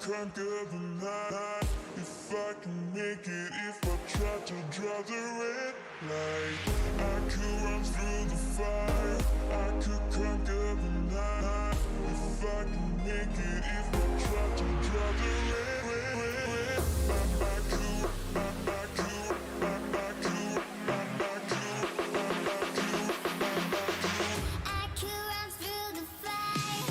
conquer the night. If I can make it, if I try to draw the red light, I could run through the fire, I could conquer the night. If I can make it, if I try to draw the red, I could, I could, I could, I could, I could run through the fire.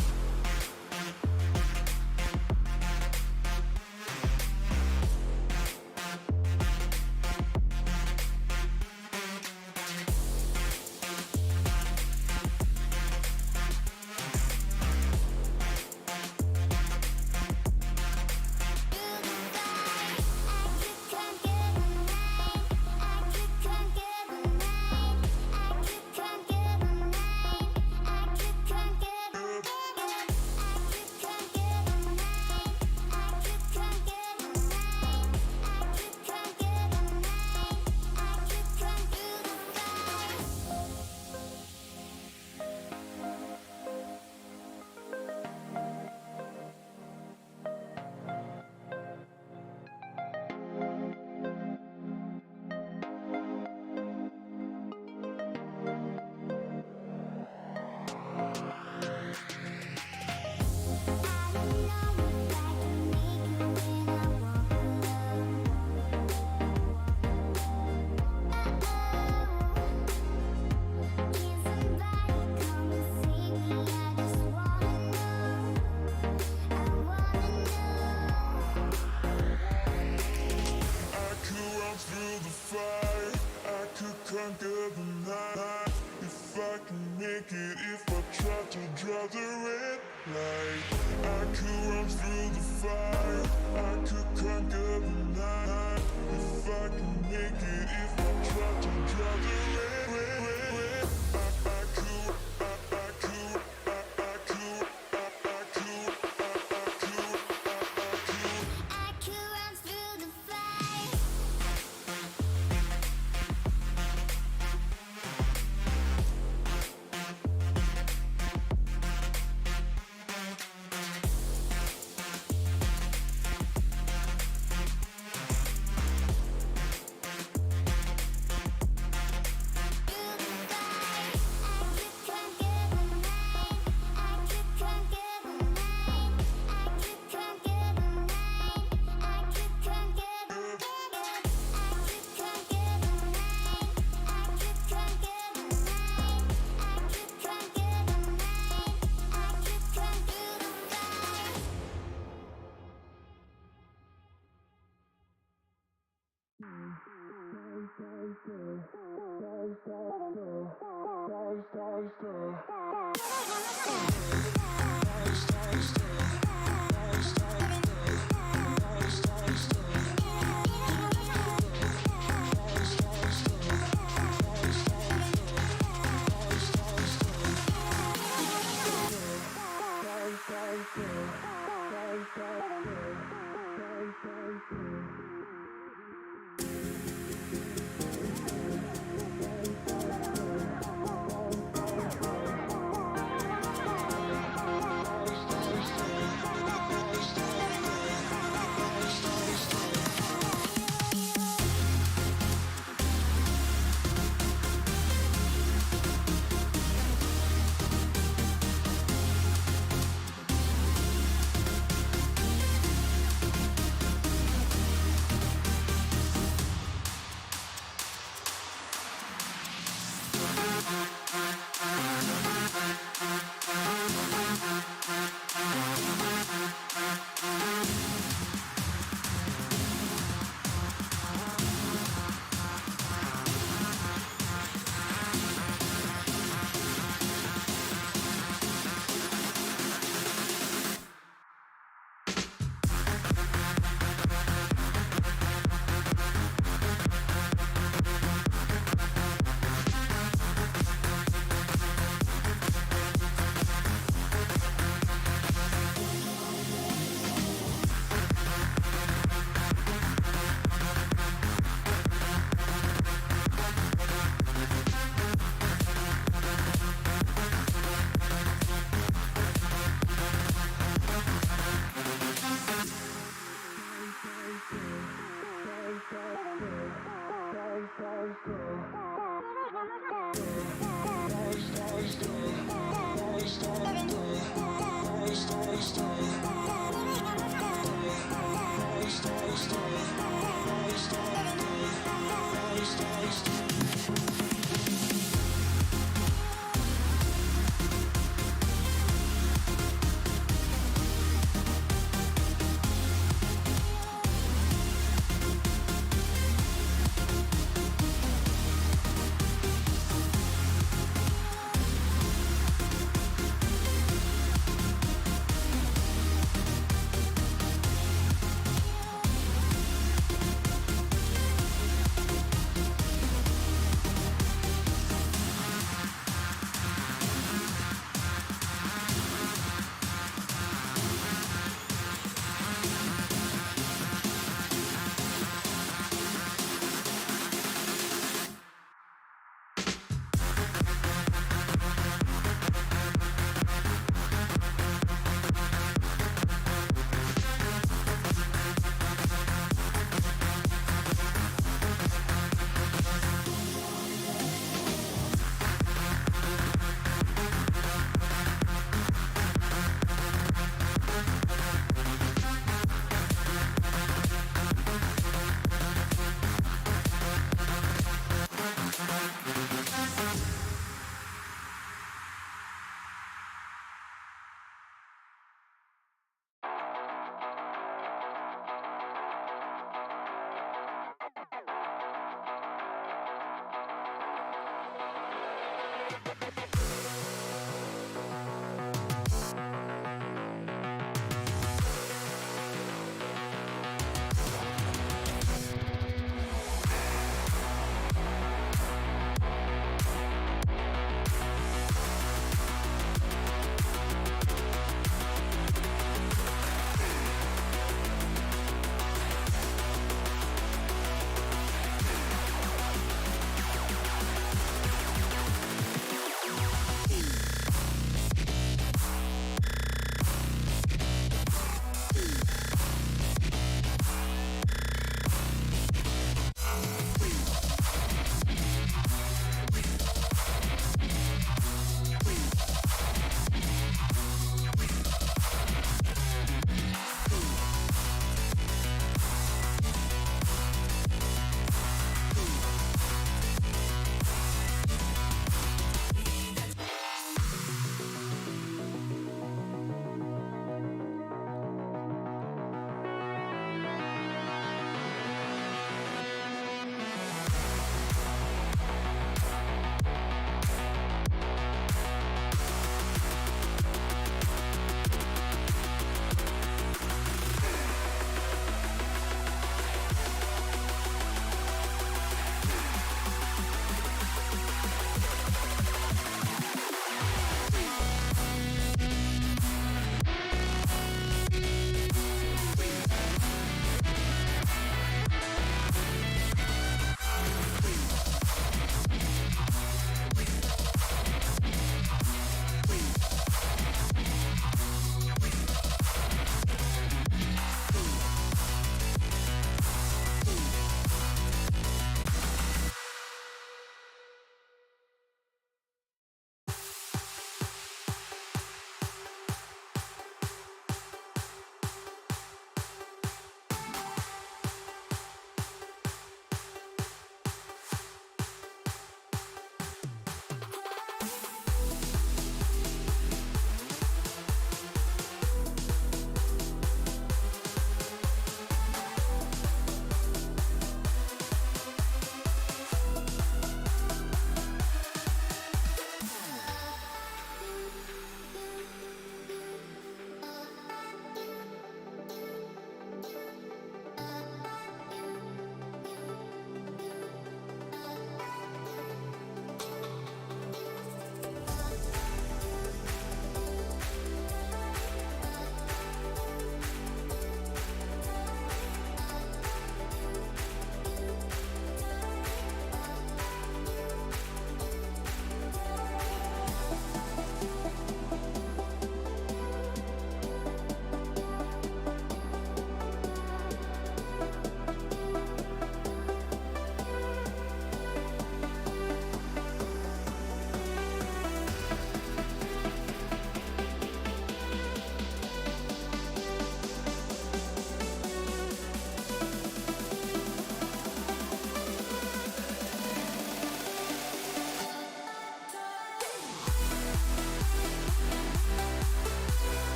conquer the night. If I can make it, if I try to draw the red light, I could run through the fire, I could conquer the night. If I can make it, if I try to draw the red, I could, I could, I could, I could, I could run through the fire.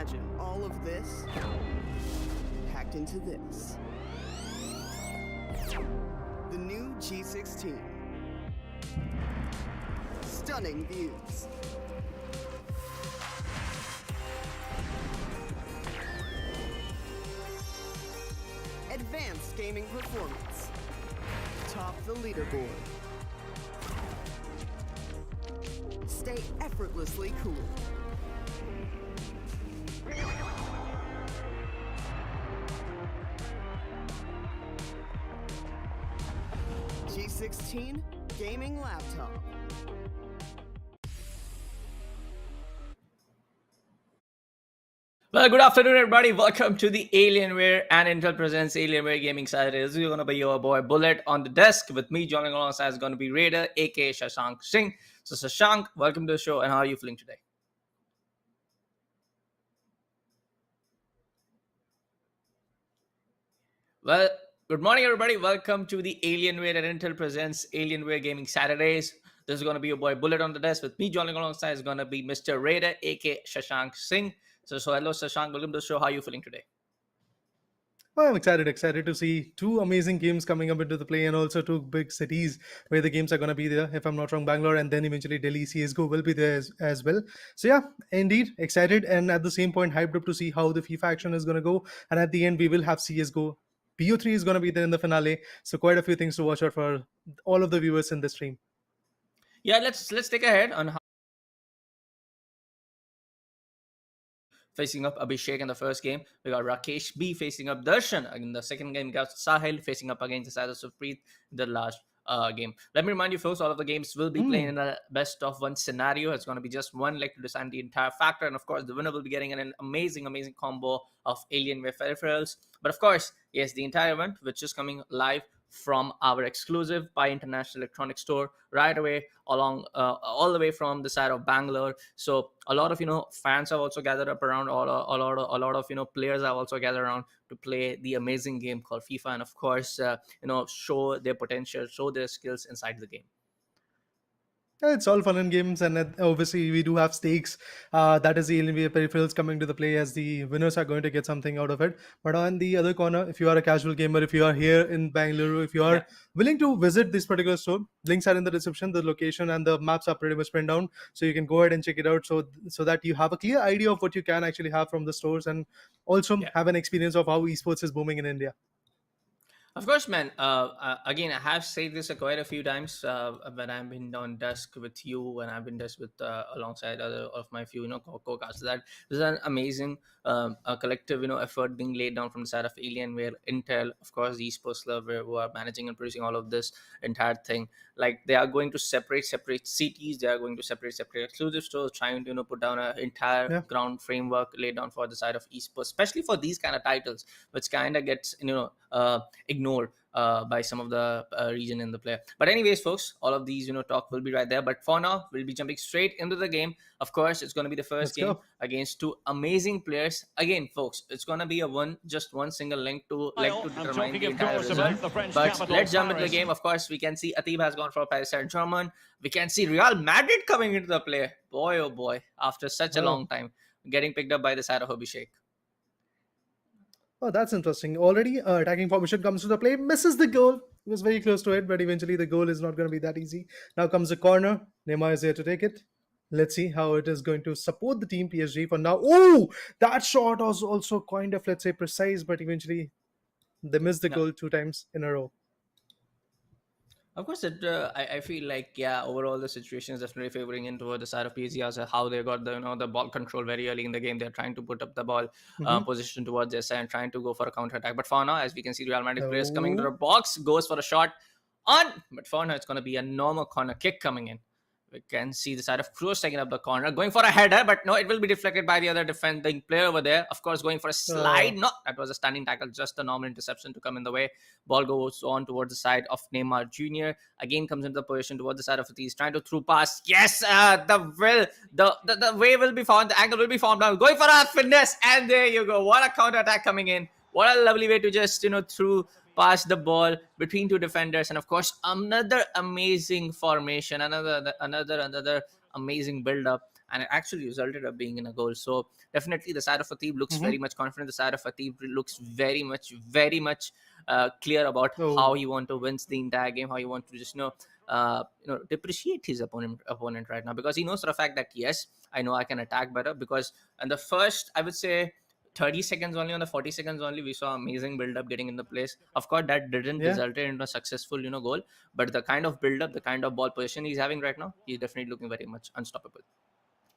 imagine all of this packed into this. The new G16. Stunning views. Advanced gaming performance. Top the leaderboard. Stay effortlessly cool. G16 gaming laptop. Well, good afternoon, everybody. Welcome to the Alienware and Intel Presents Alienware Gaming Saturday. This is going to be your boy Bullet on the desk. With me joining alongside is going to be Raider, aka Shashank Singh. So, Shashank, welcome to the show. And how are you feeling today? Well, good morning, everybody. Welcome to the Alienware and Intel Presents Alienware Gaming Saturdays. This is going to be your boy Bullet on the desk. With me joining alongside is going to be Mr. Raider, aka Shashank Singh. So hello, Shashank. Welcome to the show. How are you feeling today? Well, I'm excited to see two amazing games coming up into the play and also two big cities where the games are going to be there. If I'm not wrong, Bangalore and then eventually Delhi CSGO will be there as well. So yeah, indeed excited and at the same point hyped up to see how the FIFA action is going to go. And at the end, we will have CSGO. BO3 is going to be there in the finale. So quite a few things to watch out for all of the viewers in this stream. Yeah, let's take a head on how facing up Abhishek in the first game. We got Rakesh B facing up Darshan. In the second game, we got Sahil facing up against the side of Supreeth in the last game. Let me remind you, folks, all of the games will be playing in a best of one scenario. It's going to be just one leg to decide the entire factor. And of course, the winner will be getting an amazing combo of Alienware peripherals. But of course, yes, the entire event, which is coming live from our exclusive Pi International Electronics Store right away along all the way from the side of Bangalore. So a lot of fans have also gathered up around. A lot of players have also gathered around to play the amazing game called FIFA, and of course show their potential, show their skills inside the game. It's all fun and games, and obviously we do have stakes. That is the Alienware peripherals coming to the play, as the winners are going to get something out of it. But on the other corner, if you are a casual gamer, if you are here in Bengaluru, if you are willing to visit this particular store, links are in the description. The location and the maps are pretty much pinned down, so you can go ahead and check it out. So that you have a clear idea of what you can actually have from the stores, and also have an experience of how esports is booming in India. Of course, man. Again, I have said this quite a few times when I've been on desk with you, and I've been desk with alongside other of my few co-casters. That this is an amazing a collective effort being laid down from the side of Alienware, Intel, of course, the Esports Club, who are managing and producing all of this entire thing. Like, they are going to separate cities. They are going to separate exclusive stores, trying to put down an entire ground framework laid down for the side of esports, especially for these kind of titles, which kind of gets ignored by some of the region in the player. But anyways, folks, all of these talk will be right there. But for now, we'll be jumping straight into the game. Of course, it's going to be the first game against two amazing players. Again, folks, it's going to be just one single leg to determine the entire result. But let's jump into the game. Of course, we can see Atib has gone for Paris Saint-Germain. We can see Real Madrid coming into the play. Boy, oh boy, after such a long time, getting picked up by the side of Abhishek. Oh, that's interesting. Already attacking formation comes to the play, misses the goal. He was very close to it, but eventually the goal is not going to be that easy. Now comes the corner. Neymar is here to take it. Let's see how it is going to support the team PSG for now. Oh, that shot was also kind of, let's say, precise, but eventually they missed the goal 2 times in a row. Of course, I feel like overall the situation is definitely favoring in toward the side of PSG as how they got the ball control very early in the game. They're trying to put up the ball position towards their side and trying to go for a counter attack. But for now, as we can see, Real Madrid players coming to the box, goes for a shot on. But for now, it's going to be a normal corner kick coming in. We can see the side of Kroos taking up the corner, going for a header, but no, it will be deflected by the other defending player over there. Of course, going for a slide. No, that was a stunning tackle, just a normal interception to come in the way. Ball goes on towards the side of Neymar Jr. Again comes into the position towards the side of Atib. Trying to through pass. Yes, the way will be found, the angle will be found now. Going for a finesse, and there you go. What a counter attack coming in. What a lovely way to just through pass the ball between two defenders, and of course another amazing formation, another amazing build up, and it actually resulted up being in a goal. So definitely the side of Atib looks Mm-hmm. very much confident. The side of Atib looks very much clear about how Oh, he want to wins the entire game, how he want to just depreciate his opponent right now, because he knows for a fact that yes, I know I can attack better. Because in the first, I would say, 30 seconds only, on the 40 seconds only, we saw amazing build up getting in the place. Of course that didn't yeah. result in a successful goal, but the kind of build up, the kind of ball position he's having right now, he's definitely looking very much unstoppable.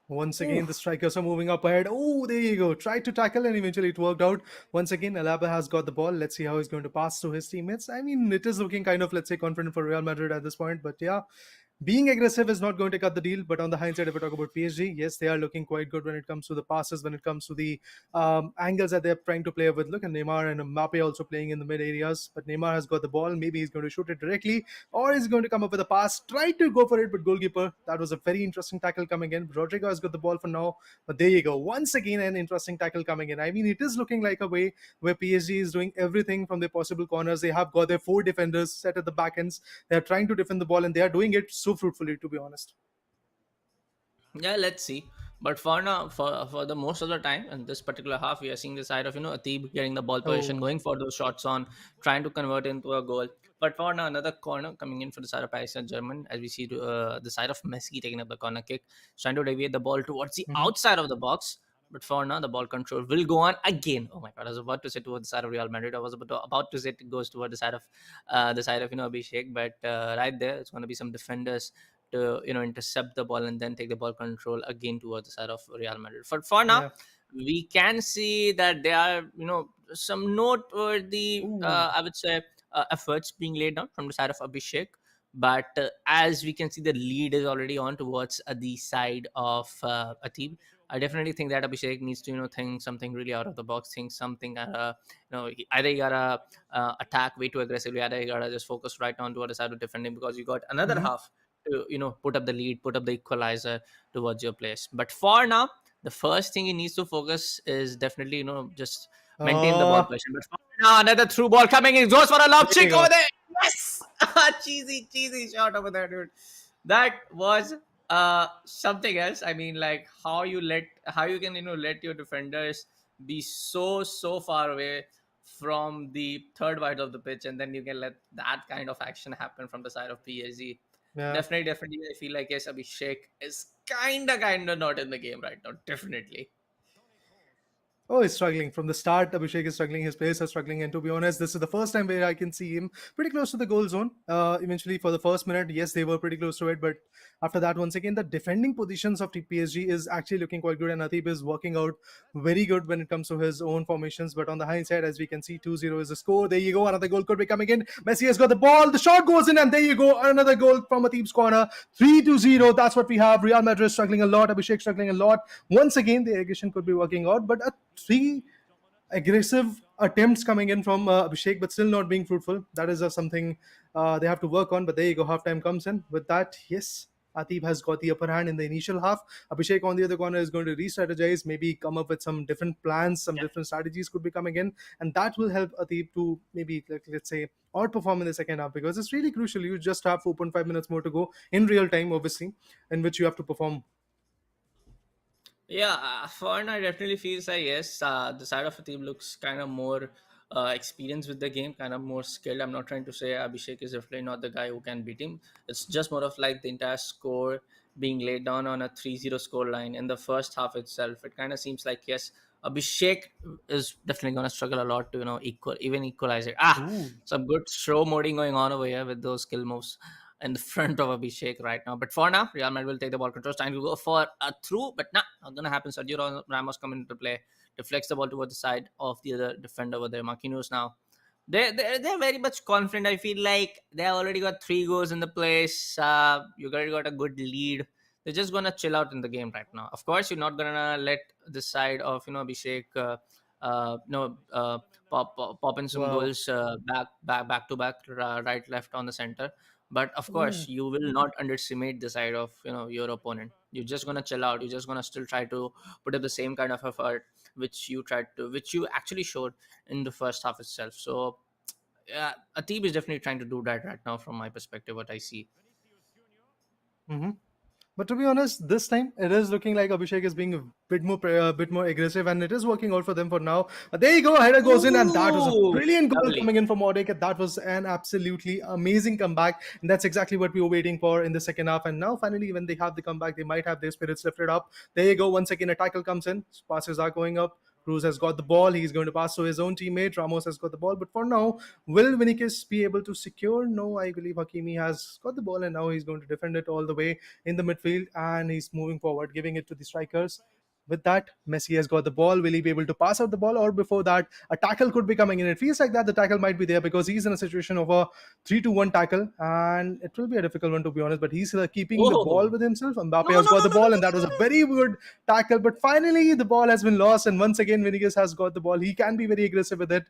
Once Ooh. again, the strikers are moving up ahead. Oh, there you go. Tried to tackle and eventually it worked out. Once again, Alaba has got the ball. Let's see how he's going to pass to his teammates. I mean, it is looking kind of, let's say, confident for Real Madrid at this point. But yeah, being aggressive is not going to cut the deal. But on the hindsight, if we talk about PSG, yes, they are looking quite good when it comes to the passes, when it comes to the angles that they're trying to play with. Look, and Neymar and Mbappe also playing in the mid areas. But Neymar has got the ball. Maybe he's going to shoot it directly, or he's going to come up with a pass. Try to go for it, but goalkeeper. That was a very interesting tackle coming in. Rodrigo has got the ball for now. But there you go. Once again, an interesting tackle coming in. I mean, it is looking like a way where PSG is doing everything from their possible corners. They have got their four defenders set at the back ends. They are trying to defend the ball, and they are doing it so fruitfully, to be honest. Yeah, let's see. But for now, for the most of the time in this particular half, we are seeing the side of Atib getting the ball position, Oh, going for those shots on, trying to convert into a goal. But for now, another corner coming in for the side of Paris Saint Germain, as we see the side of Messi taking up the corner kick, trying to deviate the ball towards the hmm, outside of the box. But for now, the ball control will go on again. Oh my God! I was about to say towards the side of Real Madrid. I was about to say it goes toward the side of Abhishek. But right there, it's going to be some defenders to intercept the ball and then take the ball control again towards the side of Real Madrid. For now, yeah. we can see that there are some noteworthy, Ooh, I would say, efforts being laid down from the side of Abhishek. But as we can see, the lead is already on towards the side of Atib. I definitely think that Abhishek needs to think something really out of the box, think something either you gotta attack way too aggressively, either you gotta just focus right on toward the side of defending, because you got another hmm. half to put up the lead, put up the equalizer towards your place. But for now, the first thing he needs to focus is definitely just maintain the ball Oh, possession. But for now, another through ball coming in, goes for a lob there you chick over go. there. Yes, cheesy shot over there, dude. That was something else. I mean, like how you can let your defenders be so far away from the third wide of the pitch, and then you can let that kind of action happen from the side of PSG. Yeah. Definitely, I feel like yes, Abhishek is kinda not in the game right now. Definitely. Oh, he's struggling. From the start, Abhishek is struggling. His players are struggling. And to be honest, this is the first time where I can see him pretty close to the goal zone. Eventually, for the first minute, yes, they were pretty close to it. But after that, once again, the defending positions of PSG is actually looking quite good. And Atib is working out very good when it comes to his own formations. But on the hindsight, as we can see, 2-0 is the score. There you go. Another goal could be coming in. Messi has got the ball. The shot goes in. And there you go. Another goal from Atib's corner. 3-0. That's what we have. Real Madrid struggling a lot. Abhishek struggling a lot. Once again, the aggression could be working out. But three aggressive attempts coming in from Abhishek, but still not being fruitful. That is something they have to work on. But there you go. Halftime comes in. With that, yes, Atib has got the upper hand in the initial half. Abhishek on the other corner is going to re-strategize, maybe come up with some different plans, some different strategies could be coming in, and that will help Atib to maybe, like, let's say, outperform in the second half, because it's really crucial. You just have 4.5 minutes more to go in real time, obviously, in which you have to perform. Yeah, for now, I definitely feels like yes, the side of the team looks kind of more experienced with the game, kind of more skilled. I'm not trying to say Abhishek is definitely not the guy who can beat him. It's just more of like the entire score being laid down on a 3-0 score line in the first half itself. It kind of seems like yes, Abhishek is definitely going to struggle a lot to equalize it. Ooh. Some good show moding going on over here with those skill moves in the front of Abhishek right now. But for now, Real Madrid will take the ball control. Trying to go for a through, but not gonna happen. Sergio Ramos coming into play, deflects the ball towards the side of the other defender over there. Marquinhos now. They're very much confident. I feel like they have already got 3 goals in the place. You already got a good lead. They're just gonna chill out in the game right now. Of course, you're not gonna let the side of Abhishek uh, you know uh, pop in some Wow. goals back to back, right left on the center. But of course Ooh. you will not underestimate the side of your opponent. You're just gonna chill out, you're just gonna still try to put up the same kind of effort which you actually showed in the first half itself. So yeah, Atib is definitely trying to do that right now from my perspective, what I see. Mm-hmm. But to be honest, this time it is looking like Abhishek is being a bit more aggressive, and it is working out for them for now. There you go, header goes in, and that was a Ooh, brilliant goal lovely. coming in from Odek. That was an absolutely amazing comeback, and that's exactly what we were waiting for in the second half. And now, finally, when they have the comeback, they might have their spirits lifted up. There you go, once again, a tackle comes in, passes are going up. Cruz has got the ball. He's going to pass to his own teammate. Ramos has got the ball. But for now, will Vinicius be able to secure? No, I believe Hakimi has got the ball and now he's going to defend it all the way in the midfield and he's moving forward, giving it to the strikers. With that, Messi has got the ball. Will he be able to pass out the ball? Or before that, a tackle could be coming in. It feels like that the tackle might be there because he's in a situation of a 3-1 tackle. And it will be a difficult one, to be honest. But he's keeping the ball Oh, with himself. Mbappe no, no, has got no, the no, no, ball, and no, that was no, a no. very good tackle. But finally, the ball has been lost. And once again, Vinicius has got the ball. He can be very aggressive with it.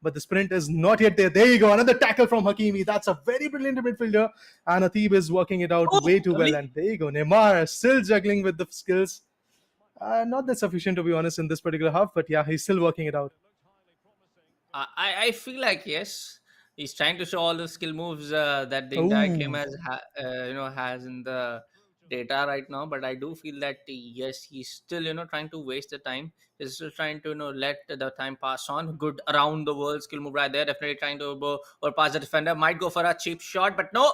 But the sprint is not yet there. There you go. Another tackle from Hakimi. That's a very brilliant midfielder. And Atib is working it out way Oh, too well. lovely. And there you go. Neymar still juggling with the skills. Not that sufficient, to be honest, in this particular half. But yeah, he's still working it out. I feel like yes, he's trying to show all the skill moves that the entire game Oh. has has in the data right now. But I do feel that yes, he's still trying to waste the time. He's still trying to let the time pass on. Good around the world skill move right there. Definitely trying to go or pass the defender. Might go for a cheap shot, but no,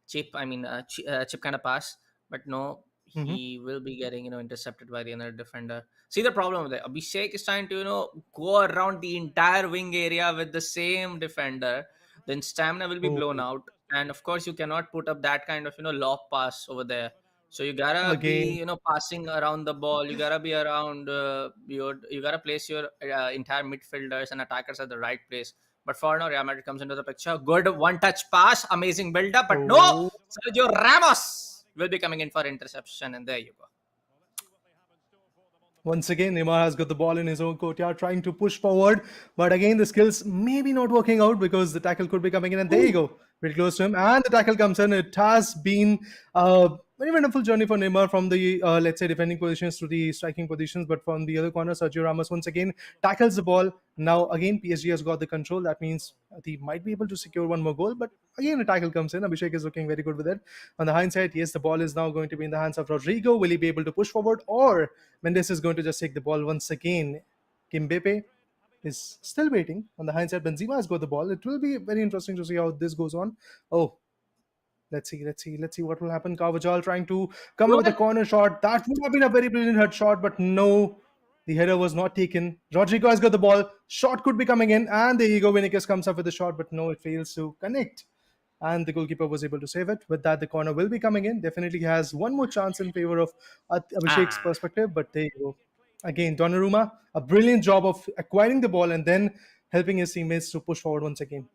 chip I mean chip kind of pass, but no, Mm-hmm. he will be getting intercepted by the other defender. See, the problem with it, Abhishek is trying to go around the entire wing area with the same defender, then stamina will be blown Oh. out, and of course you cannot put up that kind of lob pass over there. So you gotta be Again. passing around the ball. You gotta be around you gotta place your entire midfielders and attackers at the right place. But for now, Real Madrid comes into the picture. Good one-touch pass, amazing build-up. But no, Oh. Sergio Ramos will be coming in for interception, and there you go. Once again, Neymar has got the ball in his own courtyard, trying to push forward. But again, the skills maybe not working out because the tackle could be coming in. And there you Ooh. go, very close to him. And the tackle comes in. It has been a very wonderful journey for Neymar from the, let's say, defending positions to the striking positions. But from the other corner, Sergio Ramos once again tackles the ball. Now, again, PSG has got the control. That means he might be able to secure one more goal. But again, a tackle comes in. Abhishek is looking very good with it. On the hindsight, yes, the ball is now going to be in the hands of Rodrigo. Will he be able to push forward? Or Mendes is going to just take the ball once again. Kimbepe is still waiting. On the hindsight, Benzema has got the ball. It will be very interesting to see how this goes on. Oh, let's see what will happen. Carvajal trying to come up with a What? corner shot. That would have been a very brilliant head shot, but no, the header was not taken. Rodrigo has got the ball. Shot could be coming in, and there you go. Vinicius comes up with the shot, but no, it fails to connect. And the goalkeeper was able to save it. With that, the corner will be coming in. Definitely has one more chance in favor of Abhishek's Ah, perspective, but there you go. Again, Donnarumma, a brilliant job of acquiring the ball and then helping his teammates to push forward once again.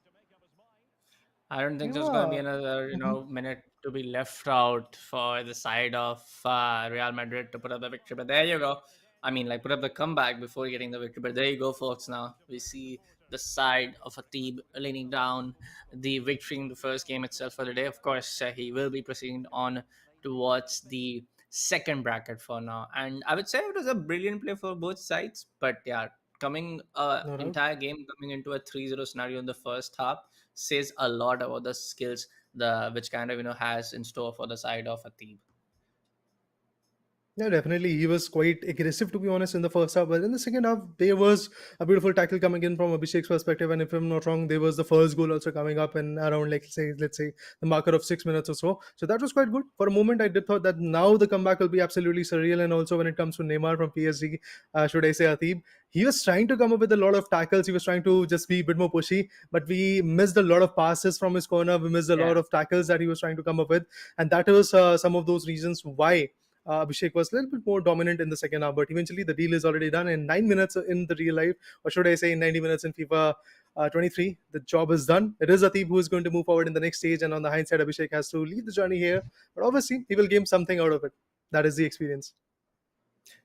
I don't think there's going to be Yeah. another, Mhm. minute to be left out for the side of Real Madrid to put up the victory. But there you go. I mean, like, put up the comeback before getting the victory. But there you go, folks. Now we see the side of Atib leaning down the victory in the first game itself for the day. Of course, he will be proceeding on towards the second bracket for now. And I would say it was a brilliant play for both sides. But yeah, coming No doubt. entire game coming into a 3-0 scenario in the first half says a lot about the skills the which kind of has in store for the side of Atib. Yeah, definitely. He was quite aggressive, to be honest, in the first half. But in the second half, there was a beautiful tackle coming in from Abhishek's perspective. And if I'm not wrong, there was the first goal also coming up in around, like, let's say, the marker of 6 minutes or so. So that was quite good. For a moment, I did thought that now the comeback will be absolutely surreal. And also when it comes to Neymar from PSG, should I say Atib, he was trying to come up with a lot of tackles. He was trying to just be a bit more pushy, but we missed a lot of passes from his corner. We missed a Yeah. lot of tackles that he was trying to come up with, and that was some of those reasons why Abhishek was a little bit more dominant in the second half, but eventually the deal is already done in 9 minutes in the real life, or should I say, in 90 minutes in FIFA 23. The job is done. It is Atib who is going to move forward in the next stage, and on the hindsight, Abhishek has to lead the journey here, but obviously he will gain something out of it. That is the experience.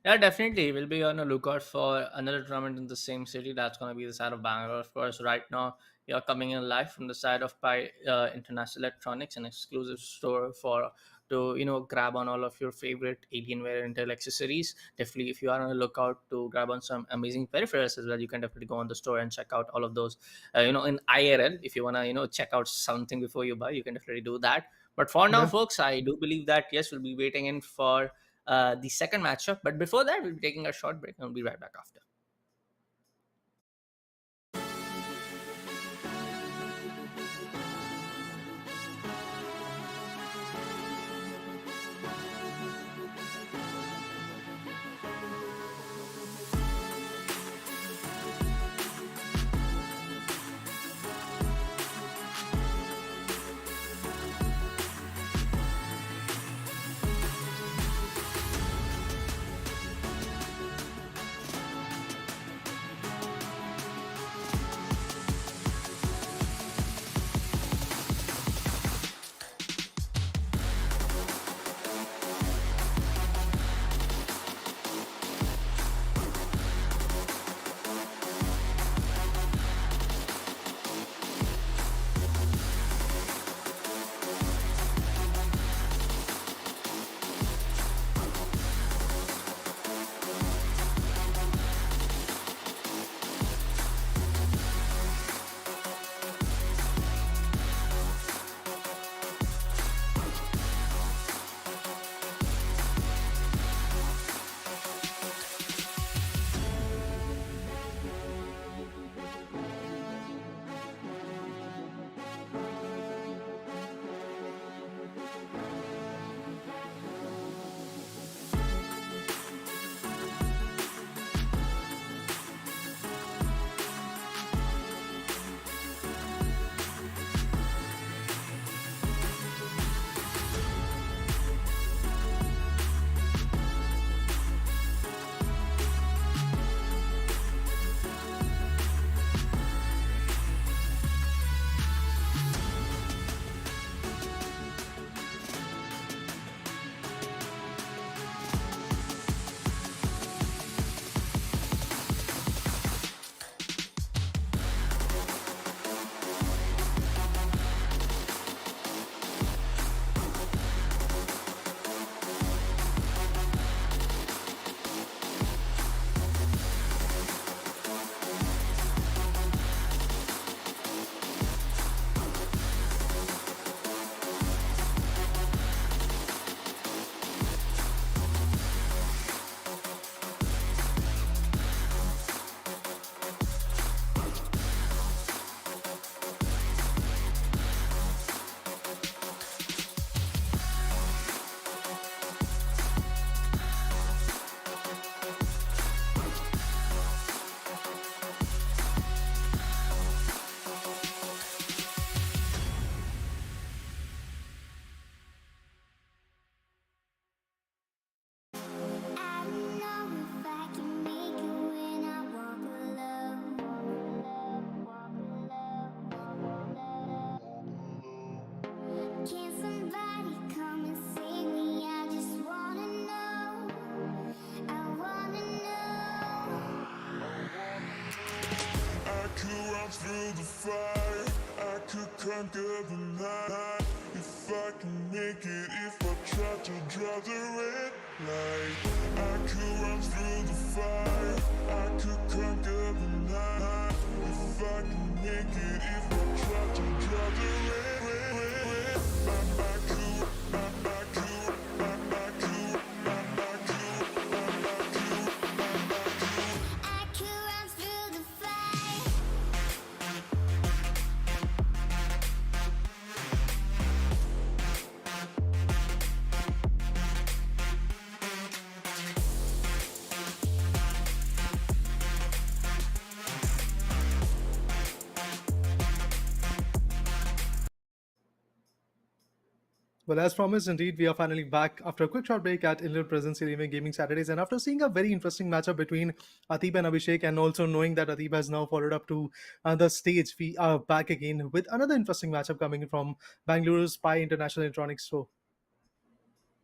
Yeah, definitely. We'll be on a lookout for another tournament in the same city. That's going to be the side of Bangalore. Of course, right now, you're coming in live from the side of Pi International Electronics, an exclusive store for to grab on all of your favorite Alienware Intel accessories. Definitely, if you are on the lookout to grab on some amazing peripherals as well, you can definitely go on the store and check out all of those. In IRL, if you wanna check out something before you buy, you can definitely do that. But for now, Yeah. folks, I do believe that yes, we'll be waiting in for the second matchup. But before that, we'll be taking a short break and we'll be right back after. I don't know if I can make it when I walk alone. Can somebody come and save me? I just wanna know. I wanna know. I could run through the fire, I could conquer the night. If I can make it, if I try to draw the red light. I could run through the fire, I could conquer the night. If I can make it, if I try to draw the red. I could, I could, I could, I could. I could run through the fire. Well, as promised, indeed, we are finally back after a quick short break at Inland Presence Eleven Gaming Saturdays. And after seeing a very interesting matchup between Atib and Abhishek, and also knowing that Atib has now followed up to the stage, we are back again with another interesting matchup coming in from Bangalore's Spy International Electronics Show.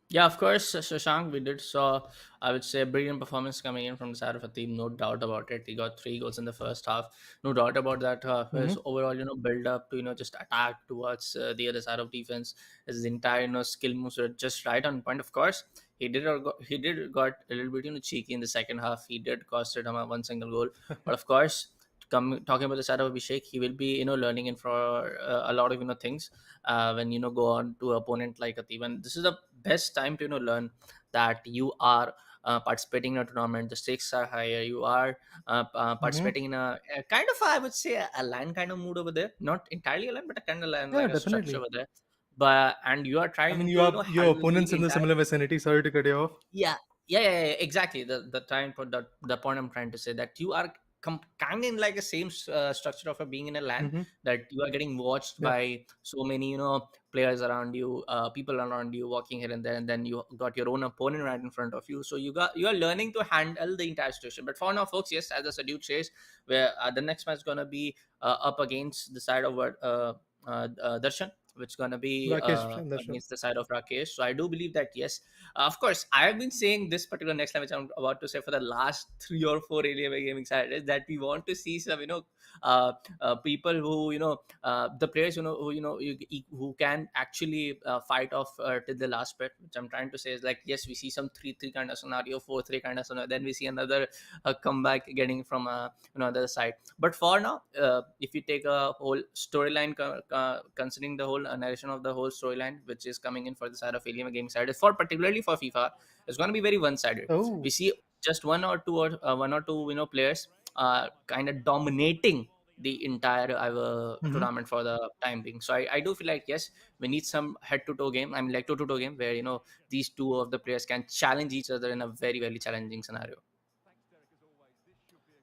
Yeah, of course, Shashank, we did saw, I would say, a brilliant performance coming in from the side of a team, no doubt about it. He got 3 goals in the first half, no doubt about that. His overall, build up to, just attack towards the other side of defense. His entire, skill moves were just right on point. Of course, he did got a little bit, cheeky in the second half. He did cost it one single goal, but of course, talking about the side of Abhishek, he will be learning in for a lot of things when go on to opponent like Atib. And this is the best time to learn that you are participating in a tournament. The stakes are higher. You are Mm-hmm. participating in a kind of I would say a LAN kind of mood over there. Not entirely a LAN, but a kind of LAN Yeah, like a structure definitely. over there. But and you are I mean, trying you to have your handle opponents the in the entire. similar vicinity. Sorry to cut you off. Yeah, exactly. The time for the point I'm trying to say, that you are kind of in like the same structure of a being in a land, Mm-hmm. that you are getting watched Yep. by so many players around you, people around you walking here and there, and then you got your own opponent right in front of you. So you are learning to handle the entire situation. But for now, folks, yes, as the Sadude says, where the next match is gonna be up against the side of Darshan, which is gonna be Rakesh and Darshan. against the side of Rakesh. So I do believe that yes, of course, I have been saying this particular next line, which I'm about to say for the last 3 or 4 Alienware gaming Saturdays, that we want to see some, people who, the players, who can actually fight off till the last bit. Which I'm trying to say is like, yes, we see some 3-3 kind of scenario, 4-3 kind of scenario. Then we see another comeback getting from other side. But for now, if you take a whole storyline, considering the whole narration of the whole storyline, which is coming in for the side of Alien gaming side, for particularly for FIFA, it's going to be very one-sided. We Oh. see just one or two players kind of dominating the entire Mm-hmm. tournament for the time being. So I do feel like yes, we need some head-to-toe game. I mean, like toe-to-toe game where these two of the players can challenge each other in a very very challenging scenario.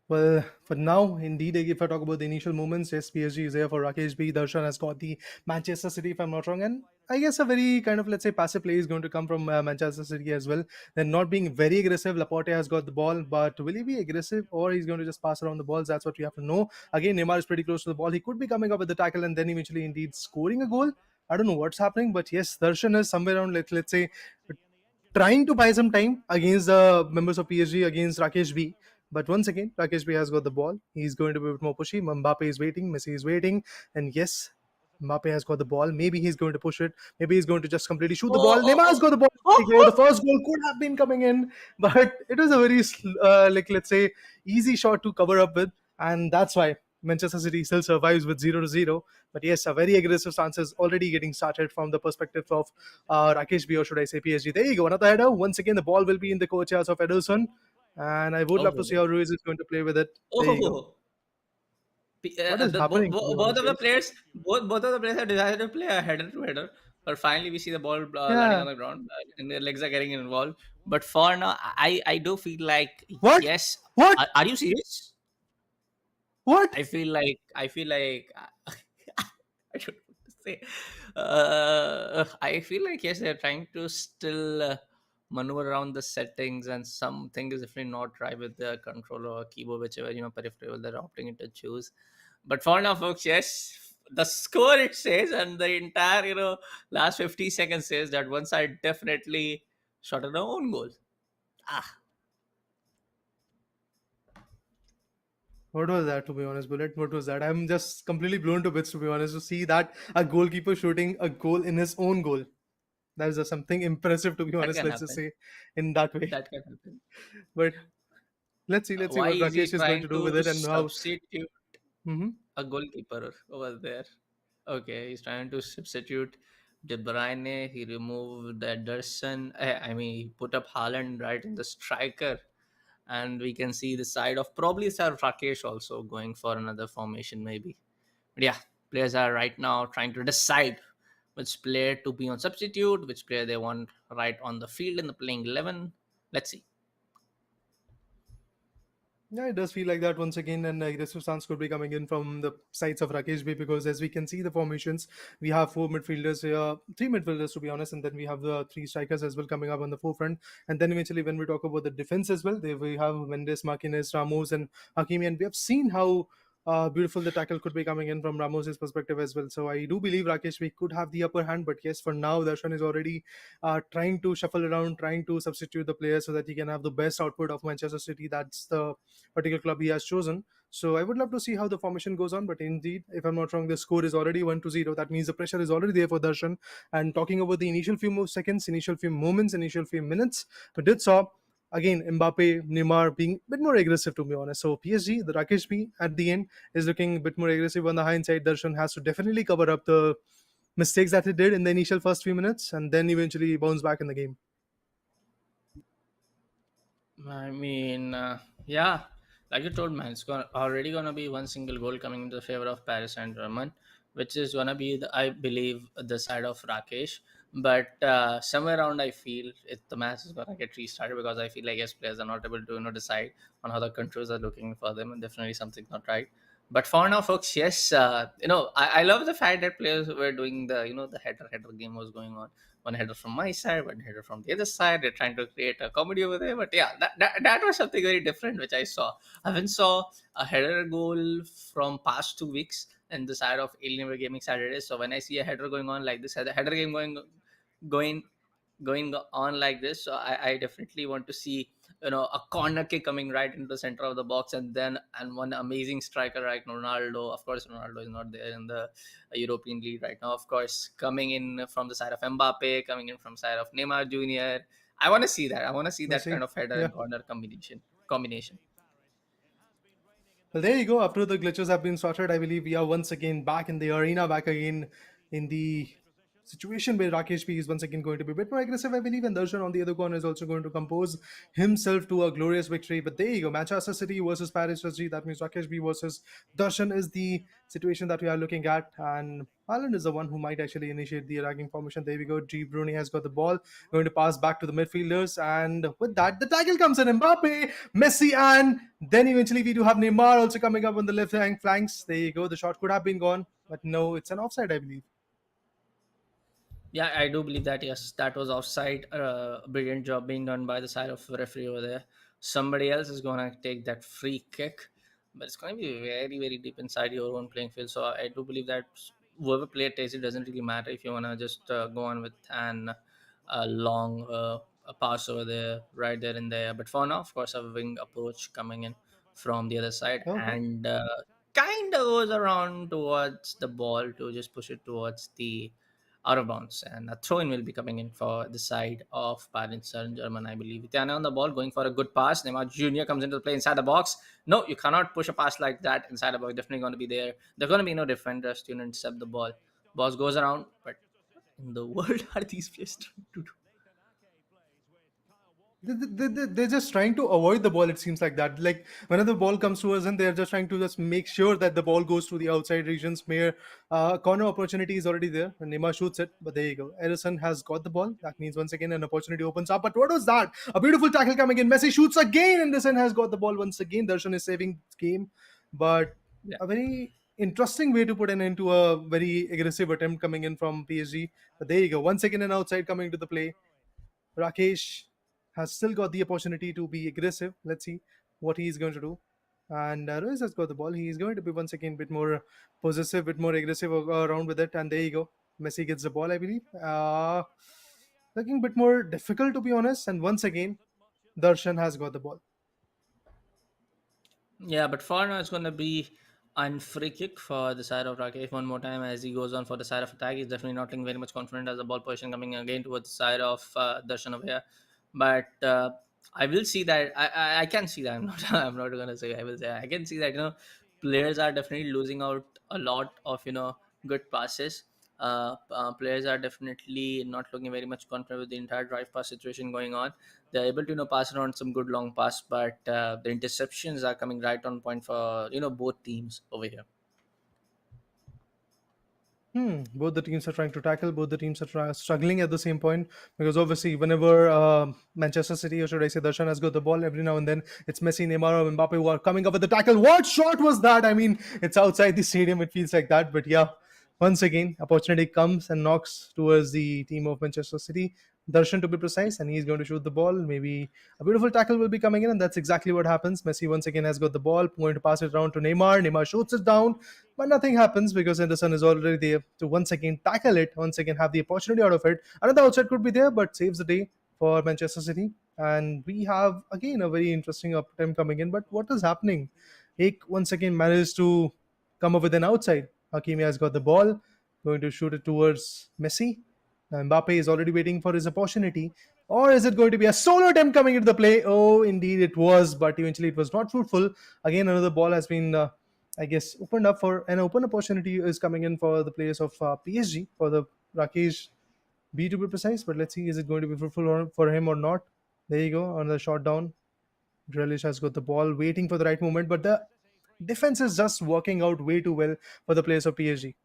Well, for now, indeed, if I talk about the initial moments, yes, PSG is here for Rakesh B. Darshan has got the Manchester City, if I'm not wrong. And I guess a very kind of, let's say, passive play is going to come from Manchester City as well. They're not being very aggressive. Laporte has got the ball, but will he be aggressive or he's going to just pass around the balls? That's what we have to know. Again, Neymar is pretty close to the ball. He could be coming up with the tackle and then eventually, indeed, scoring a goal. I don't know what's happening, but yes, Darshan is somewhere around, let's say, trying to buy some time against the members of PSG against Rakesh B. But once again, Rakesh B has got the ball. He's going to be a bit more pushy. Mbappe is waiting. Messi is waiting. And yes, Mbappe has got the ball. Maybe he's going to push it. Maybe he's going to just completely shoot the ball. Oh, oh, Neymar has oh, got the ball. oh, The oh. first goal could have been coming in, but it was a very, like, let's say, easy shot to cover up with. And that's why Manchester City still survives with 0-0. But yes, a very aggressive stance is already getting started from the perspective of Rakesh B, or should I say PSG. There you go, another header. Once again, the ball will be in the courtyards of Ederson. And I would love to see Oh, how Ruiz is going to play with it. There you go. oh. What is happening, to be Both honest, of the guys? players, both of the players have decided to play a header to header, but finally we see the ball landing Yeah. on the ground, and their legs are getting involved. But for now, I do feel like What? yes. What? Are you serious? What? I feel like I don't know what to say. I feel like yes, they're trying to still maneuver around the settings, and something is definitely not right with the controller or keyboard, whichever peripheral they're opting to choose. But for now, folks, yes, the score it says, and the entire last 50 seconds says that one side definitely shot at their own goal. Ah, What was that, to be honest, Bullet? What was that? I'm just completely blown to bits, to be honest, to see that a goalkeeper shooting a goal in his own goal. That is just something impressive, to be that honest, can let's just happen. say in that way. That can happen. But let's see Why what is he Rakesh is going trying to do with to it and how. substitute Hmm. a goalkeeper over there? Okay, he's trying to substitute De Bruyne. He removed the Darshan. I mean, he put up Haaland right in the striker, and we can see the side of probably Sir Rakesh also going for another formation, maybe. But yeah, players are right now trying to decide which player to be on substitute, which player they want right on the field in the playing 11. Let's see. Yeah, it does feel like that once again, and aggressive stance could be coming in from the sides of Rakesh Bhai, because as we can see the formations, we have four midfielders, three midfielders to be honest, and then we have the three strikers as well coming up on the forefront. And then eventually, when we talk about the defense as well, there we have Mendes, Martinez, Ramos, and Hakimi, and we have seen how beautiful the tackle could be coming in from Ramos's perspective as well. So I do believe Rakesh Bhai could have the upper hand, but yes, for now, Darshan is already trying to shuffle around, trying to substitute the players so that he can have the best output of Manchester City. That's the particular club he has chosen. So I would love to see how the formation goes on. But indeed, if I'm not wrong, the score is already 1-0. That means the pressure is already there for Darshan. And talking about the initial few seconds, initial few moments, initial few minutes, we did saw again, Mbappe, Neymar being a bit more aggressive, to be honest. So PSG, the Rakesh B at the end is looking a bit more aggressive on the hindsight. Darshan has to definitely cover up the mistakes that he did in the initial first few minutes and then eventually bounce back in the game. I mean, yeah, like you told, man, it's already gonna be one single goal coming into the favor of Paris Saint Germain, which is gonna be, I believe, the side of Rakesh. But somewhere around, I feel the match is gonna get restarted because I feel like yes, players are not able to decide on how the controls are looking for them, and definitely something's not right. But for now, folks, yes, I love the fact that players were doing the header game was going on, one header from my side, one header from the other side. They're trying to create a comedy over there. But yeah, that was something very different which I saw. I haven't saw a header goal from past 2 weeks in the side of Alienware Gaming Saturdays. So when I see a header going on like this, a header game going going on like this, so I definitely want to see a corner kick coming right into the center of the box, and one amazing striker like Ronaldo. Of course, Ronaldo is not there in the European League right now. Of course, coming in from the side of Mbappe, coming in from side of Neymar Jr. I want to see that. I want to see that Messi, kind of header yeah. and corner combination. Well, there you go. After the glitches have been sorted, I believe we are once again back in the arena, back again in the situation where Rakesh P is once again going to be a bit more aggressive, I believe, and Darshan on the other corner is also going to compose himself to a glorious victory. But there you go. Manchester City versus Paris SG. That means Rakesh B versus Darshan is the situation that we are looking at. And Haaland is the one who might actually initiate the attacking formation. There we go. G. Bruni has got the ball, going to pass back to the midfielders. And with that, the tackle comes in. Mbappe, Messi, and then eventually we do have Neymar also coming up on the left hand flanks. There you go. The shot could have been gone, but no, it's an offside, I believe. Yeah, I do believe that. Yes, that was offside. Brilliant job being done by the side of the referee over there. Somebody else is gonna take that free kick, but it's gonna be very, very deep inside your own playing field. So I do believe that whoever player takes it doesn't really matter if you wanna just go on with an a long a pass over there, right there and there. But for now, of course, a wing approach coming in from the other side, Okay. and kind of goes around towards the ball to just push it towards the out of bounds, and a throw in will be coming in for the side of Paris Saint Germain, I believe. Tiana on the ball, going for a good pass. Neymar Jr. comes into the play inside the box. No, you cannot push a pass like that inside the box. Definitely going to be there. There are going to be no defenders to intercept the ball. Boss goes around, but in the world are these players trying to do? They're just trying to avoid the ball. It seems like that. Like whenever the ball comes to us, and they're just trying to just make sure that the ball goes to the outside regions. Where corner opportunity is already there, and Neymar shoots it. But there you go. Edison has got the ball. That means once again an opportunity opens up. But what was that? A beautiful tackle coming in. Messi shoots again. Edison has got the ball once again. Darshan is saving game, but Yeah. a very interesting way to put an end to a very aggressive attempt coming in from PSG. But there you go. Once again an outside coming to the play. Rakesh has still got the opportunity to be aggressive. Let's see what he's going to do. And Royce has got the ball. He's going to be once again a bit more possessive, bit more aggressive around with it. And there you go. Messi gets the ball, I believe. Looking a bit more difficult, to be honest. And once again, Darshan has got the ball. Yeah, but for now it's going to be an free kick for the side of Rakesh one more time as he goes on for the side of attack. He's definitely not looking very much confident as the ball position coming again towards the side of Darshan over here. But I will see that. I can see that. I'm not. I'm not going to say. I will say. I can see that. Players are definitely losing out a lot of good passes. Players are definitely not looking very much confident with the entire drive pass situation going on. They're able to pass around some good long pass, but the interceptions are coming right on point for both teams over here. Both the teams are trying to tackle. Both the teams are struggling at the same point because obviously, whenever Manchester City, or should I say, Darshan has got the ball, every now and then it's Messi, Neymar, or Mbappe who are coming up with the tackle. What shot was that? I mean, it's outside the stadium. It feels like that, but yeah, once again, opportunity comes and knocks towards the team of Manchester City. Darshan to be precise, and he's going to shoot the ball. Maybe a beautiful tackle will be coming in, and that's exactly what happens. Messi once again has got the ball, going to pass it around to Neymar. Neymar shoots it down, but nothing happens because Anderson is already there to once again tackle it, once again have the opportunity out of it. Another outside could be there, but saves the day for Manchester City. And we have again a very interesting attempt coming in. But what is happening? Ek once again managed to come up with an outside. Hakimi has got the ball, going to shoot it towards Messi. Now Mbappe is already waiting for his opportunity. Or is it going to be a solo attempt coming into the play? Oh, indeed it was, but eventually it was not fruitful. Again, another ball has been, I guess, opened up for an open opportunity is coming in for the players of PSG, for the Rakesh B to be precise. But let's see, is it going to be fruitful for him or not? There you go, on the shot down. Grealish has got the ball, waiting for the right moment, but the defense is just working out way too well for the players of PSG.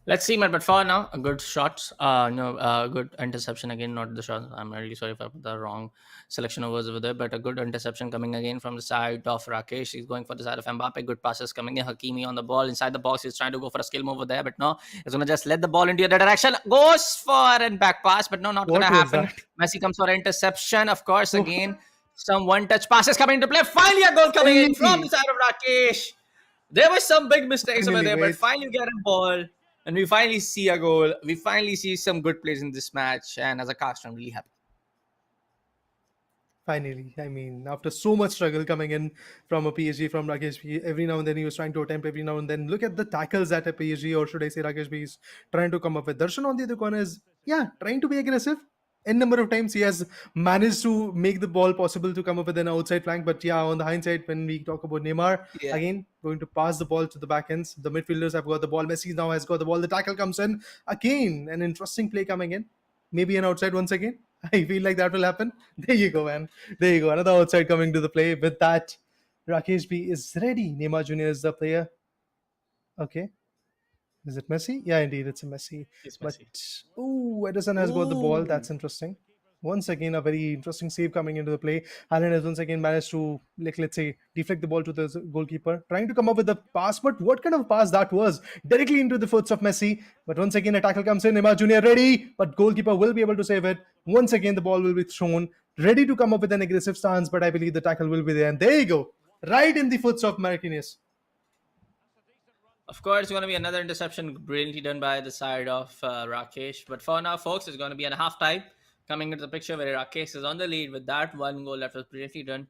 Let's see, man. But for now, a good shots. No, good interception again. Not the shot. I'm really sorry if I put the wrong selection of words over there. But a good interception coming again from the side of Rakesh. He's going for the side of Mbappe. Good passes coming in. Hakimi on the ball inside the box. He's trying to go for a skill move over there, but no. He's gonna just let the ball into the other direction. Goes for an back pass, but no, not gonna What was happen. that? Messi comes for interception. Of course, again some one-touch passes coming into play. Finally, a goal coming in from the Finally, side of Rakesh. There were some big mistakes over finally, there, but wait. finally we get a ball and we finally see a goal. We finally see some good plays in this match, and as a caster, I'm really happy. Finally, I mean, after so much struggle coming in from a PSG, from Rakesh B, every now and then he was trying to attempt every now and then. Look at the tackles that a PSG, or should I say Rakesh B, is trying to come up with. Darshan on the other corner is, yeah, trying to be aggressive. N number of times he has managed to make the ball possible to come up with an outside flank. But yeah, on the hindsight, when we talk about Neymar, Yeah. again, going to pass the ball to the back ends. The midfielders have got the ball. Messi now has got the ball. The tackle comes in. Again, an interesting play coming in. Maybe an outside once again. I feel like that will happen. There you go, man. There you go. Another outside coming to the play. With that, Rakesh B is ready. Neymar Jr. is the player. Okay. Is it Messi? Yeah, indeed, it's a Messi. It's But Messi. Edison has got the ball. Ooh. That's interesting. Once again, a very interesting save coming into the play. Haaland has once again managed to, like, let's say, deflect the ball to the goalkeeper, trying to come up with a pass. But what kind of pass that was? Directly into the foot of Messi. But once again, a tackle comes in. Neymar Jr. ready, but goalkeeper will be able to save it. Once again, the ball will be thrown, ready to come up with an aggressive stance. But I believe the tackle will be there. And there you go, right in the foot of Marquinhos. Of course, it's going to be another interception brilliantly done by the side of Rakesh. But for now, folks, it's going to be a half time coming into the picture where Rakesh is on the lead with that one goal that was brilliantly done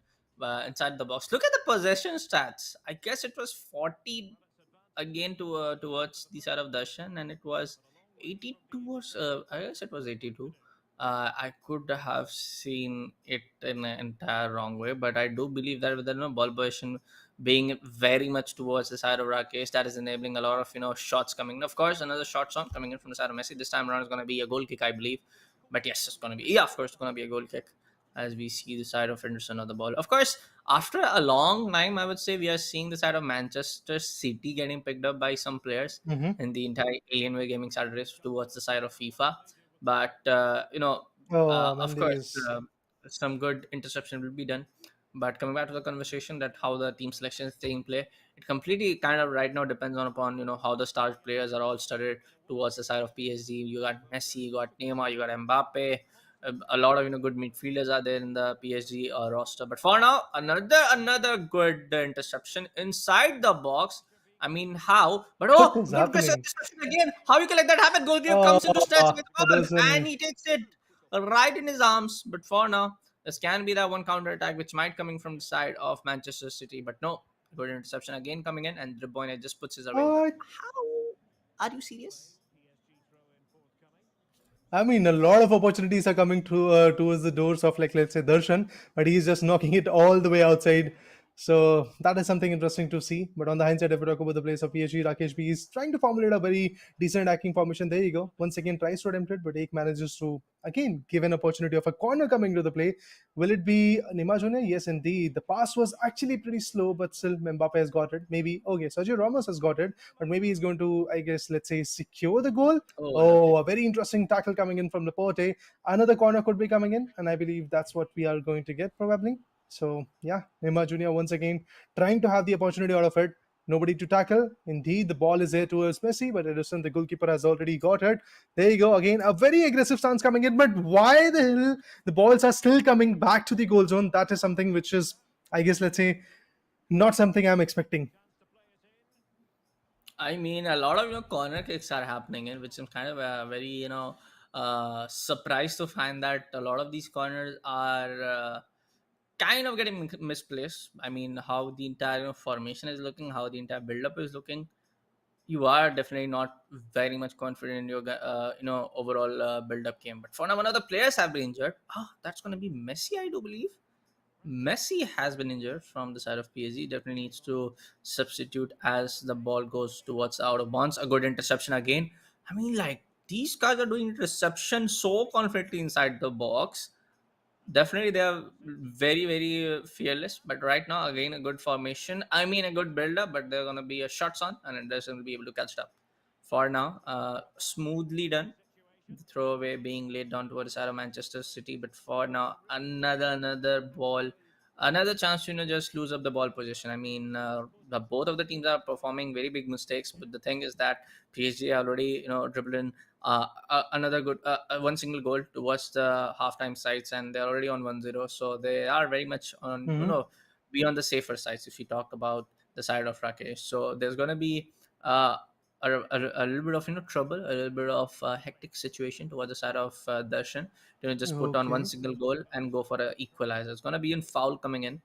inside the box. Look at the possession stats. I guess it was 40 again towards the side of Darshan, and it was 82 or so. I guess it was 82. I could have seen it in an entire wrong way, but I do believe that with the ball position being very much towards the side of Rakesh, that is enabling a lot of shots coming in. Of course, another shot song coming in from the side of Messi. This time around is going to be a goal kick, I believe. But yes, it's going to be, yeah, of course, it's going to be a goal kick as we see the side of Henderson of the ball. Of course, after a long time, I would say we are seeing the side of Manchester City getting picked up by some players Mm-hmm. in the entire Alienware Gaming Saturdays towards the side of FIFA. But Oh, of course, Mendes. some good interception will be done. But coming back to the conversation that how the team selection is taking play, it completely kind of right now depends on upon how the star players are all studied towards the side of PSG. You got Messi, you got Neymar, you got Mbappe. A lot of good midfielders are there in the PSG roster. But for now, another good interception inside the box. I mean, how? But What oh, is good question happening? interception again. How you can let that happen? Goalkeeper Oh, comes into stretch with the ball there's and an he takes it right in his arms. But for now, this can be that one counter attack which might coming from the side of Manchester City. But no, good interception again coming in, and De Bruyne just puts his away. But uh, how? Are you serious? I mean, a lot of opportunities are coming towards the doors of, like, let's say, Darshan, but he's just knocking it all the way outside. So that is something interesting to see. But on the hindsight, if we talk about the place of PSG, Rakesh B is trying to formulate a very decent attacking formation. There you go. Once again, tries to attempt it, but Ek manages to, again, give an opportunity of a corner coming to the play. Will it be Neymar Jr.? Yes, indeed. The pass was actually pretty slow, but still Mbappe has got it. Maybe, okay, Sergio Ramos has got it, but maybe he's going to, I guess, let's say, secure the goal. Oh, Oh, lovely. a very interesting tackle coming in from Laporte. Another corner could be coming in, and I believe that's what we are going to get probably. So, yeah, Neymar Jr. once again trying to have the opportunity out of it. Nobody to tackle. Indeed, the ball is there towards Messi, but Edison, the goalkeeper, has already got it. There you go. Again, a very aggressive stance coming in. But why the hell the balls are still coming back to the goal zone? That is something which is, I guess, let's say, not something I'm expecting. I mean, a lot of corner kicks are happening, in which I'm kind of very surprised to find that a lot of these corners are kind of getting misplaced. I mean, how the entire formation is looking, how the entire build-up is looking. You are definitely not very much confident in your overall build up game. But for now, one of the players have been injured. That's going to be Messi, I do believe. Messi has been injured from the side of PSG. Definitely needs to substitute as the ball goes towards the out of bounds. A good interception again. I mean, like, these guys are doing interception so confidently inside the box. Definitely, they are very fearless. But right now, again, a good formation. I mean, a good build-up, but they're gonna be a shots on, and it doesn't be able to catch it up. For now, smoothly done. The throwaway being laid down towards the side of Manchester City. But for now, another ball, another chance to just lose up the ball position. I mean, both of the teams are performing very big mistakes. But the thing is that PSG already dribbled in another good one single goal towards the halftime sides, and they're already on 1-0. So they are very much on Hmm. be on the safer sides if you talk about the side of Rakesh. So there's gonna be uh, a little bit of trouble, a little bit of hectic situation towards the side of Darshan to just put on one Okay. single goal and go for an equalizer. It's gonna be in foul coming in,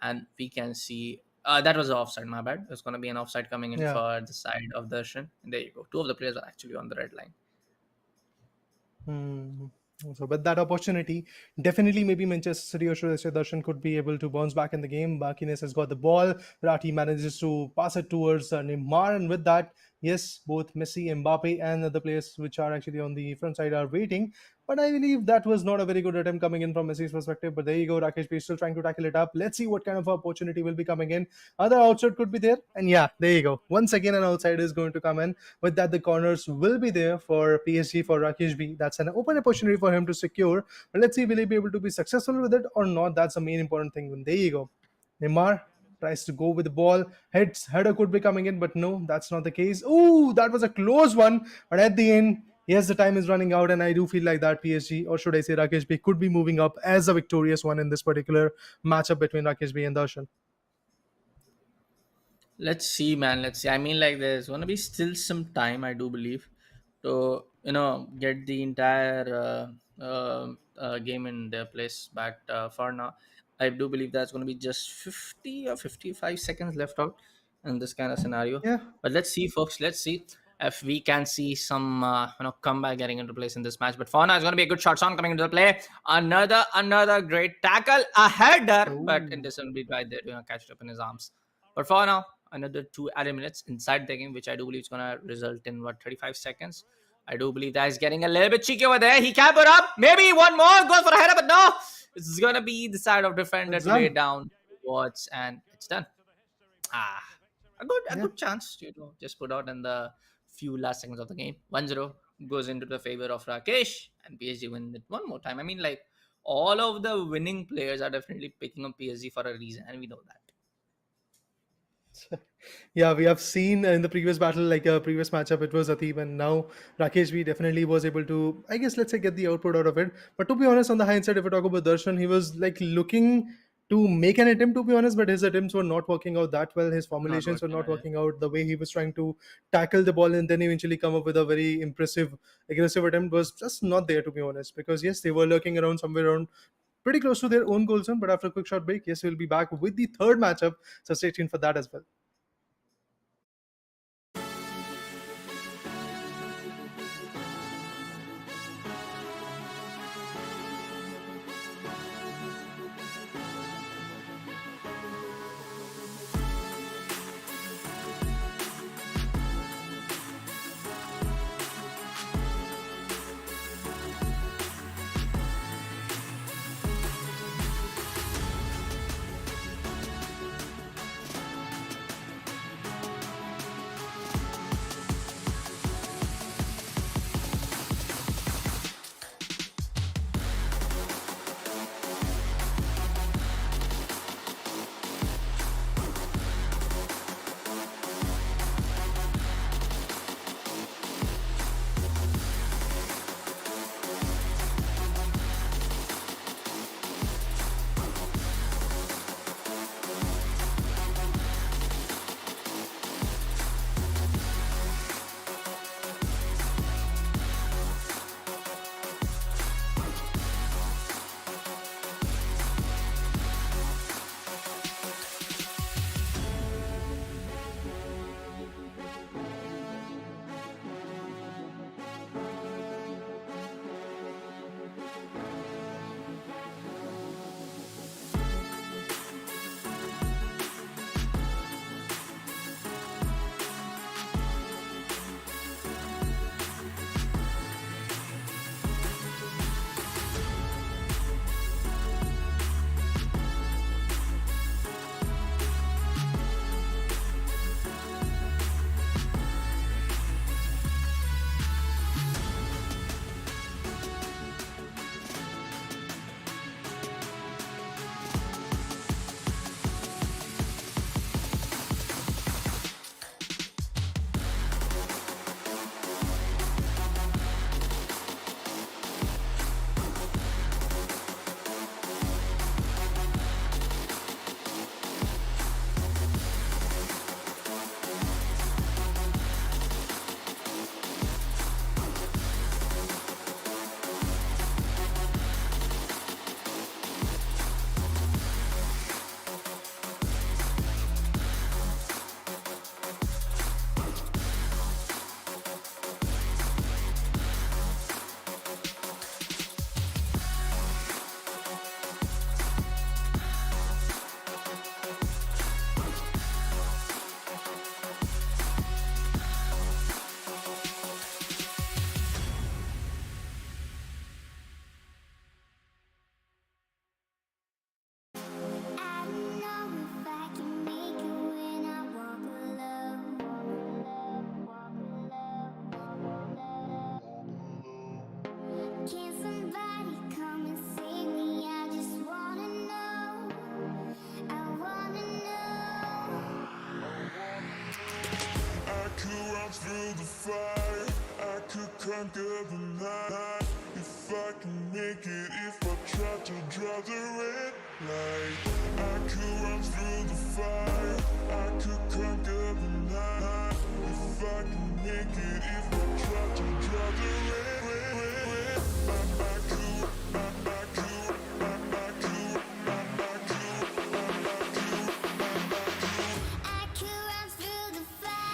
and we can see. That was an offside, my bad. It's going to be an offside coming in Yeah. for the side of Darshan. And there you go. Two of the players are actually on the red line. Hmm. So, with that opportunity, definitely maybe Manchester City or should I say Darshan could be able to bounce back in the game. Bakines has got the ball. Rati manages to pass it towards Neymar, and with that, yes, both Messi, Mbappe, and the players which are actually on the front side are waiting. But I believe that was not a very good attempt coming in from Messi's perspective. But there you go, Rakesh is still trying to tackle it up. Let's see what kind of opportunity will be coming in. Other outside could be there, and yeah, there you go. Once again, an outside is going to come in. With that, the corners will be there for PSG for Rakesh B. That's an open opportunity for him to secure. But let's see, will he be able to be successful with it or not? That's the main important thing. And there you go. Neymar tries to go with the ball. Header could be coming in, but no, that's not the case. Oh, that was a close one. But at the end, yes, the time is running out, and I do feel like that PSG, or should I say Rakesh B, could be moving up as a victorious one in this particular matchup between Rakesh B and Darshan. Let's see, man. Let's see. I mean, like, there's gonna be still some time, I do believe, to get the entire game in their place. But for now, I do believe that's gonna be just 50 or 55 seconds left out in this kind of scenario. Yeah. But let's see, folks. Let's see if we can see some comeback getting into place in this match. But for now, it's gonna be a good shot on coming into the play. Another great tackle, a header, but it Oh, doesn't be right there to catch it up in his arms. But for now, another 2 added minutes inside the game, which I do believe is going to result in 35 seconds. I do believe that is getting a little bit cheeky over there. He can put up maybe one more, goes for a header, but no, it's going to be the side of defender it's to lay done. down towards, and it's done. Ah, a Yeah. good chance to just put out in the few last seconds of the game. 1-0 goes into the favor of Rakesh, and PSG win it one more time. I mean, like, all of the winning players are definitely picking up PSG for a reason, and we know that. Yeah, we have seen in the previous battle, like a previous matchup, it was Atib, and now Rakesh V definitely was able to, I guess, let's say, get the output out of it. But to be honest, on the hindsight, if we talk about Darshan, he was like looking to make an attempt, to be honest, but his attempts were not working out that well. His Not formulations were working not out. working out. The way he was trying to tackle the ball and then eventually come up with a very impressive, aggressive attempt was just not there, to be honest. Because yes, they were lurking around somewhere around pretty close to their own goal zone. But after a quick short break, yes, we'll be back with the third matchup. So stay tuned for that as well. runs through the fire, I could conquer the night. If I can make it, if I try to draw the red light, I could run through the fire, I could conquer the night. If I can make it, if I try to draw the red, I could, I could, I could, I could, I could run through the fire.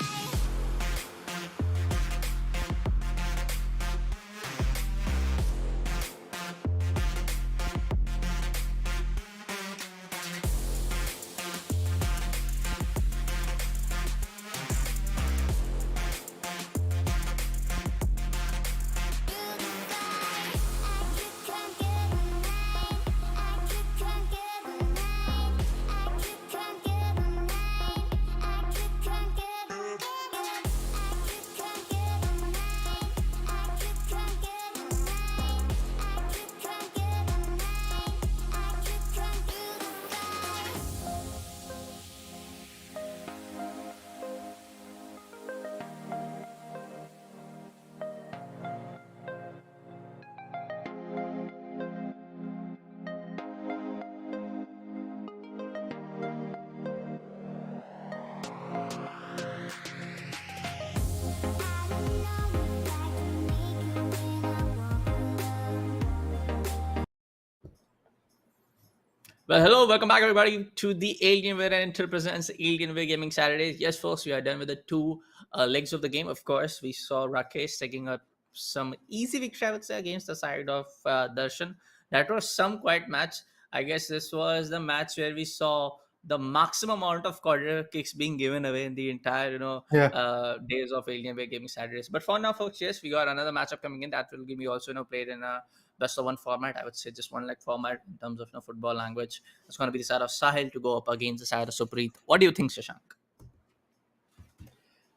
Well, hello, welcome back everybody to the Alienware Enter presents Alienware Gaming Saturdays. Yes, folks, we are done with the two legs of the game. Of course, we saw Rakesh taking up some easy victory, I would say, against the side of Darshan. That was some quiet match. I guess this was the match where we saw the maximum amount of corner kicks being given away in the entire, Yeah. days of Alienware Gaming Saturdays. But for now, folks, yes, we got another matchup coming in that will be also, played in a best of one format. I would say just one leg format in terms of football language. It's going to be the side of Sahil to go up against the side of Supreeth. What do you think, Shashank?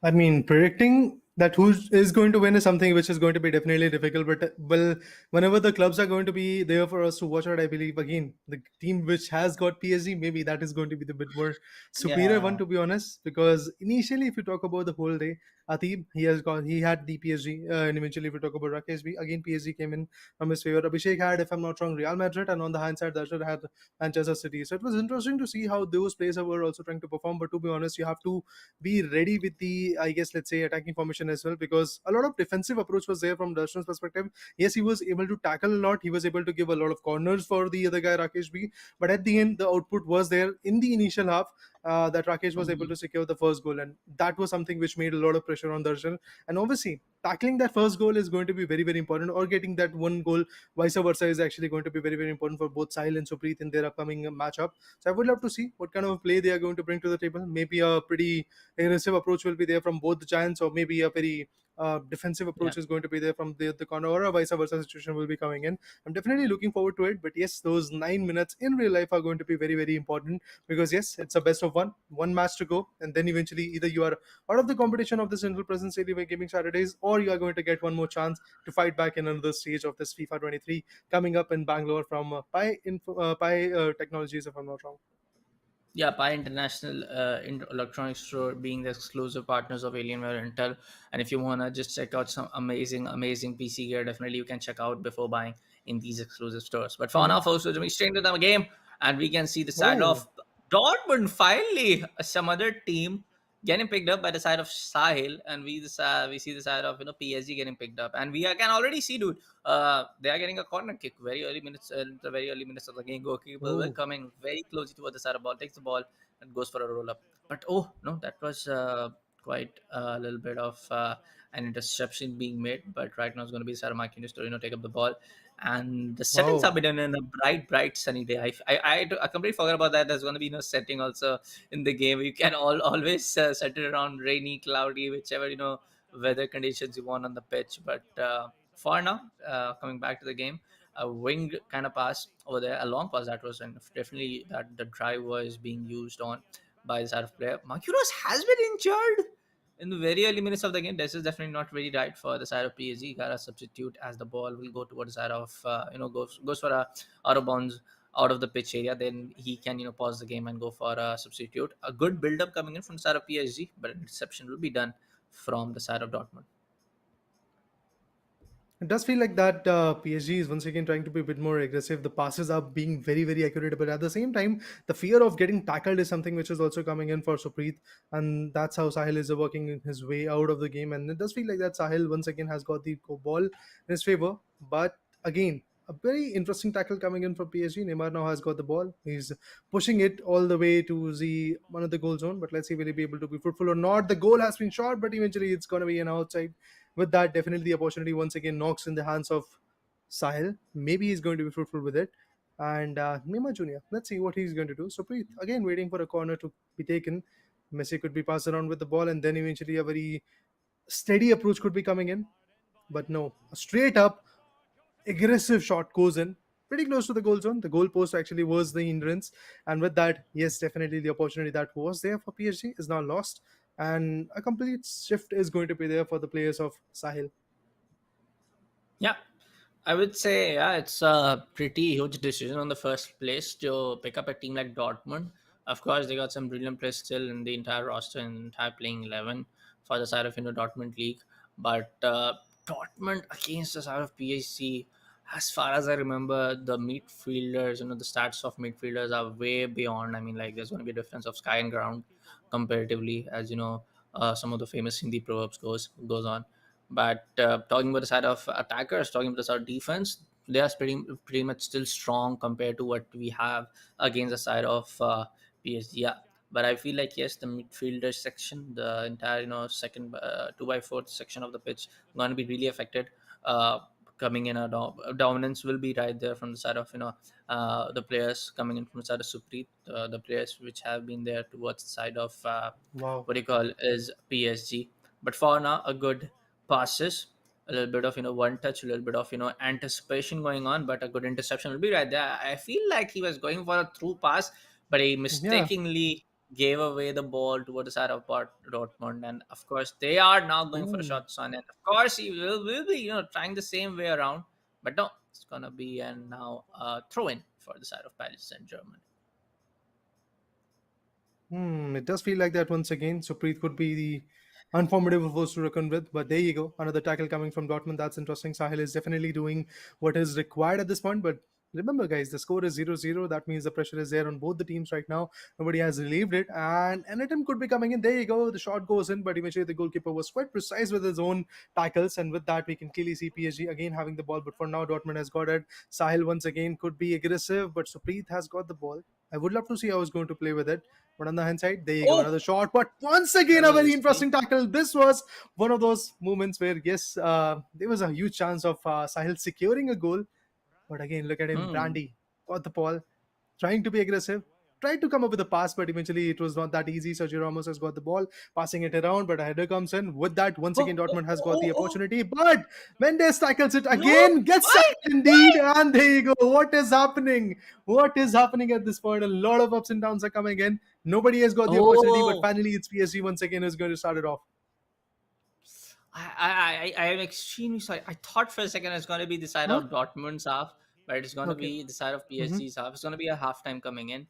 I mean, predicting that who is going to win is something which is going to be definitely difficult. But well, whenever the clubs are going to be there for us to watch out, I believe again the team which has got PSG, maybe that is going to be the bit more superior one, Yeah. to be honest. Because initially, if you talk about the whole day, Atib he had the PSG, and eventually if you talk about Rakesh, again PSG came in from his favor. Abhishek had, if I'm not wrong, Real Madrid, and on the hand side, Darshan had Manchester City. So it was interesting to see how those players were also trying to perform. But to be honest, you have to be ready with the, I guess, let's say, attacking formation as well, because a lot of defensive approach was there from Darshan's perspective. Yes, he was able to tackle a lot, he was able to give a lot of corners for the other guy Rakesh B, but at the end the output was there in the initial half, that Rakesh was able Mhm. to secure the first goal, and that was something which made a lot of pressure on Darshan. And obviously tackling that first goal is going to be very very important, or getting that one goal vice versa is actually going to be very very important for both Sahil and Supreet in their upcoming matchup. So I would love to see what kind of play they are going to bring to the table. Maybe a pretty aggressive approach will be there from both the giants, or maybe a very defensive Yeah. approach is going to be there from the corner, or a vice versa situation will be coming in. I'm definitely looking forward to it. But yes, those 9 minutes in real life are going to be very very important, because yes, it's a best of one match to go, and then eventually either you are out of the competition of the Central Presence Area Gaming Saturdays, or you are going to get one more chance to fight back in another stage of this FIFA 23 coming up in Bangalore from Pi Technologies, if I'm not wrong. Yeah, Pi International Electronics Store being the exclusive partners of Alienware Intel. And if you want to just check out some amazing PC gear, definitely you can check out before buying in these exclusive stores. But for Mhm. now, folks, we're jumping straight into the game, and we can see the side Oh, of Dortmund finally, some other team getting picked up by the side of Sahil, and we see the side of PSG getting picked up, and can already see, dude. They are getting a corner kick very early minutes, in the very early minutes of the game. Goalkeeper will oh, coming very closely towards the side of ball, takes the ball and goes for a roll up. But oh no, that was quite a little bit of an interception being made. But right now it's going to be Sarah Marquinhos to take up the ball, and the settings have wow. been done in a bright sunny day. I completely forgot about that. There's going to be no setting also in the game. You can always set it around rainy, cloudy, whichever weather conditions you want on the pitch. But for now, coming back to the game, a wing kind of pass over there, a long pass that was, and definitely that the drive was being used on by the side of player. Marquinhos has been injured in the very early minutes of the game. This is definitely not very right for the side of PSG. Got a substitute as the ball will go towards the side of goes for a out of bounds out of the pitch area. Then he can pause the game and go for a substitute. A good build up coming in from the side of PSG, but an interception will be done from the side of Dortmund. It does feel like that PSG is once again trying to be a bit more aggressive. The passes are being very, very accurate, but at the same time, the fear of getting tackled is something which is also coming in for Supreet, and that's how Sahil is working his way out of the game. And it does feel like that Sahil once again has got the ball in his favor, but again. A very interesting tackle coming in from PSG. Neymar now has got the ball. He's pushing it all the way to the one of the goal zone. But let's see will he be able to be fruitful or not. The goal has been shot, but eventually it's going to be an outside. With that, definitely the opportunity once again knocks in the hands of Sahil. Maybe he's going to be fruitful with it. And Neymar Jr., let's see what he's going to do. So, Preet, again, waiting for a corner to be taken. Messi could be passed around with the ball, and then eventually a very steady approach could be coming in. But no, a straight up aggressive shot goes in. Pretty close to the goal zone. The goal post actually was the hindrance. And with that, yes, definitely the opportunity that was there for PSG is now lost. And a complete shift is going to be there for the players of Sahil. Yeah, I would say, yeah, it's a pretty huge decision on the first place to pick up a team like Dortmund. Of course, they got some brilliant players still in the entire roster and entire playing 11 for the side of Dortmund league. But Dortmund against the side of PSG, as far as I remember, the midfielders, the stats of midfielders are way beyond. I mean, like, there's going to be a difference of sky and ground comparatively, as some of the famous Hindi proverbs goes on. But talking about the side of attackers, talking about the side of defense, they are pretty much still strong compared to what we have against the side of PSG. Yeah. But I feel like, yes, the midfielder section, the entire second 2x4 section of the pitch, going to be really affected. Uh, Coming in, dominance will be right there from the side of the players coming in from the side of Supreet, the players which have been there towards the side of Wow. what do you call is PSG. But for now, a good passes, a little bit of one touch, a little bit of anticipation going on, but a good interception will be right there. I feel like he was going for a through pass, but he Yeah. mistakenly gave away the ball toward the side of Dortmund, and of course they are now going for a Ooh. shot on, and of course he will be trying the same way around, but no, it's gonna be and now throw in for the side of Paris Saint Germain. It does feel like that once again. Supreet could be the unformidable force to reckon with. But there you go. Another tackle coming from Dortmund. That's interesting. Sahil is definitely doing what is required at this point. But remember, guys, the score is 0-0. That means the pressure is there on both the teams right now. Nobody has relieved it. And an attempt could be coming in. There you go. The shot goes in. But eventually, the goalkeeper was quite precise with his own tackles. And with that, we can clearly see PSG again having the ball. But for now, Dortmund has got it. Sahil once again could be aggressive. But Supreet has got the ball. I would love to see how he's going to play with it. But on the hindsight, there you go, Oh, another shot. But once again, that a was very risky. interesting tackle. This was one of those moments where, yes, there was a huge chance of Sahil securing a goal. But again, look at him. Hmm. Brandy got the ball, trying to be aggressive, tried to come up with a pass, but eventually it was not that easy. Sergio Ramos has got the ball, passing it around, but a header comes in. With that, once again, Oh, oh, Dortmund has got the oh, oh. opportunity, but Mendes tackles it No, again, gets why? tackled indeed, and there you go. What is happening? What is happening at this point? A lot of ups and downs are coming in. Nobody has got the opportunity, but Oh, finally it's PSG once again is going to start it off. I am extremely sorry. I thought for a second it's going to be the side Huh? of Dortmund's half, but it's going to Okay. be the side of Mm-hmm. PSG's half. It's going to be a halftime coming in.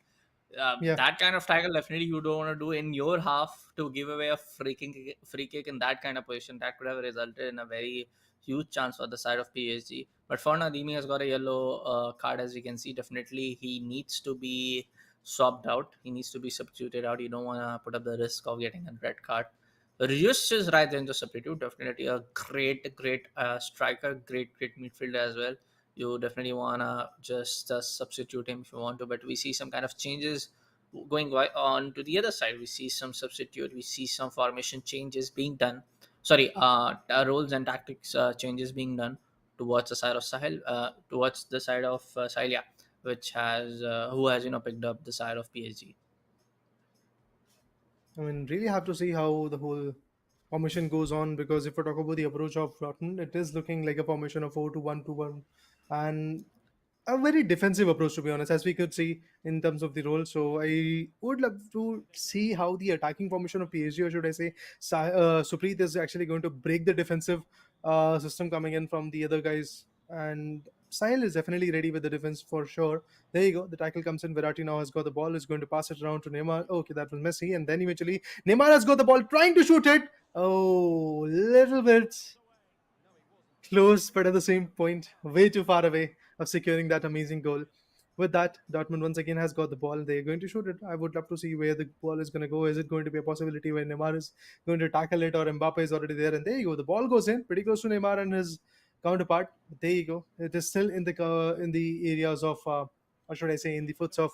Yeah. That kind of tackle definitely you don't want to do in your half to give away a free kick in that kind of position. That could have resulted in a very huge chance for the side of PSG. But for now, Dimi has got a yellow card, as you can see. Definitely, he needs to be swapped out. He needs to be substituted out. You don't want to put up the risk of getting a red card. Rios is right there in the substitute. Definitely a great striker, great midfielder as well. You definitely wanna just substitute him if you want to. But we see some kind of changes going on to the other side. We see some substitute. We see some formation changes being done. Sorry, roles and tactics changes being done towards the side of Sahel, towards the side of Sahel, yeah, which has who has picked up the side of PSG. I mean, really have to see how the whole formation goes on because if we talk about the approach of Rotten, it is looking like a formation of 4-2-1-2-1, and a very defensive approach to be honest, as we could see in terms of the role. So I would love to see how the attacking formation of PSG, or should I say, Supreet is actually going to break the defensive system coming in from the other guys. And Sahil is definitely ready with the defense for sure. There you go. The tackle comes in. Verratti now has got the ball. Is going to pass it around to Neymar. Okay, that was Messi. And then eventually Neymar has got the ball, trying to shoot it. Oh, little bit close, but at the same point, way too far away of securing that amazing goal. With that, Dortmund once again has got the ball. They're going to shoot it. I would love to see where the ball is going to go. Is it going to be a possibility where Neymar is going to tackle it, or Mbappe is already there? And there you go. The ball goes in pretty close to Neymar and his counterpart. But there you go. It is still in the areas of, or should I say, in the foots of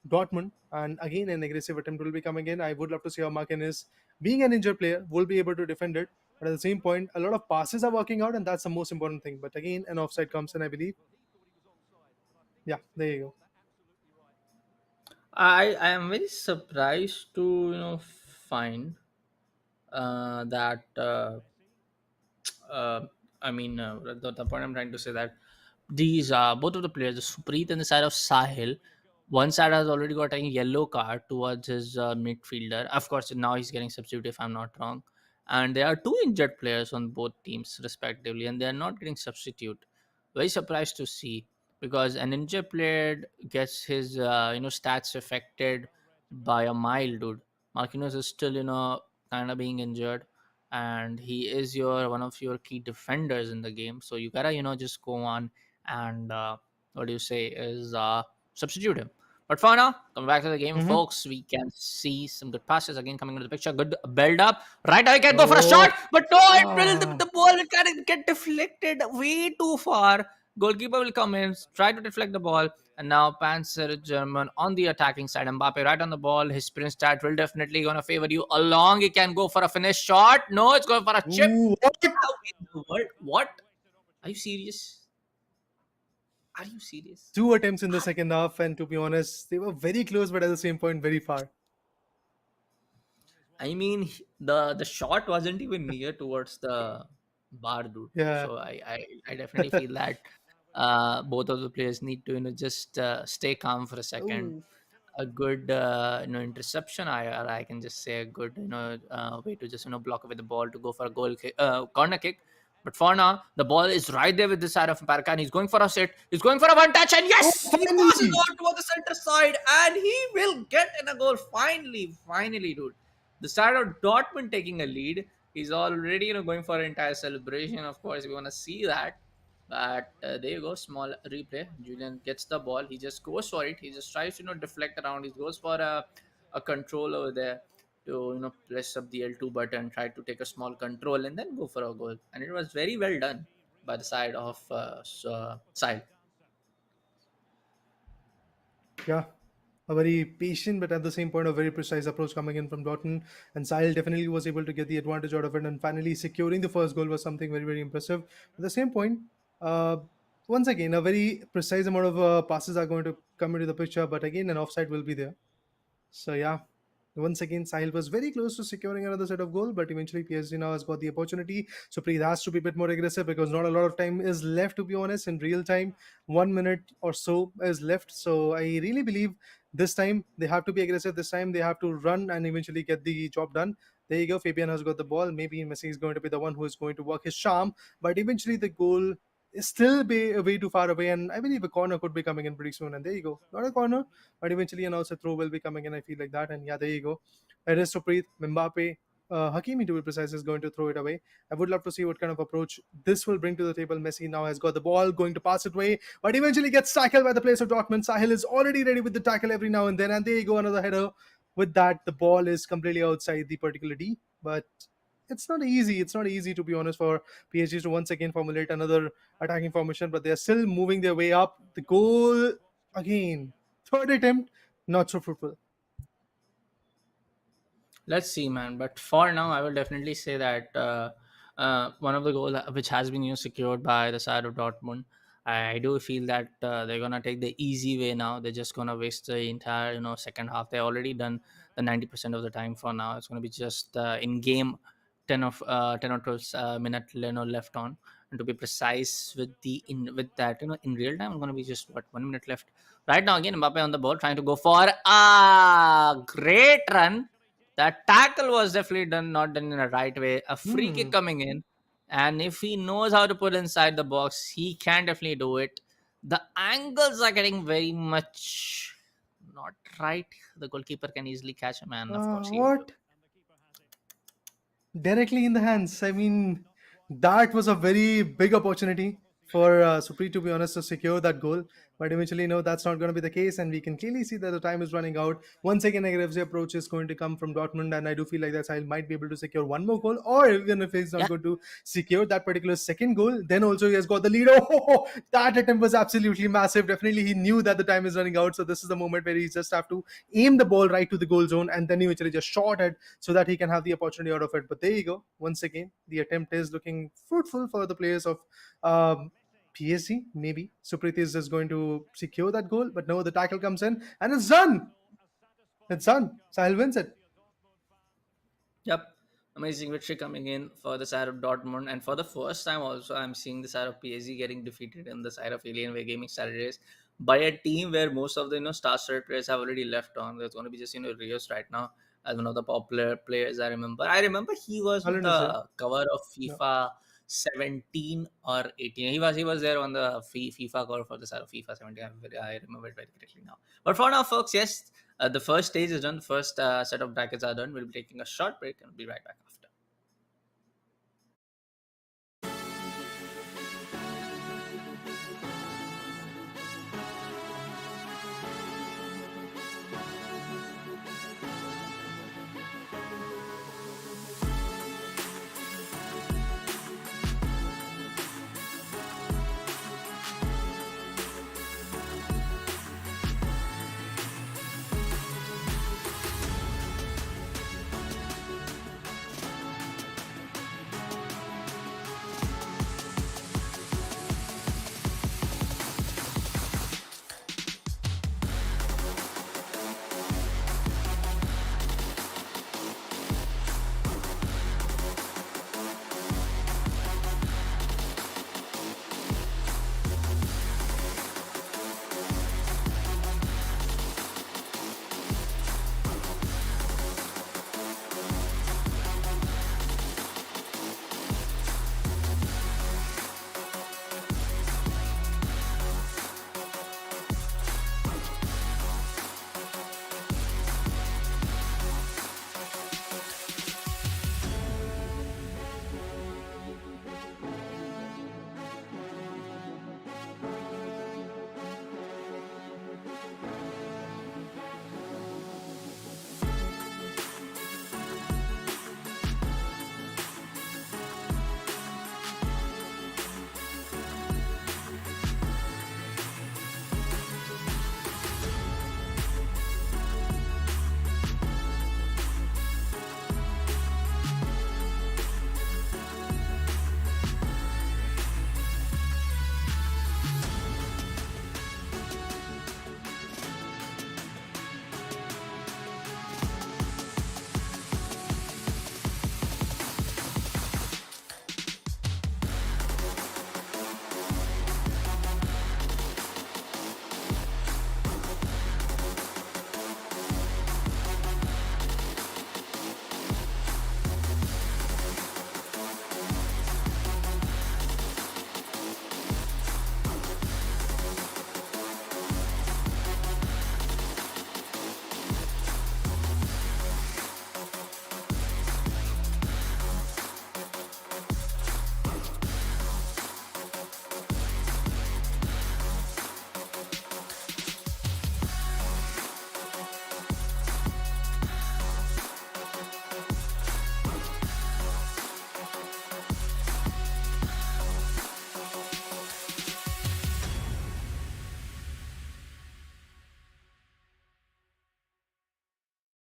Dortmund. And again, an aggressive attempt will be coming in. I would love to see how Marquinhos, being an injured player, will be able to defend it. But at the same point, a lot of passes are working out, and that's the most important thing. But again, an offside comes in, I believe. Yeah, there you go. I am very surprised to find that uh, the point I'm trying to say that these both of the players, the Supreet and the side of Sahil, one side has already got a yellow card towards his midfielder. Of course, now he's getting substituted if I'm not wrong. And there are two injured players on both teams respectively, and they are not getting substitute. Very surprised to see, because an injured player gets his stats affected by a mile, dude. Marquinhos is still kind of being injured, and he is your one of your key defenders in the game. So you gotta just go on and what do you say is substitute him. But for now, coming back to the game, Mm-hmm. folks, we can see some good passes again coming into the picture. Good build up. Right now, he can go for a Oh, shot, but no, it will ah. the ball will kind of get deflected way too far. Goalkeeper will come in, try to deflect the ball, and now Panzer German on the attacking side. Mbappe right on the ball. His sprint stat will definitely gonna favor you along. He can go for a finish shot. No, it's going for a chip. Ooh, what? How in the world? What? Are you serious? Are you serious? Two attempts in the second half, and to be honest, they were very close, but at the same point, very far. I mean, the shot wasn't even near towards the bar, dude. Yeah. So I definitely feel that both of the players need to just stay calm for a second. Ooh. A good interception, or I can just say a good way to just block away the ball to go for a corner kick. But for now, the ball is right there with the side of Barca, and he's going for a set. He's going for a one touch, and Oh, yes, he passes finally! on toward the center side, and he will get in a goal. Finally, dude. The side of Dortmund taking a lead. He's already going for an entire celebration. Of course, we want to see that. But there you go, small replay. Julian gets the ball. He just goes for it. He just tries to deflect around. He goes for a control over there to press up the L2 button, try to take a small control, and then go for a goal. And it was very well done by the side of Sahil. Yeah, a very patient but at the same point a very precise approach coming in from Dortmund, and Sahil definitely was able to get the advantage out of it, and finally securing the first goal was something very very impressive. At the same point, uh, once again a very precise amount of passes are going to come into the picture, but again an offside will be there. So yeah, once again, Sahil was very close to securing another set of goal, but eventually PSG now has got the opportunity. So Preet has to be a bit more aggressive because not a lot of time is left, to be honest. In real time, 1 minute or so is left. So I really believe this time they have to be aggressive. This time they have to run and eventually get the job done. There you go. Fabian has got the ball. Maybe Messi is going to be the one who is going to work his charm, but eventually the goal is still way too far away. And I believe a corner could be coming in pretty soon. And there you go. Not a corner, but eventually an outside throw will be coming in. I feel like that. And yeah, there you go. It is Supreet, Mbappe, Hakimi to be precise is going to throw it away. I would love to see what kind of approach this will bring to the table. Messi now has got the ball, going to pass it away, but eventually gets tackled by the players of Dortmund. Sahil is already ready with the tackle every now and then, and there you go, another header. With that, the ball is completely outside the particular D, but it's not easy. It's not easy, to be honest, for PSG to once again formulate another attacking formation, but they're still moving their way up. The goal again, third attempt, not so fruitful. Let's see, man. But for now, I will definitely say that one of the goals which has been secured by the side of Dortmund. I do feel that they're gonna take the easy way now. They're just gonna waste the entire second half. They already done the 90% of the time for now. It's gonna be just in game 10 or 12 minute left on. And to be precise with that in real time, I'm gonna be just what 1 minute left. Right now again, Mbappe on the ball trying to go for a great run. That tackle was definitely not done in the right way. A free kick Hmm. coming in, and if he knows how to put inside the box, he can definitely do it. The angles are getting very much not right. The goalkeeper can easily catch a man. Of course, he will do. What? directly in the hands. I mean, that was a very big opportunity for Supreet, to be honest, to secure that goal. But eventually, no, that's not going to be the case. And we can clearly see that the time is running out. Once again, aggressive approach is going to come from Dortmund. And I do feel like that Sahil might be able to secure one more goal. Or even if he's not Yeah. going to secure that particular second goal, then also he has got the lead. Oh, that attempt was absolutely massive. Definitely, he knew that the time is running out. So this is the moment where he just have to aim the ball right to the goal zone and then eventually just shot it so that he can have the opportunity out of it. But there you go. Once again, the attempt is looking fruitful for the players of PSG. Maybe Supreet is just going to secure that goal, but no, the tackle comes in and it's done. It's done. Sahil wins it. Yep. Amazing victory coming in for the side of Dortmund. And for the first time also, I'm seeing the side of PSG getting defeated in the side of Alienware Gaming Saturdays by a team where most of the star-studded players have already left on. There's going to be just Rios right now as one of the popular players. I remember he was on Haaland is there. the cover of No. FIFA 17 or 18. He was there on the FIFA cover for the side of FIFA 17. I remember it very correctly now. But for now, folks, yes, the first stage is done. The first set of brackets are done. We'll be taking a short break and we'll be right back after.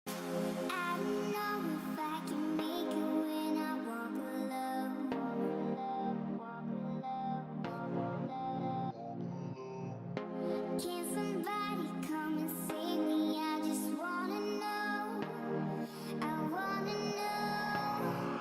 I don't know if I can make it when I walk alone. Can somebody come and save me? I just wanna know. I wanna know.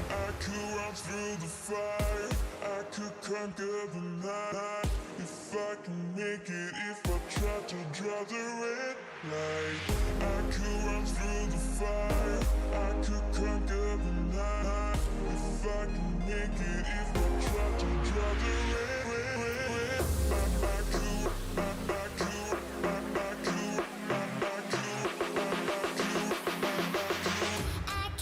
I could run through the fire, I could conquer the night. If I can make it, if I try to draw the red light. I could run through the fire, I could conquer the night. If I can make it, if I try to draw the red, I could, I could, I could, I could, I could, I could.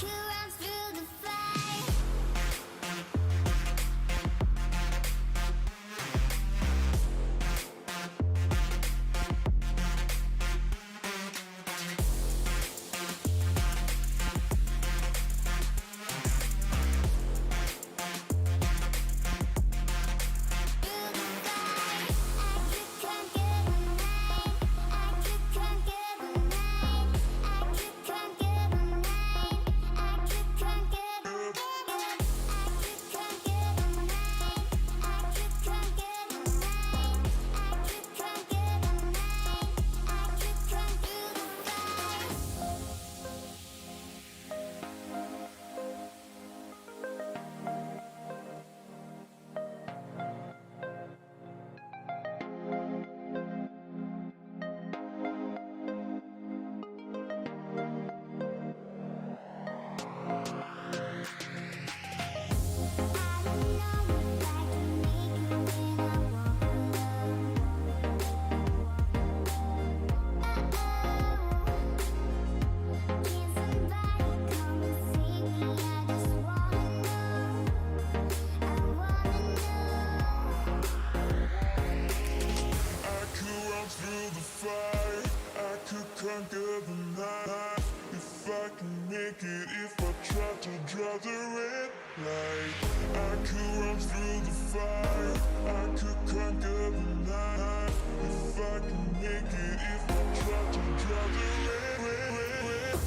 make it if I try to draw the red light. I could run through the fire, I could conquer the night. If I can make it if I try to draw the red.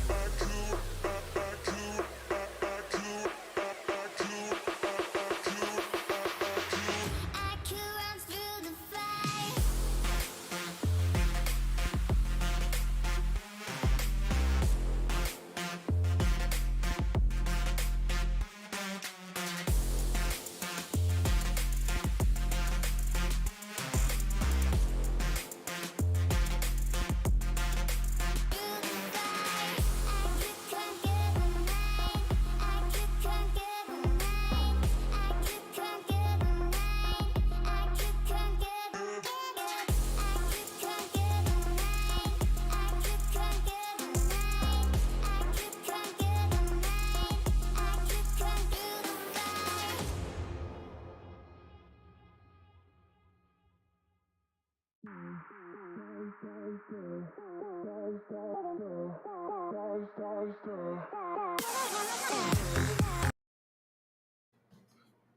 I could, I could, I could, I could, I could, I could run through the fire.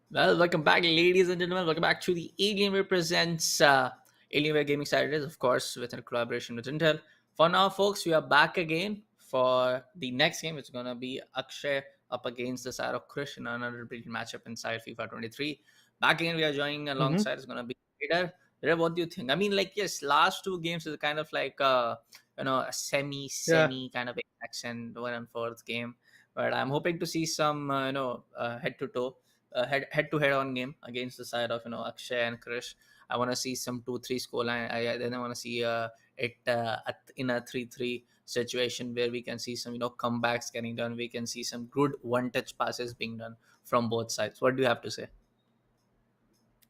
Well, welcome back, ladies and gentlemen. Welcome back to the Alienware presents Alienware Gaming Saturdays, of course, with a collaboration with Intel. For now, folks, we are back again for the next game. It's gonna be Akshay up against the side of Krish in another brilliant matchup inside FIFA 23. Back again, we are joining Mm-hmm. alongside. It's gonna be Raider. Raider, what do you think? I mean, like, yes, last two games is kind of like a Yeah. semi kind of action one and fourth game, but I'm hoping to see some head to toe head to head on game against the side of Akshay and Krish. I want to see some 2-3 scoreline. Then I want to see in a 3-3 situation where we can see some comebacks getting done. We can see some good one touch passes being done from both sides. What do you have to say?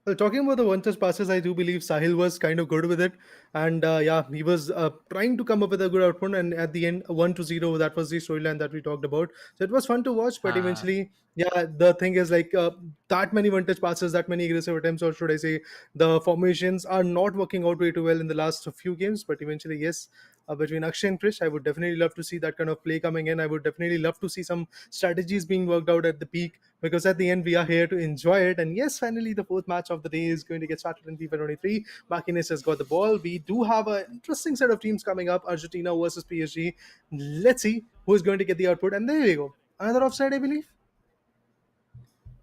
Well, talking about the one-touch passes, I do believe Sahil was kind of good with it, and yeah, he was trying to come up with a good output. And at the end, 1-0, that was the storyline that we talked about. So it was fun to watch, but Uh, eventually, yeah, the thing is like that many one-touch passes, that many aggressive attempts, or should I say, the formations are not working out way too well in the last few games. But eventually, yes. Between Akshay and Krish, I would definitely love to see that kind of play coming in. I would definitely love to see some strategies being worked out at the peak, because at the end we are here to enjoy it. And yes, finally the fourth match of the day is going to get started in FIFA 23. Marquinhos has got the ball. We do have an interesting set of teams coming up: Argentina versus PSG. Let's see who is going to get the output. And there we go. Another offside, I believe.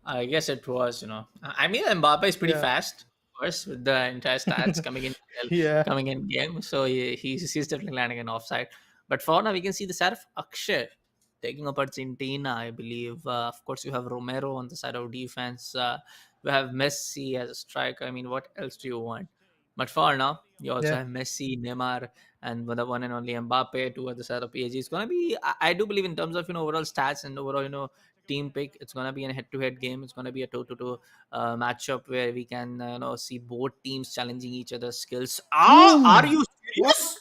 I guess it was, I mean, Mbappe is pretty Yeah. fast, of course, with the entire stats coming in, Yeah. coming in game. So he's definitely landing an offside. But for now, we can see the side of Akshay taking up Argentina, I believe. Of course, you have Romero on the side of defense. You have Messi as a striker. I mean, what else do you want? But for now, you also Yeah. have Messi, Neymar, and the one and only Mbappe to the side of PSG. It's gonna be, I do believe, in terms of overall stats and overall team pick. It's gonna be a head-to-head game. It's gonna be a toe-to-toe matchup where we can see both teams challenging each other's skills. Are Ooh. you What? serious?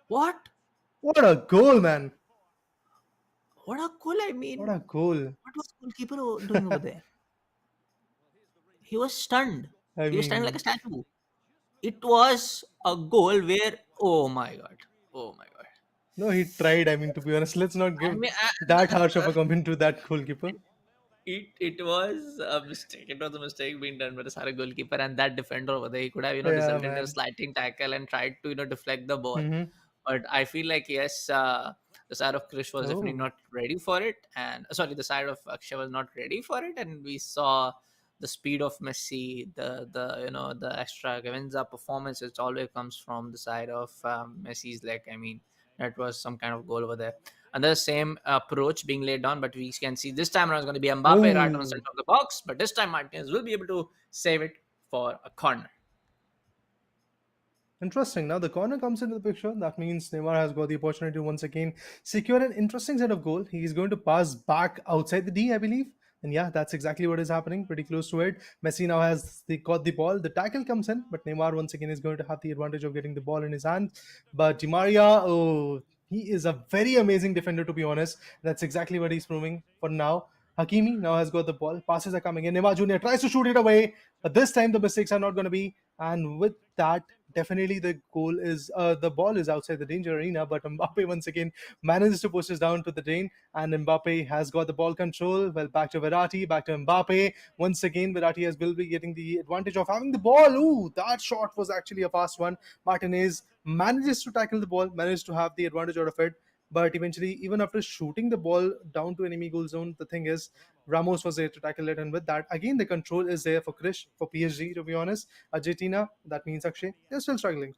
What? What a goal, man. What a goal! I What mean, a goal. what was goalkeeper doing over there? He was stunned. I He was stunned like a mean, statue. It was a goal where, oh my god, oh my god. no, he tried. I mean, to be honest, let's not I give mean, that harsh of a comment to that goalkeeper. it was a mistake. It was a mistake being done by the Sara goalkeeper and that defender over there. He could have Yeah, resulted in a man. sliding tackle and tried to deflect the ball. Mm-hmm. But I feel like yes, the side of Krish was definitely Oh. not ready for it, and sorry, the side of Akshay was not ready for it, and we saw the speed of Messi, the the extravaganza performance. It always comes from the side of Messi's leg. I mean, that was some kind of goal over there. And the same approach being laid down, but we can see this time around is going to be Mbappe right on the Oh. center of the box, but this time Martinez will be able to save it for a corner. Interesting. Now the corner comes into the picture. That means Neymar has got the opportunity to once again secure an interesting set of goal. He is going to pass back outside the D, I believe. And yeah, that's exactly what is happening. Pretty close to it. Messi now has got the ball. The tackle comes in, but Neymar once again is going to have the advantage of getting the ball in his hand. But Di Maria, oh, he is a very amazing defender, to be honest. That's exactly what he's proving for now. Hakimi now has got the ball. Passes are coming in. Neymar Jr. tries to shoot it away, but this time the mistakes are not going to be And with that, definitely the ball is outside the danger arena, but Mbappe once again manages to push it down to the drain, and Mbappe has got the ball control. Well, back to Verratti, back to Mbappe. Once again, Verratti will be getting the advantage of having the ball. Ooh, that shot was actually a fast one. Martinez manages to tackle the ball, manages to have the advantage out of it. But eventually, even after shooting the ball down to enemy goal zone, the thing is, Ramos was there to tackle it. And with that, again, the control is there for Krish, for PSG, to be honest. Argentina, that means Akshay, they're still struggling.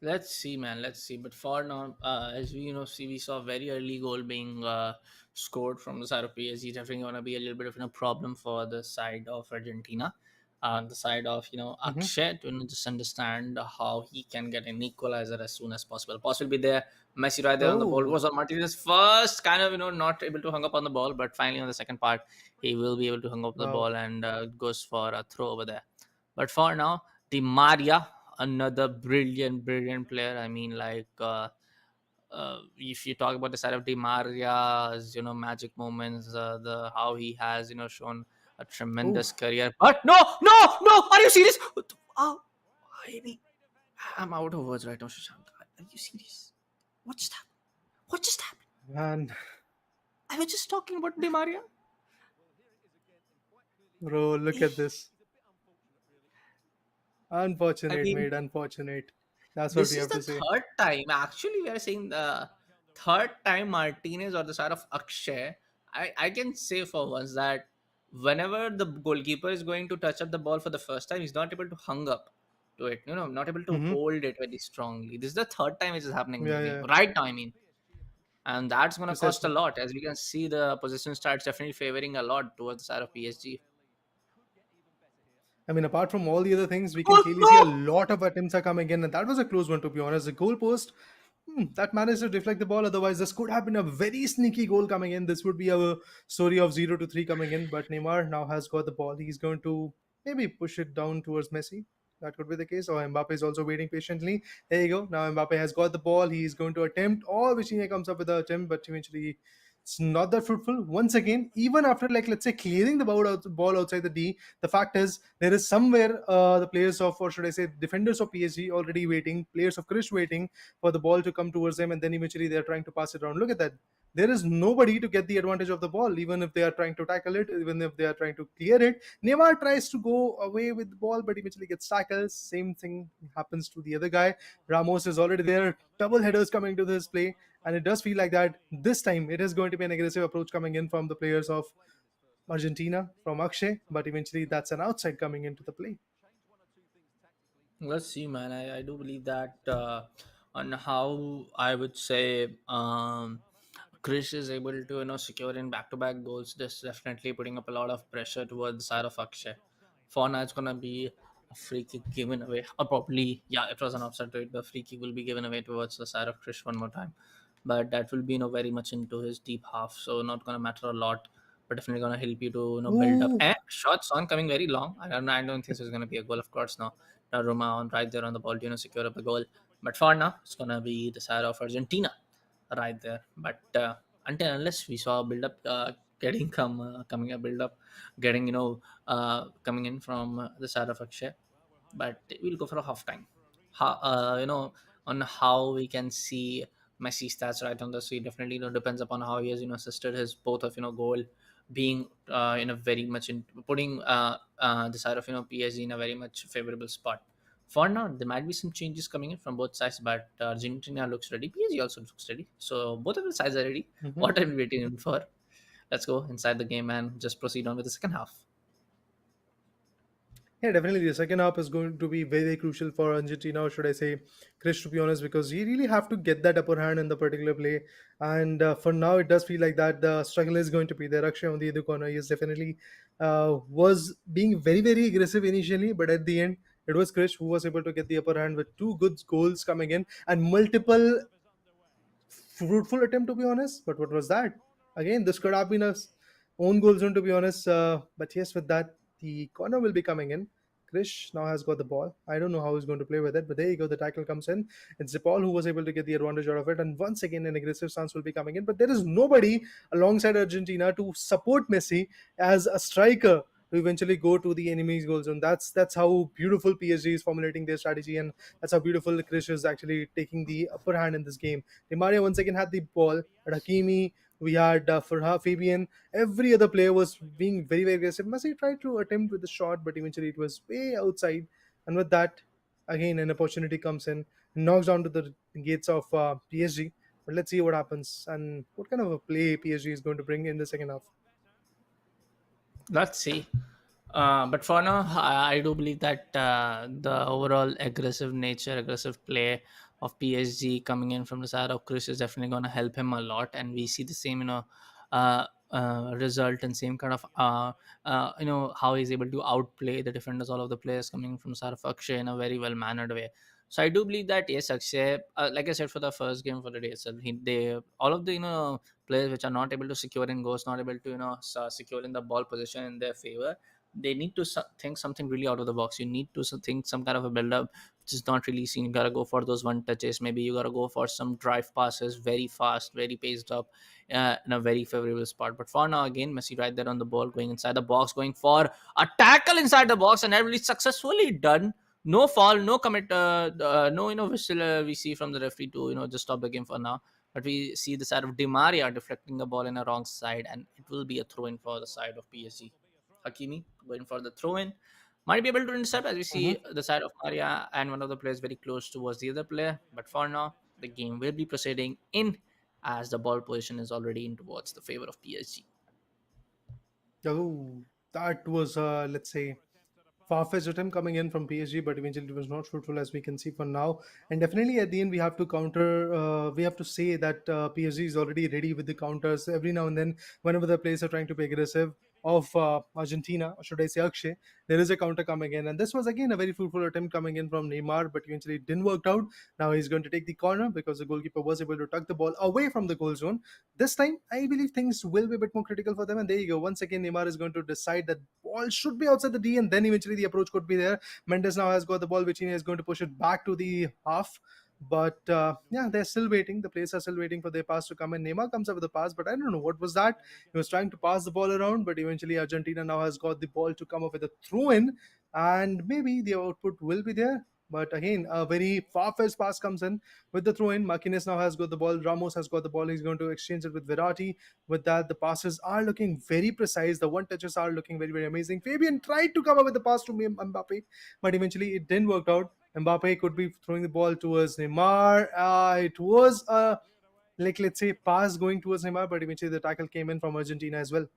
Let's see, man. Let's see. But for now, as we see, we saw a very early goal being scored from the side of PSG. Definitely going to be a little bit of a problem for the side of Argentina. The side of Hmm. Akshay to just understand how he can get an equalizer as soon as possible. Possibly there, Messi right there on the ball. It Oh, was on Martinez first, kind of not able to hang up on the ball, but finally on the second part, he will be able to hang up the wow. ball and goes for a throw over there. But for now, the Maria, another brilliant player. I mean, like if you talk about the side of Di Maria's, magic moments, the how he has, shown a Oh, tremendous career. But no, are you serious? Oh, I mean, I'm out of words right now, Shashank. Are you serious? What just happened? What just happened? man. I was just talking about Di Maria. Bro, look at this. I Unfortunate, mean, mate, unfortunate. That's what this we is have the to say. third time. Actually, we are saying the third time Martinez or the side of Akshay. I can say for once that whenever the goalkeeper is going to touch up the ball for the first time, he's not able to hung up to it. Not able to Hmm. hold it very strongly. This is the third time it is happening in the Yeah, game. yeah, Right now, I mean. And that's going to cost a precisely. lot. As we can see, the position starts definitely favoring a lot towards the side of PSG. I mean, apart from all the other things, we can Oh clearly see a no! lot of attempts are coming in, and that was a close one, to be honest. The goal post, that managed to deflect the ball. Otherwise, this could have been a very sneaky goal coming in. This would be a story of 0-3 coming in. But Neymar now has got the ball. He's going to maybe push it down towards Messi. That could be the case. Or Mbappe is also waiting patiently. There you go. Now Mbappe has got the ball. He's going to attempt, or Vitinha comes up with the attempt, but eventually it's not that fruitful. Once again, even after, like, let's say, clearing the ball outside the D, the fact is there is somewhere the players of, or should I say, defenders of PSG already waiting, players of Krish waiting for the ball to come towards them, and then eventually they're trying to pass it around. Look at that. There is nobody to get the advantage of the ball, even if they are trying to tackle it, even if they are trying to clear it. Neymar tries to go away with the ball, but eventually gets tackled. Same thing happens to the other guy. Ramos is already there. Double headers coming to this play, and it does feel like that this time it is going to be an aggressive approach coming in from the players of Argentina, from Akshay, but eventually that's an outside coming into the play. Let's see, man. I do believe that on how I would say Krish is able to secure in back-to-back goals. This definitely putting up a lot of pressure towards the side of Akshay. For now, it's gonna be a free kick given away, or probably it was an offside to it. The free kick will be given away towards the side of Krish one more time, but that will be very much into his deep half, so not gonna matter a lot. But definitely gonna help you to build up. Ooh, And shots on coming very long. I don't think there's gonna be a goal, of course. No, Roma on right there on the ball to secure up a goal. But for now, it's gonna be the side of Argentina right there. But until unless we saw a build up coming a build up getting coming in from the side of Akshay, but we'll go for a half time. How on how we can see Messi stats right on the screen definitely depends upon how he has assisted his both of goal being in a very much in putting the side of PSG in a very much favorable spot. For now, there might be some changes coming in from both sides, but Argentina looks ready. PSG also looks ready. So both of the sides are ready. mhm. What are we waiting for? Let's go inside the game and just proceed on with the second half. Yeah, definitely. The second half is going to be very, very crucial for Argentina, or should I say, Chris, to be honest, because you really have to get that upper hand in the particular play. And for now, it does feel like that the struggle is going to be there. Akshay on the other corner, he is definitely was being very, very aggressive initially, but at the end, it was Chris who was able to get the upper hand with two good goals coming in and multiple fruitful attempt, to be honest. But what was that? Again, this could have been a own goal zone, to be honest. But yes, with that, the corner will be coming in. Krish now has got the ball. I don't know how he's going to play with it, but there you go. The tackle comes in. It's Paul who was able to get the advantage out of it. And once again, an aggressive stance will be coming in. But there is nobody alongside Argentina to support Messi as a striker. to eventually go to the enemy's goal zone. That's how beautiful PSG is formulating their strategy, and that's how beautiful Krish is actually taking the upper hand in this game. Di Maria once again had the ball, but Hakimi, we had Farha, Fabian, every other player was being very, very aggressive. Messi tried to attempt with the shot, but eventually it was way outside. And with that, again, an opportunity comes in, knocks down to the gates of PSG. But let's see what happens and what kind of a play PSG is going to bring in the second half. Let's see. But for now, I do believe that the overall aggressive nature, aggressive play of PSG coming in from the side of Chris is definitely going to help him a lot, and we see the same, result and same kind of, how he's able to outplay the defenders, all of the players coming from the side of Akshay in a very well mannered way. So I do believe that yes, Akshay, like I said for the first game for the day itself, they all of the players which are not able to secure in goals, not able to secure in the ball position in their favor, they need to think something really out of the box. You need to think some kind of a build up which is not really seen. You gotta go for those one touches. Maybe you gotta go for some drive passes, very fast, very paced up, in a very favorable spot. But for now, again, Messi right there on the ball, going inside the box, going for a tackle inside the box, and really successfully done. No foul, no commit, no whistle we see from the referee to just stop the game for now. But we see the side of Di Maria deflecting the ball in a wrong side, and it will be a throw in for the side of PSG. Hakimi going for the throw in. Might be able to intercept as we see Mhm. the side of Maria and one of the players very close towards the other player. But for now, the game will be proceeding in as the ball position is already in towards the favor of PSG. Oh, that was, let's say, far-fetched attempt coming in from PSG, but eventually it was not fruitful as we can see for now. And definitely at the end, we have to counter. We have to say that PSG is already ready with the counters every now and then. Whenever the players are trying to be aggressive of Argentina, or should I say Akshay, there is a counter coming in, and this was again a very fruitful attempt coming in from Neymar, but eventually it didn't work out. Now he's going to take the corner because the goalkeeper was able to tuck the ball away from the goal zone. This time, I believe things will be a bit more critical for them. And there you go. Once again, Neymar is going to decide that ball should be outside the D, and then eventually the approach could be there. Mendes now has got the ball, which he is going to push it back to the half. But yeah, they're still waiting. The players are still waiting for their pass to come in. Neymar comes up with the pass, but I don't know what was that. He was trying to pass the ball around, but eventually Argentina now has got the ball to come up with a throw in, and maybe the output will be there. But again, a very far-fetched pass comes in with the throw in. Marquinhos now has got the ball. Ramos has got the ball. He's going to exchange it with Verratti. With that, the passes are looking very precise. The one touches are looking very, very amazing. Fabian tried to come up with the pass to Mbappe, but eventually it didn't work out. Mbappe could be throwing the ball towards Neymar. It was a, like, let's say, pass going towards Neymar, but eventually the tackle came in from Argentina as well.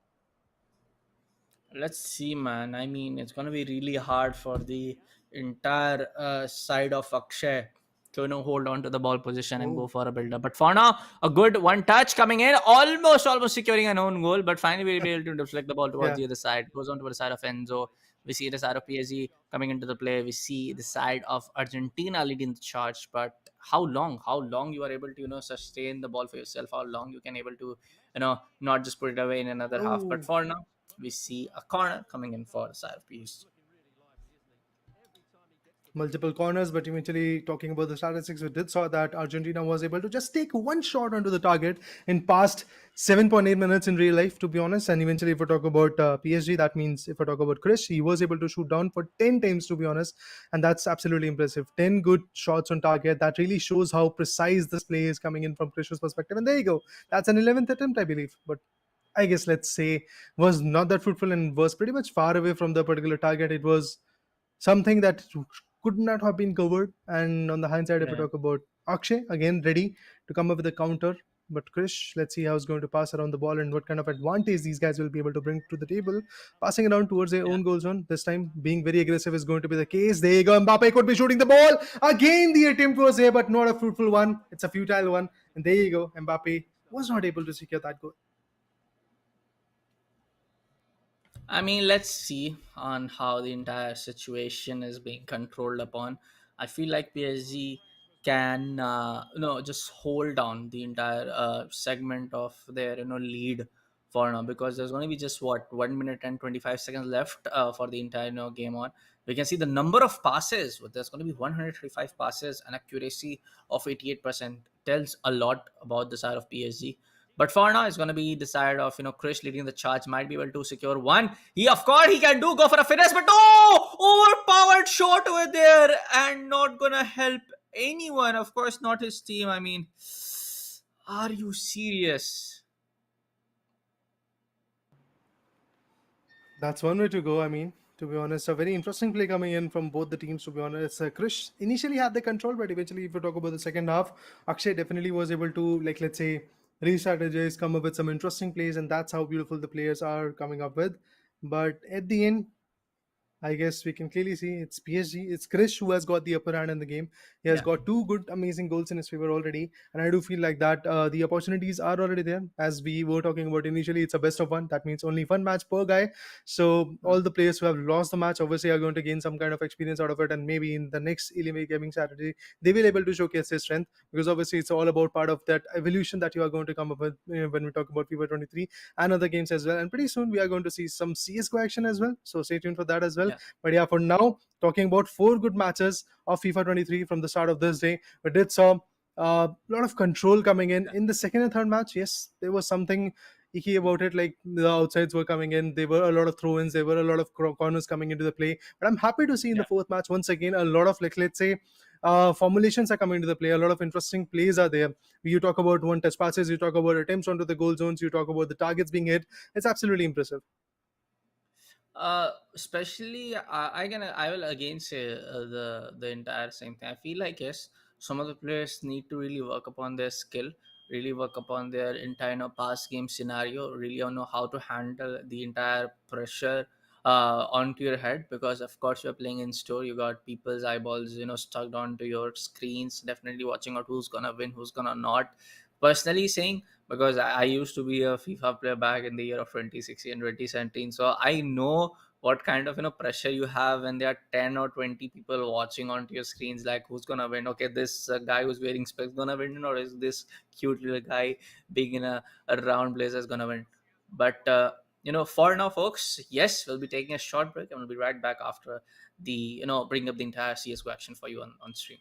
Let's see, man. I mean, it's gonna be really hard for the entire side of Akshay to hold on to the ball position and go Oh, for a build up. But for now, a good one touch coming in, almost securing an own goal. But finally, we'll be able to deflect the ball towards yeah. the other side. Goes on to the side of Enzo. We see the side of PSG coming into the play. We see the side of Argentina leading the charge. But how long? How long you are able to sustain the ball for yourself? How long you can able to not just put it away in another half? But Oh, for now, we see a corner coming in for the side of PSG. multiple corners, but eventually talking about the statistics, we did saw that Argentina was able to just take one shot onto the target in past 7.8 minutes in real life, to be honest. And eventually, if we talk about PSG, that means if I talk about Krish, he was able to shoot down for 10 times, to be honest, and that's absolutely impressive. 10 good shots on target. That really shows how precise this play is coming in from Krish's perspective. And there you go. That's an 11th attempt, I believe, but I guess let's say was not that fruitful and was pretty much far away from the particular target. It was something that could not have been covered. And on the hindsight, if we Yeah. talk about Akshay, again ready to come up with a counter. But Krish, let's see how he's going to pass around the ball and what kind of advantage these guys will be able to bring to the table. Passing around towards their Yeah. own goal zone. This time, being very aggressive is going to be the case. There you go. Mbappe could be shooting the ball. Again, the attempt was there, but not a fruitful one. It's a futile one. And there you go. Mbappe was not able to secure that goal. I mean, let's see on how the entire situation is being controlled upon. I feel like PSG can, just hold down the entire segment of their, lead for now, because there's going to be just what 1 minute and 25 seconds left for the entire game on. We can see the number of passes. There's going to be 135 passes, and accuracy of 88% tells a lot about the side of PSG. But for now, it's going to be decided of, Krish leading the charge, might be able to secure one. He, of course, he can go for a finesse, but overpowered shot over there and not going to help anyone. Of course, not his team. I mean, are you serious? That's one way to go. I mean, to be honest, a very interesting play coming in from both the teams. To be honest, Krish initially had the control, but eventually, if you talk about the second half, Akshay definitely was able to, like, let's say, re-strategize, come up with some interesting plays, and that's how beautiful the players are coming up with. But at the end, I guess we can clearly see it's PSG. It's Krish who has got the upper hand in the game. He has Yeah. got two good, amazing goals in his favor already, and I do feel like that the opportunities are already there. As we were talking about initially, it's a best of one. That means only one match per guy. So Mm. all the players who have lost the match obviously are going to gain some kind of experience out of it, and maybe in the next Alienware Gaming strategy, they will able to showcase their strength, because obviously it's all about part of that evolution that you are going to come up with when we talk about FIFA 23 and other games as well. And pretty soon we are going to see some CS:GO action as well. So stay tuned for that as well. Yeah. But yeah, for now, talking about four good matches of FIFA 23 from the start of this day, we did saw a lot of control coming in the second and third match. Yes, there was something icky about it, like the outsides were coming in, there were a lot of throw-ins, there were a lot of corners coming into the play. But I'm happy to see in the Yeah. fourth match once again a lot of, like, let's say, formulations are coming into the play. A lot of interesting plays are there. You talk about one touch passes, you talk about attempts onto the goal zones, you talk about the targets being hit. It's absolutely impressive. Especially I will again say the entire same thing. I feel like, yes, some of the players need to really work upon their skill, really work upon their entire, past game scenario, really know how to handle the entire pressure onto your head, because of course you're playing in store, you got people's eyeballs, stuck onto your screens, definitely watching out who's gonna win, who's gonna not. Personally saying, because I used to be a FIFA player back in the year of 2016 and 2017, so I know what kind of, pressure you have when there are 10 or 20 people watching onto your screens, like who's gonna win. Okay, this guy who's wearing specs gonna win, or is this cute little guy big in a round blazer is gonna win. But for now, folks, yes, we'll be taking a short break and we'll be right back after the, bring up the entire CSGO action for you on stream.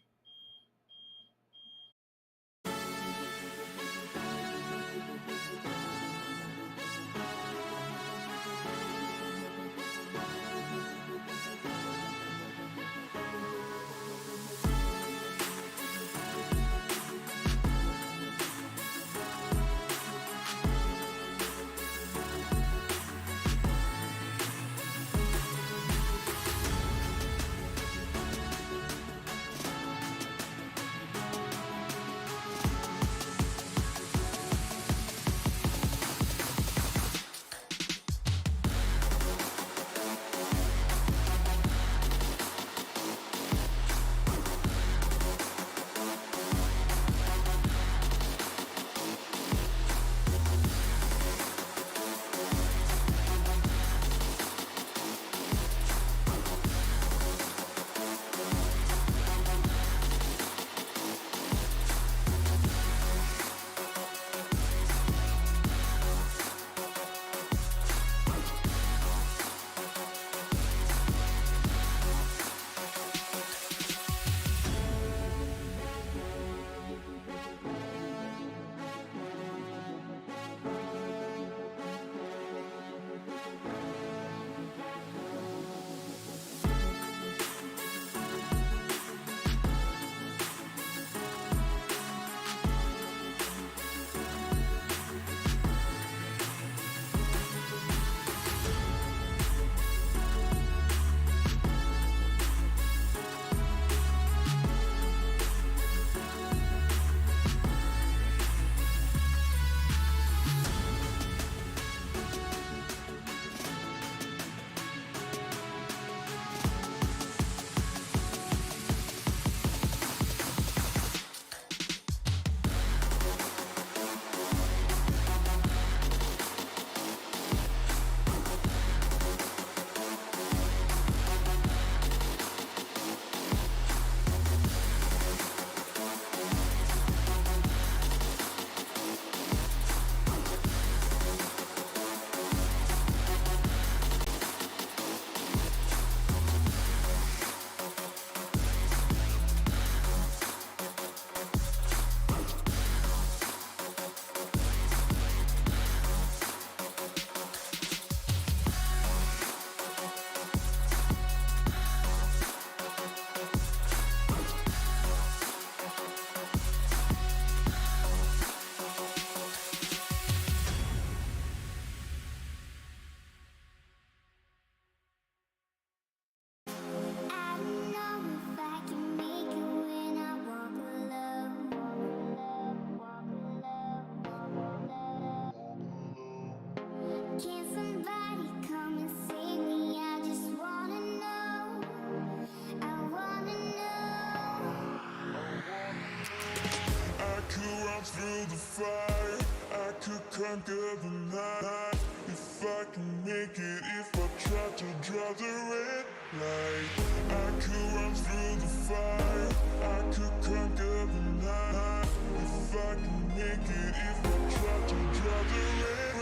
conquer the night. If I can make it, if I try to draw the red light, I could run through the fire, I could conquer the night. If I can make it, if I try to draw the red,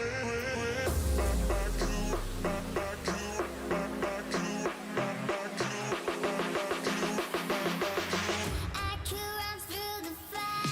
I could, I could, I could, I could, I could run through the fire.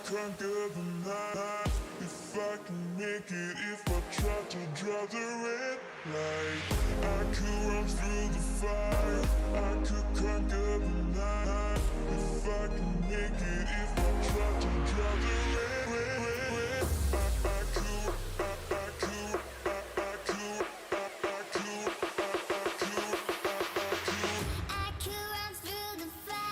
conquer the night. If I can make it, if I try to draw the red light, I could run through the fire, I could conquer the night. If I can make it, if I try to draw the red, I could, I could, I could, I could, I could run through the fire.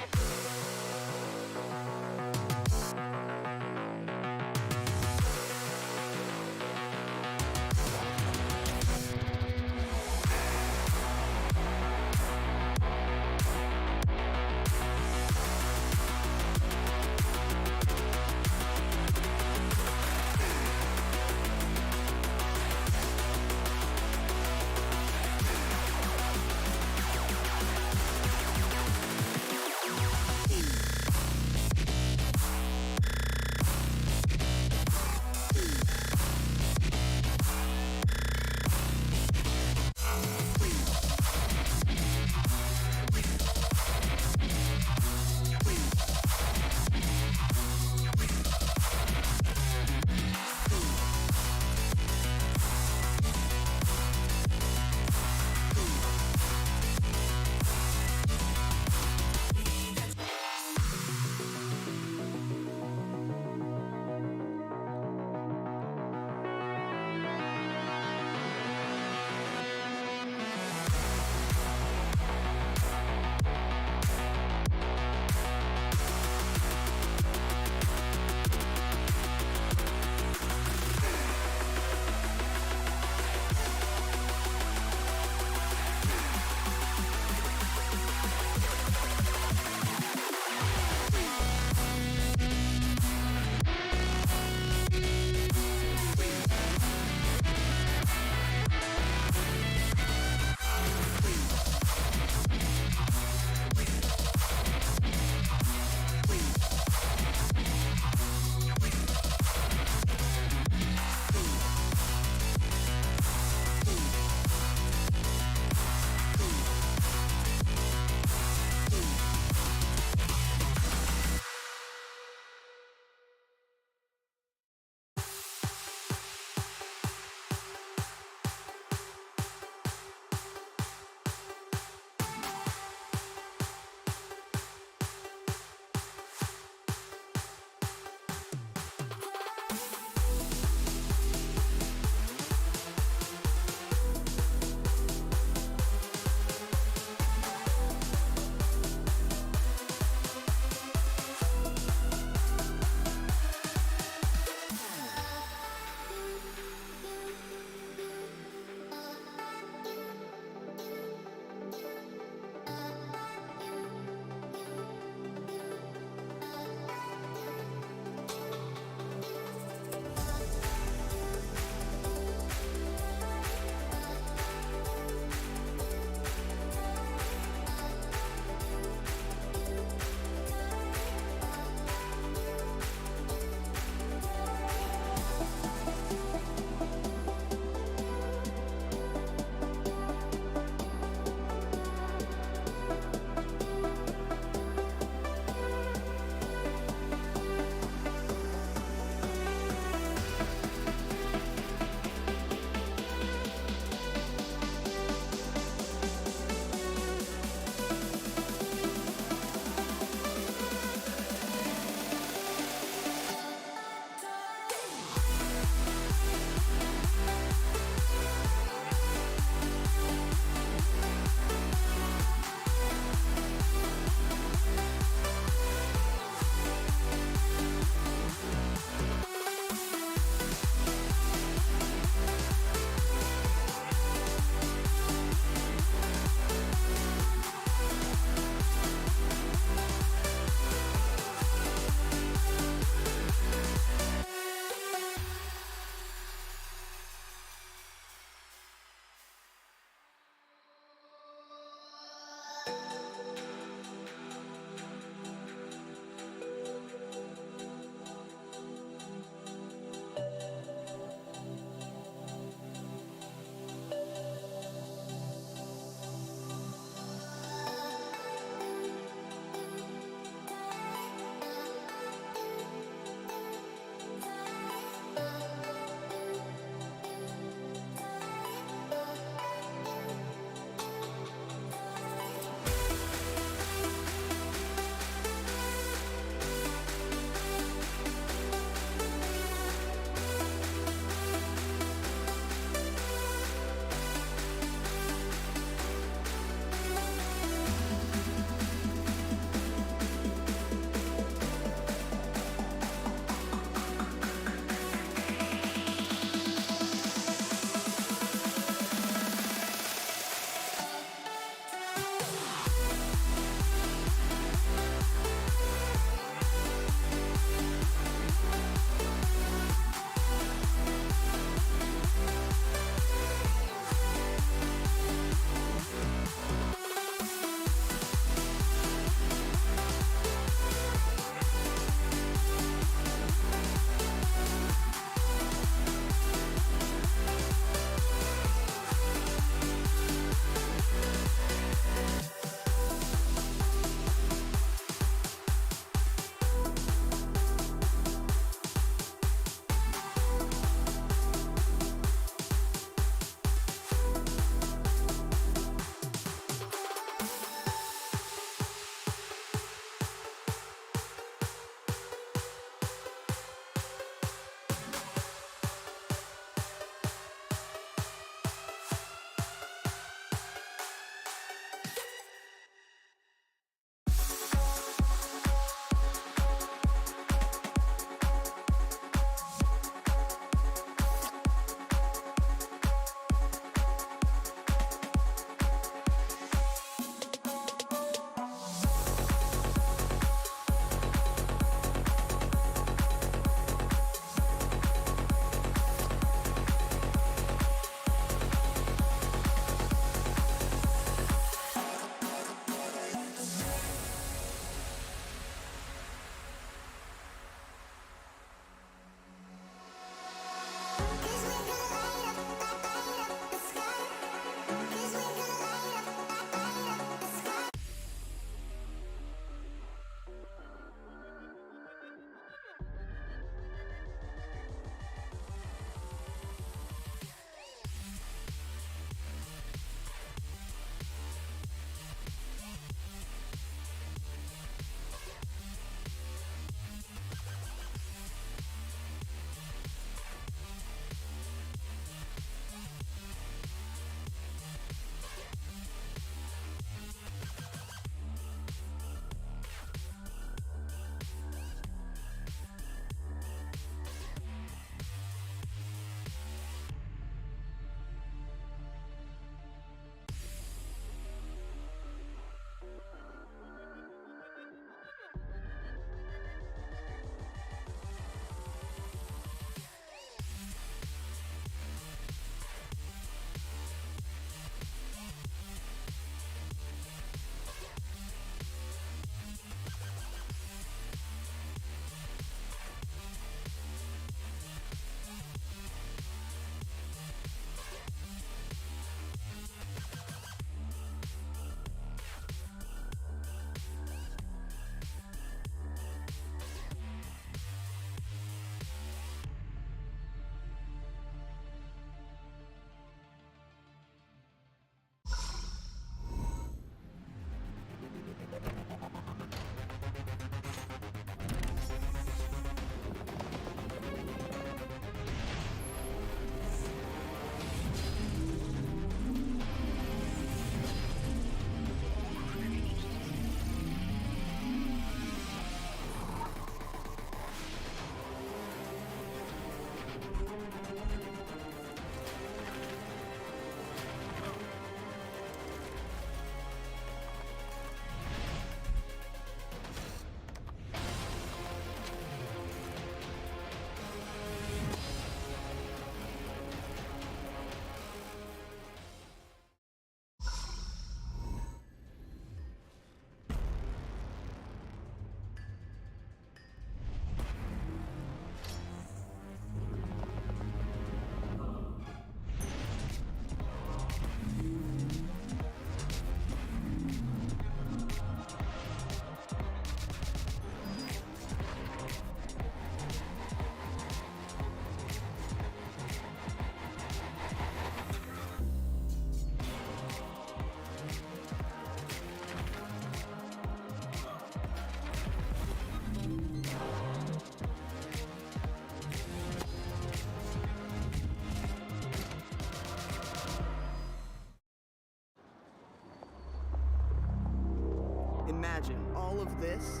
Imagine all of this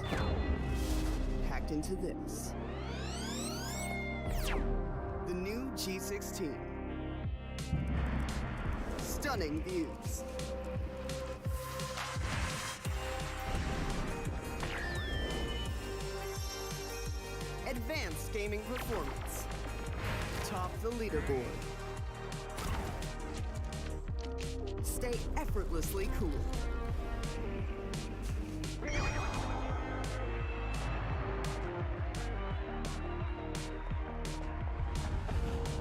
packed into this. The new G16. Stunning views. Advanced gaming performance. Top the leaderboard. Stay effortlessly cool.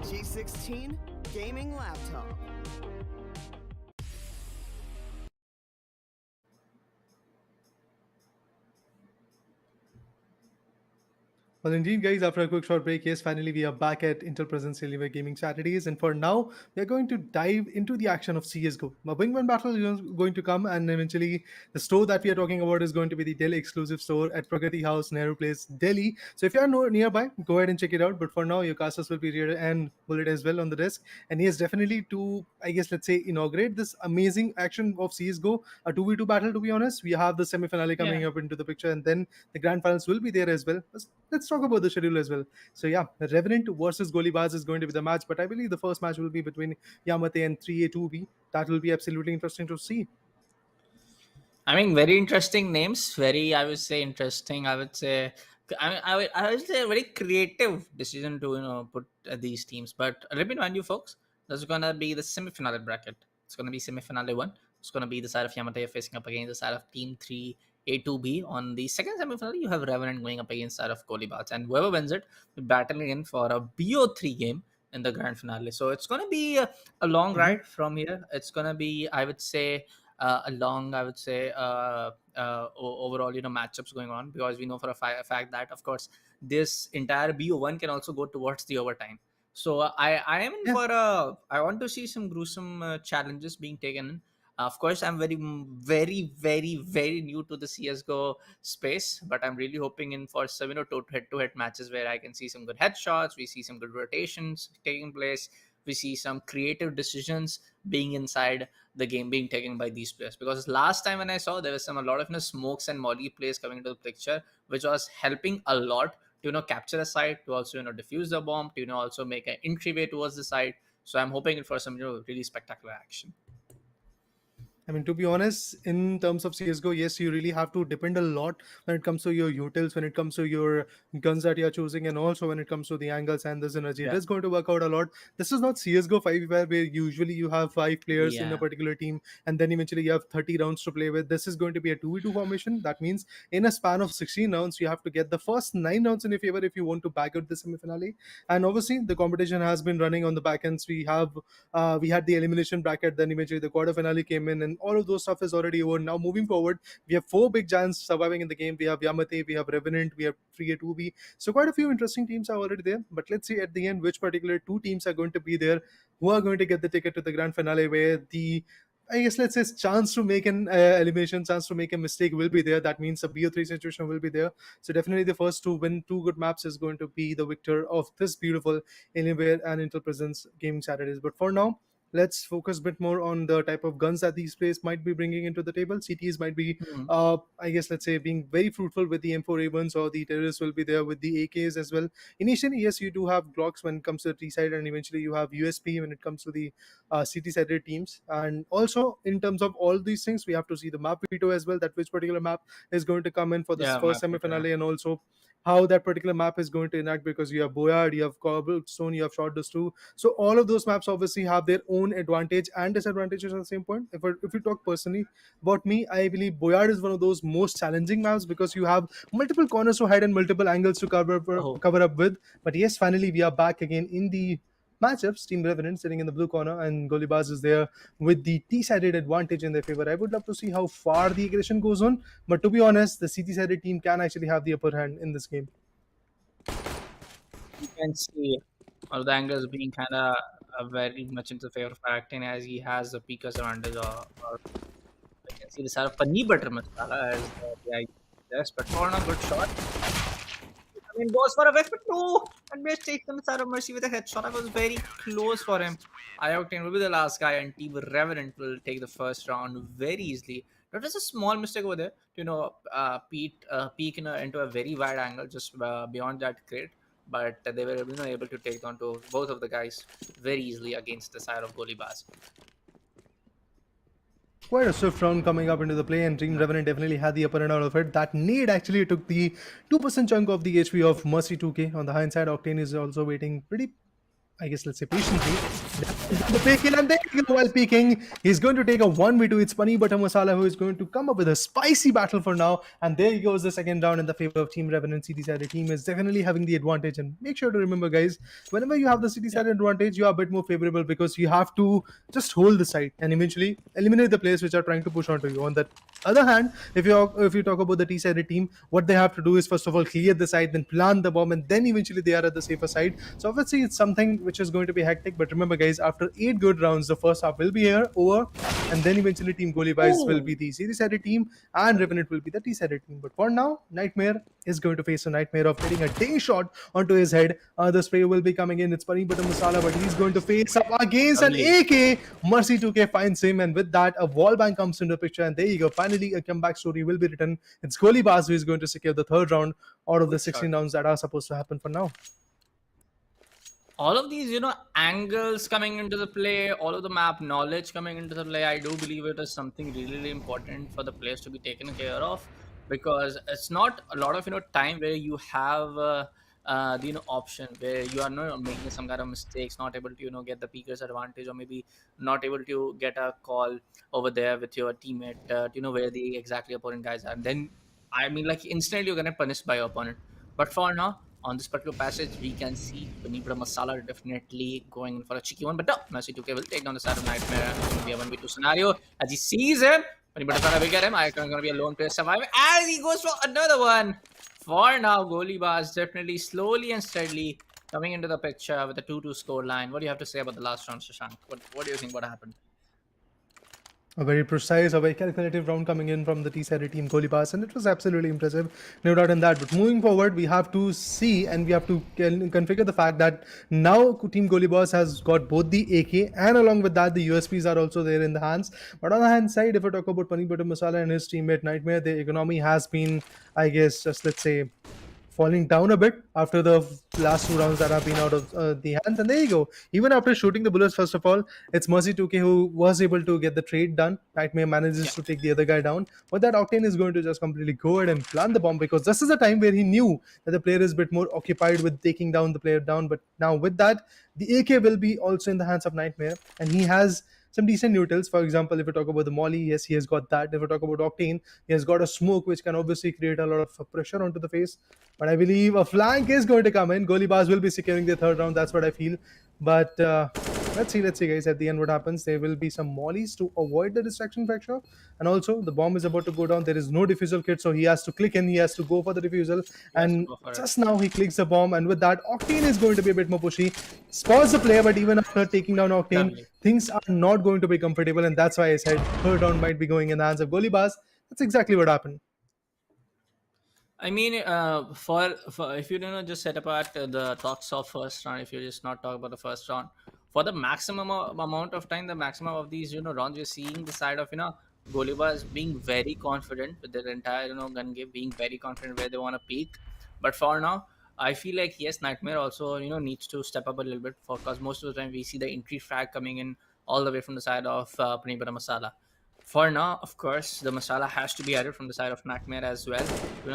G16 gaming laptop. Well, indeed, guys, after a quick short break, yes, finally we are back at Intel Presence Alienware Gaming Saturdays. And for now, we are going to dive into the action of CSGO. A Wingman battle is going to come, and eventually the store that we are talking about is going to be the Delhi exclusive store at Pragati House, Nehru Place, Delhi. So if you are nearby, go ahead and check it out. But for now, your casters will be here and Bullet as well on the desk. And yes, definitely to, I guess, let's say, inaugurate this amazing action of CSGO, a 2v2 battle, to be honest. We have the semi finale coming up into the picture, and then the grand finals will be there as well. Let's talk about the schedule as well. So yeah, Revenant versus Golibars is going to be the match, but I believe the first match will be between Yamate and 3A2B. That will be absolutely interesting to see. I mean, very interesting names. Very, I would say, interesting. I would say, I would say, a very creative decision to put these teams. But let me remind you, folks, this is gonna be the semi-finale bracket. It's gonna be semi-finale one. It's gonna be the side of Yamate facing up against the side of Team 3A2B. On the second semi-finale, you have Revenant going up against the side of Golibars, and whoever wins it will battle in for a BO3 game in the grand finale. So it's gonna be a long ride from here. It's gonna be, I would say, a long, I would say, overall, matchups going on, because we know for a fact that, of course, this entire BO1 can also go towards the overtime. So I am in Yeah. for I want to see some gruesome challenges being taken. Of course, I'm very, very, very new to the CS:GO space, but I'm really hoping in for some head-to-head matches where I can see some good headshots. We see some good rotations taking place. We see some creative decisions being inside the game being taken by these players. Because last time when I saw, there was a lot of smokes and molly plays coming into the picture, which was helping a lot to capture a site, to also defuse the bomb, to also make an entryway towards the site. So I'm hoping for some really spectacular action. I mean, to be honest, in terms of CSGO, yes, you really have to depend a lot when it comes to your utils, when it comes to your guns that you're choosing, and also when it comes to the angles and the synergy. It Yeah. is going to work out a lot. This is not CSGO 5 where usually you have 5 players in a Yeah. particular team, and then eventually you have 30 rounds to play with. This is going to be a 2v2 formation. That means in a span of 16 rounds, you have to get the first 9 rounds in your favor if you want to back out the semi-finale. And obviously, the competition has been running on the back ends. We had the elimination bracket, then eventually the quarter finale came in, and all of those stuff is already over. Now moving forward, we have 4 big giants surviving in the game. We have Yamate, we have Revenant, we have 3A2B. So quite a few interesting teams are already there. But let's see at the end which particular 2 teams are going to be there, who are going to get the ticket to the grand finale, where the, I guess, let's say, chance to make an elimination, chance to make a mistake will be there. That means a BO3 situation will be there. So definitely the first to win 2 good maps is going to be the victor of this beautiful Alienware and Intel Presence Gaming Saturdays. But for now, let's focus a bit more on the type of guns that these players might be bringing into the table. CTs might be, Mhm. I guess, let's say, being very fruitful with the M4A1s, or the terrorists will be there with the AKs as well. Initially, yes, you do have Glocks when it comes to the T side, and eventually you have USP when it comes to the CT sided teams. And also, in terms of all these things, we have to see the map veto as well, that which particular map is going to come in for this Yeah, first map veto, yeah. semi-finale, and also how that particular map is going to enact, because you have Boyard, you have Cobblestone, you have Short Dust 2. So all of those maps obviously have their own advantage and disadvantages at the same point. If you talk personally about me, I believe Boyard is one of those most challenging maps, because you have multiple corners to hide and multiple angles to Oh. cover up with. But yes, finally we are back again in the matchups. Team Revenant sitting in the blue corner, and Golibars is there with the T-sided advantage in their favor. I would love to see how far the aggression goes on, but to be honest, the CT-sided team can actually have the upper hand in this game. You can see all the angles being kind of very much into favor of acting, as he has the peakers advantage, or I can see the side of paneer butter masala as the idea. Yes, but for a good shot. I mean, goes for a whiff, but no! And Mesh takes the side of Mercy with a headshot. I was very close for him. I Octane will be the last guy, and Team Revenant will take the first round very easily. That was a small mistake over there. Peek into a very wide angle just beyond that crate. But they were able to take on to both of the guys very easily against the side of Golibars. Quite a swift round coming up into the play, and Team Revenant definitely had the upper end out of it. That nade actually took the 2% chunk of the HP of Mercy 2K. On the hindsight, Octane is also waiting pretty, I guess, let's say patiently. The pick in, and then while peeking, he's going to take a 1v2. It's Pani Butter Masala who is going to come up with a spicy battle for now. And there goes the second round in the favor of Team Revenant. City side team is definitely having the advantage. And make sure to remember, guys, whenever you have the City side advantage, you are a bit more favorable because you have to just hold the side and eventually eliminate the players which are trying to push onto you. On the other hand, if you talk about the T-sided team, what they have to do is first of all clear the side, then plant the bomb, and then eventually they are at the safer side. So obviously it's something which is going to be hectic. But remember, guys, after 8 good rounds, the first half will be here over, and then eventually Team Golibars will be the series-sided team, and Revenant will be the T-sided team. But for now, Nightmare is going to face a nightmare of getting a day shot onto his head. The spray will be coming in. It's Pani Butter Masala, but he's going to face up against an AK. Mercy 2K finds him, and with that, a wall bang comes into the picture, and there you go. Finally, a comeback story will be written. It's Golibars who is going to secure the third round out of the 16 rounds that are supposed to happen for now. All of these, angles coming into the play, all of the map knowledge coming into the play, I do believe it is something really, really important for the players to be taken care of, because it's not a lot of time where you have the option where you are not making some kind of mistakes, not able to get the peakers advantage, or maybe not able to get a call over there with your teammate, where the exactly opponent guys are. And then like instantly you're gonna punished by your opponent. But for now, on this particular passage, we can see Panibra Masala definitely going in for a cheeky one. But no, Mercy 2K will take down the side of Nightmare. It's going to be a 1v2 scenario. As he sees him, Panibra Masala will get him. Icon going to be a lone player survivor. And he goes for another one. For now, Golibars definitely slowly and steadily coming into the picture with a 2-2 score line. What do you have to say about the last round, Shashank? What do you think what happened? A very precise, a very calculative round coming in from the T-sided team Golibars, and it was absolutely impressive, no doubt in that. But moving forward, we have to see and we have to configure the fact that now Team Golibars has got both the AK, and along with that, the USPs are also there in the hands. But on the hand side, if I talk about Pani Butter Masala and his teammate Nightmare, the economy has been, I guess, just let's say, falling down a bit after the last 2 rounds that have been out of the hands. And there you go. Even after shooting the bullets, first of all, it's Mercy 2K who was able to get the trade done. Nightmare manages to take the other guy down. But that Octane is going to just completely go ahead and plant the bomb, because this is a time where he knew that the player is a bit more occupied with taking down the player down. But now with that, the AK will be also in the hands of Nightmare, and he has some decent neutrals. For example, if we talk about the Molly, yes, he has got that. If we talk about Octane, he has got a smoke which can obviously create a lot of pressure onto the face. But I believe a flank is going to come in. Golibars will be securing the third round. That's what I feel. But let's see, guys. At the end, what happens? There will be some mollies to avoid the distraction fracture, and also the bomb is about to go down. There is no diffusal kit, so he has to click in. He has to go for the diffusal, and just now he clicks the bomb. And with that, Octane is going to be a bit more pushy. Spots the player, but even after taking down Octane, things are not going to be comfortable, and that's why I said third round might be going in the hands of Golibars. That's exactly what happened. I mean, for if you just set apart the thoughts of first round, if you just not talk about the first round, for the maximum amount of time, the maximum of these rounds, you're seeing the side of Golibars being very confident with their entire gun game, being very confident where they want to peak. But for now, I feel like yes, Nightmare also needs to step up a little bit, because most of the time we see the entry frag coming in all the way from the side of Panibara Masala. For now, of course, the masala has to be added from the side of Nightmare as well.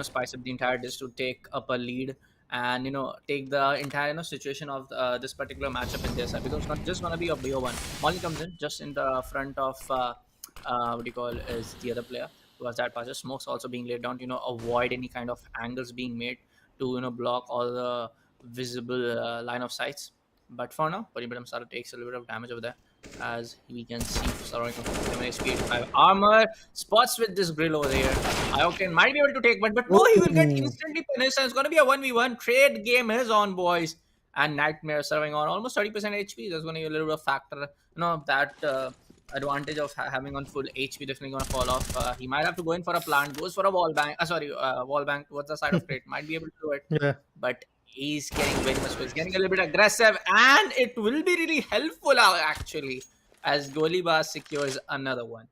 Spice up the entire dish to take up a lead and take the entire situation of this particular matchup in their side, because it's not just gonna be a BO1. Molly comes in just in the front of what do you call is the other player who has that passes. Smoke's also being laid down to avoid any kind of angles being made to block all the visible line of sights. But for now, Panibara Masala takes a little bit of damage over there, as we can see, surrounding 7 HP, 85 armor. Spots with this grill over there. Ioctane might be able to take, but no, he will get instantly punished, and it's going to be a 1v1. Trade game is on, boys. And Nightmare serving on almost 30% HP. That's going to be a little bit of factor. That advantage of having on full HP definitely going to fall off. He might have to go in for a plant, goes for a wall bang. Wall bang towards the side of crate. Might be able to do it. Yeah. But he's getting very much, he's getting a little bit aggressive, and it will be really helpful actually, as Golibars secures another one.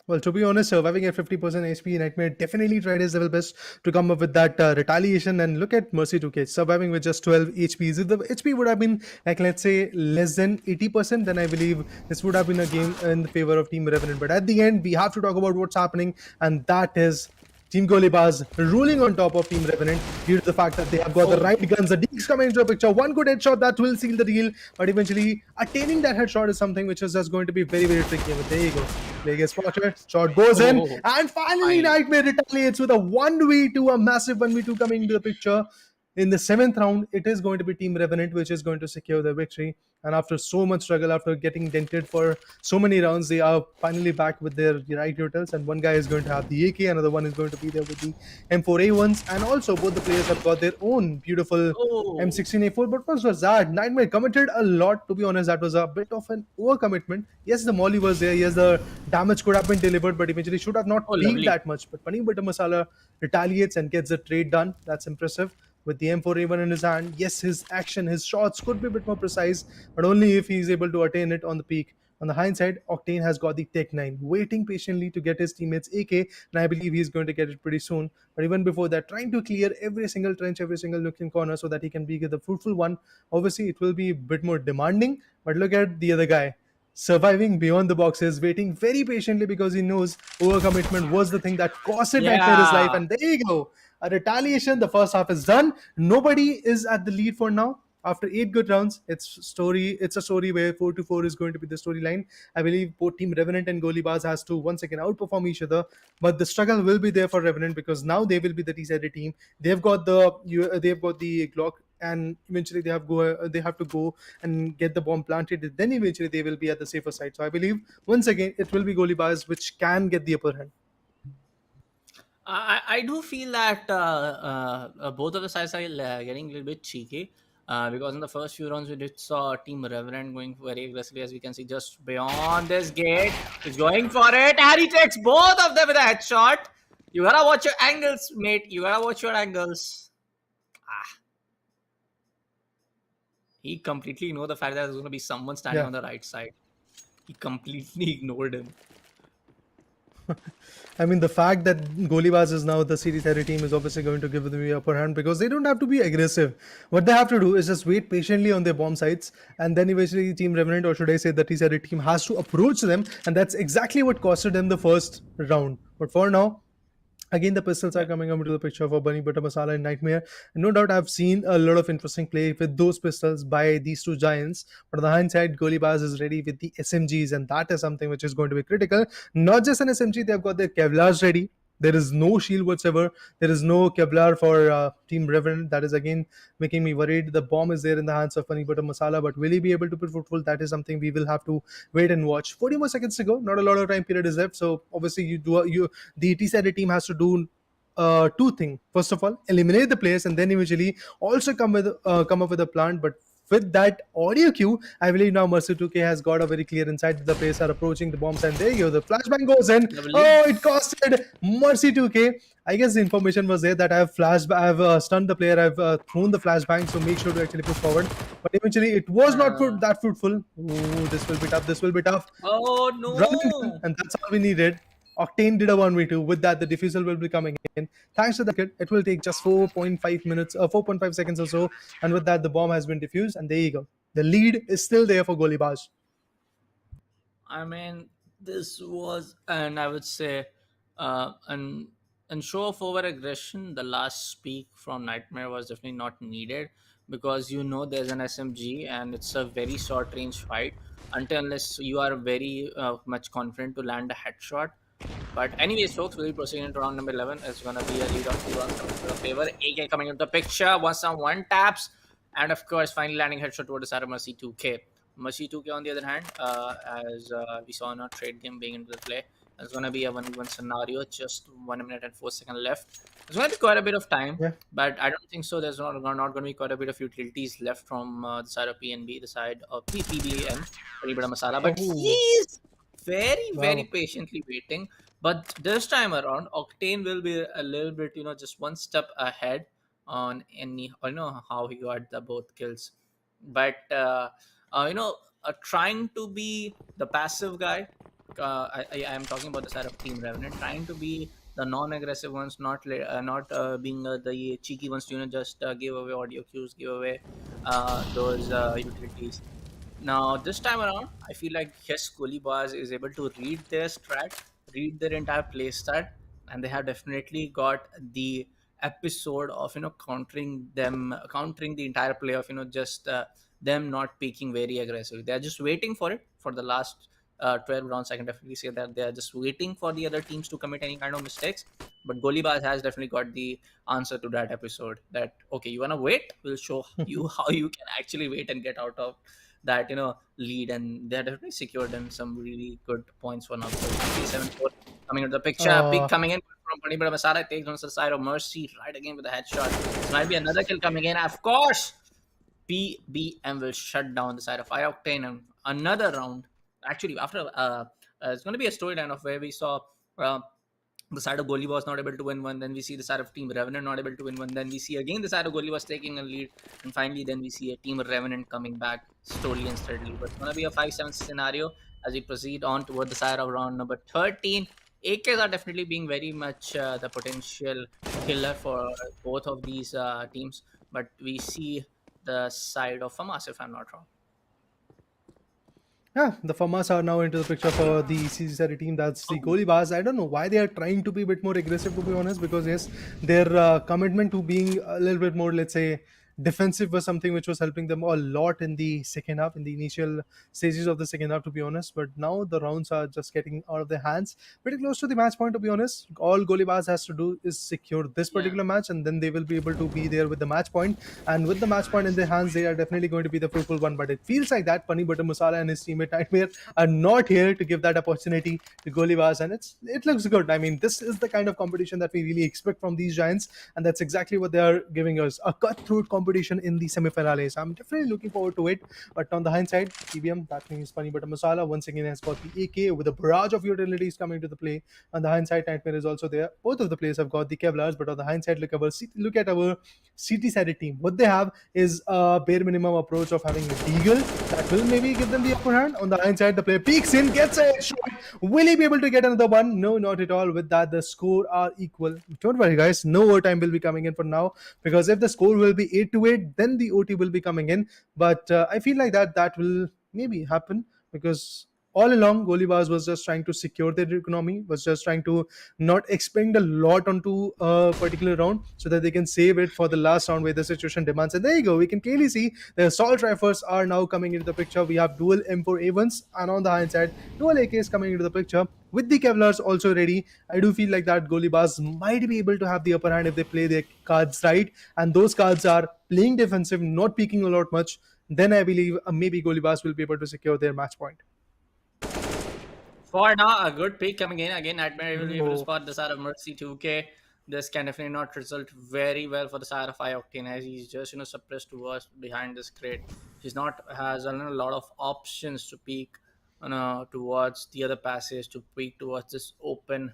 Well, to be honest, surviving at 50% HP, Nightmare definitely tried his level best to come up with that retaliation. And look at Mercy 2K surviving with just 12 HPs. If the HP would have been, like, let's say, less than 80%, then I believe this would have been a game in the favor of Team Revenant. But at the end, we have to talk about what's happening, and that is Team Golibars ruling on top of Team Revenant due to the fact that they have got the right guns. The Deeks coming into the picture. One good headshot that will seal the deal, but eventually attaining that headshot is something which is just going to be very, very tricky. But there you go. Play gets spotted. Shot goes in, and finally Nightmare retaliates with a 1v2, a massive 1v2 coming into the picture. In the 7th round, it is going to be Team Revenant which is going to secure the victory. And after so much struggle, after getting dented for so many rounds, they are finally back with their right utils. And one guy is going to have the AK, another one is going to be there with the M4A1s. And also, both the players have got their own beautiful M16A4. But what was that? Nightmare committed a lot. To be honest, that was a bit of an overcommitment. Yes, the molly was there. Yes, the damage could have been delivered, but eventually should have not been Lovely. that much. But Paneer Butter Masala retaliates and gets the trade done. That's impressive. With the M4A1 in his hand, yes, his action, his shots could be a bit more precise, but only if he is able to attain it on the peak. On the hindsight, Octane has got the Tech 9, waiting patiently to get his teammates AK, and I believe he's going to get it pretty soon. But even before that, trying to clear every single trench, every single nook and corner so that he can be the fruitful one. Obviously, it will be a bit more demanding, but look at the other guy surviving beyond the boxes, waiting very patiently because he knows overcommitment was the thing that costed Nightmare his life. And there you go. A retaliation. The first half is done. Nobody is at the lead for now. After 8 good rounds, it's a story where 4-4 is going to be the storyline. I believe both Team Revenant and Golibars has to once again outperform each other, but the struggle will be there for Revenant because now they will be the T-sided team. They've got the Glock, and eventually they have to go and get the bomb planted. Then eventually they will be at the safer side. So I believe once again it will be Golibars which can get the upper hand. I do feel that both of the sides are getting a little bit cheeky. Because in the first few rounds we did saw Team Revenant going very aggressively, as we can see just beyond this gate. He's going for it, and he takes both of them with a headshot. You gotta watch your angles, mate. You gotta watch your angles. He completely ignored the fact that there's gonna be someone standing on the right side. He completely ignored him. I mean, the fact that Golibars is now the series heavy team is obviously going to give them the upper hand because they don't have to be aggressive. What they have to do is just wait patiently on their bomb sites, and then eventually Team Revenant, or should I say the T-Series team, has to approach them, and that's exactly what costed them the first round. But for now, again, the pistols are coming up into the picture for Bunny Butter Masala and Nightmare. And no doubt, I've seen a lot of interesting play with those pistols by these two giants. But on the hindsight, Golibars is ready with the SMGs, and that is something which is going to be critical. Not just an SMG, they've got their Kevlars ready. There is no shield whatsoever. There is no Kevlar for Team Revenant. That is again making me worried. The bomb is there in the hands of Bunny Butter Masala, but will he be able to put fruitful? That is something we will have to wait and watch. 40 more seconds to go. Not a lot of time period is left. So obviously, the T-sided team has to do two things. First of all, eliminate the players, and then eventually also come up with a plan. But with that audio cue, I believe now Mercy 2K has got a very clear insight that the players are approaching the bombs, and there you go. The flashbang goes in. Lovely. Oh, it costed Mercy 2K. I guess the information was there that I have stunned the player, I've thrown the flashbang, so make sure to actually push forward. But eventually, it was not that fruitful. Oh, this will be tough. This will be tough. Oh no! And that's all we needed. Octane did a 1v2. With that, the diffusal will be coming in. Thanks to that, it will take just 4.5 minutes, 4.5 seconds or so. And with that, the bomb has been diffused. And there you go. The lead is still there for Golibars. I mean, this was, and I would say, an show of over aggression. The last speak from Nightmare was definitely not needed because there's an SMG and it's a very short range fight unless you are very much confident to land a headshot. But anyways, folks, we'll be proceeding to round number 11. It's going to be a lead of 2 rounds coming to the favor. AK coming into the picture. One taps. And of course, finally landing headshot toward the side of Mercy 2K. Mercy 2K, on the other hand, as we saw in our trade game being into the play, it's going to be a 1v1 scenario. Just 1 minute and 4 seconds left. It's going to be quite a bit of time, but I don't think so. There's not going to be quite a bit of utilities left from the side of PNB, the side of PBM, Masala. But he's very patiently waiting. But this time around, Octane will be a little bit, just one step ahead on how he got the both kills. But trying to be the passive guy, I am talking about the side of Team Revenant, trying to be the non-aggressive ones, not being the cheeky ones to just give away audio cues, give away those utilities. Now, this time around, I feel like yes, Golibars is able to read their strat, read their entire play strat, and they have definitely got the episode of countering them, countering the entire play of just them not peaking very aggressively. They are just waiting for it for the last 12 rounds. I can definitely say that they are just waiting for the other teams to commit any kind of mistakes. But Golibars has definitely got the answer to that episode. That okay, you wanna wait? We'll show you how you can actually wait and get out of that lead, and they had definitely secured them some really good points for now. 3-7-4 coming into the picture. Big Uh, coming in from Pani, but Masara takes on the side of Mercy right again with a headshot. This might be another kill coming in. Of course, PBM will shut down the side of Ioctane, and another round. Actually, after it's going to be a storyline of where we saw uh, the side of Goli was not able to win one. Then we see the side of Team Revenant not able to win one. Then we see again the side of Goli was taking a lead. And finally, then we see a Team Revenant coming back slowly and steadily. But it's going to be a 5-7 scenario as we proceed on toward the side of round number 13. AKs are definitely being very much the potential killer for both of these teams. But we see the side of Famas, if I'm not wrong. Yeah, the Famas are now into the picture for the CCSRI team. That's the Golibars. I don't know why they are trying to be a bit more aggressive, to be honest, because yes, their commitment to being a little bit more, let's say, defensive was something which was helping them a lot in the second half, in the initial stages of the second half, to be honest. But now the rounds are just getting out of their hands, pretty close to the match point, to be honest. All Golibars has to do is secure this Yeah. particular match, and then they will be able to be there with the match point. And with the match point in their hands, they are definitely going to be the fruitful one. But it feels like that Pani Butter Masala and his teammate Nightmare are not here to give that opportunity to Golibars, and it looks good. I mean, this is the kind of competition that we really expect from these giants, and that's exactly what they are giving us, a cutthroat competition in the semi-finales. I'm definitely looking forward to it. But on the hindsight, TBM, that means Pani Butter Masala, once again has got the AK with a barrage of utilities coming to the play. On the hindsight, Nightmare is also there. Both of the players have got the Kevlars, but on the hindsight, look at our CT-sided team. What they have is a bare minimum approach of having a Deagle that will maybe give them the upper hand. On the hindsight, the player peeks in, gets a shot. Will he be able to get another one? No, not at all. With that, the score are equal. Don't worry, guys. No overtime will be coming in for now, because if the score will be 8-8, then the OT will be coming in. But I feel like that will maybe happen, because all along Golibars was just trying to secure their economy, was just trying to not expend a lot onto a particular round so that they can save it for the last round where the situation demands. And there you go, we can clearly see the assault rifles are now coming into the picture. We have dual M4A1s, and on the hindsight, dual AKs coming into the picture with the Kevlars also ready. I do feel like that Golibars might be able to have the upper hand if they play their cards right, and those cards are playing defensive, not peeking a lot much. Then I believe maybe Golibars will be able to secure their match point. For now, a good pick coming in. Again, Nightmare will be able to Oh. spot the side of Mercy 2K. This can definitely not result very well for the side of Ioctane, as he's just suppressed towards behind this crate. He's not has a lot of options to peek towards the other passage, to peek towards this open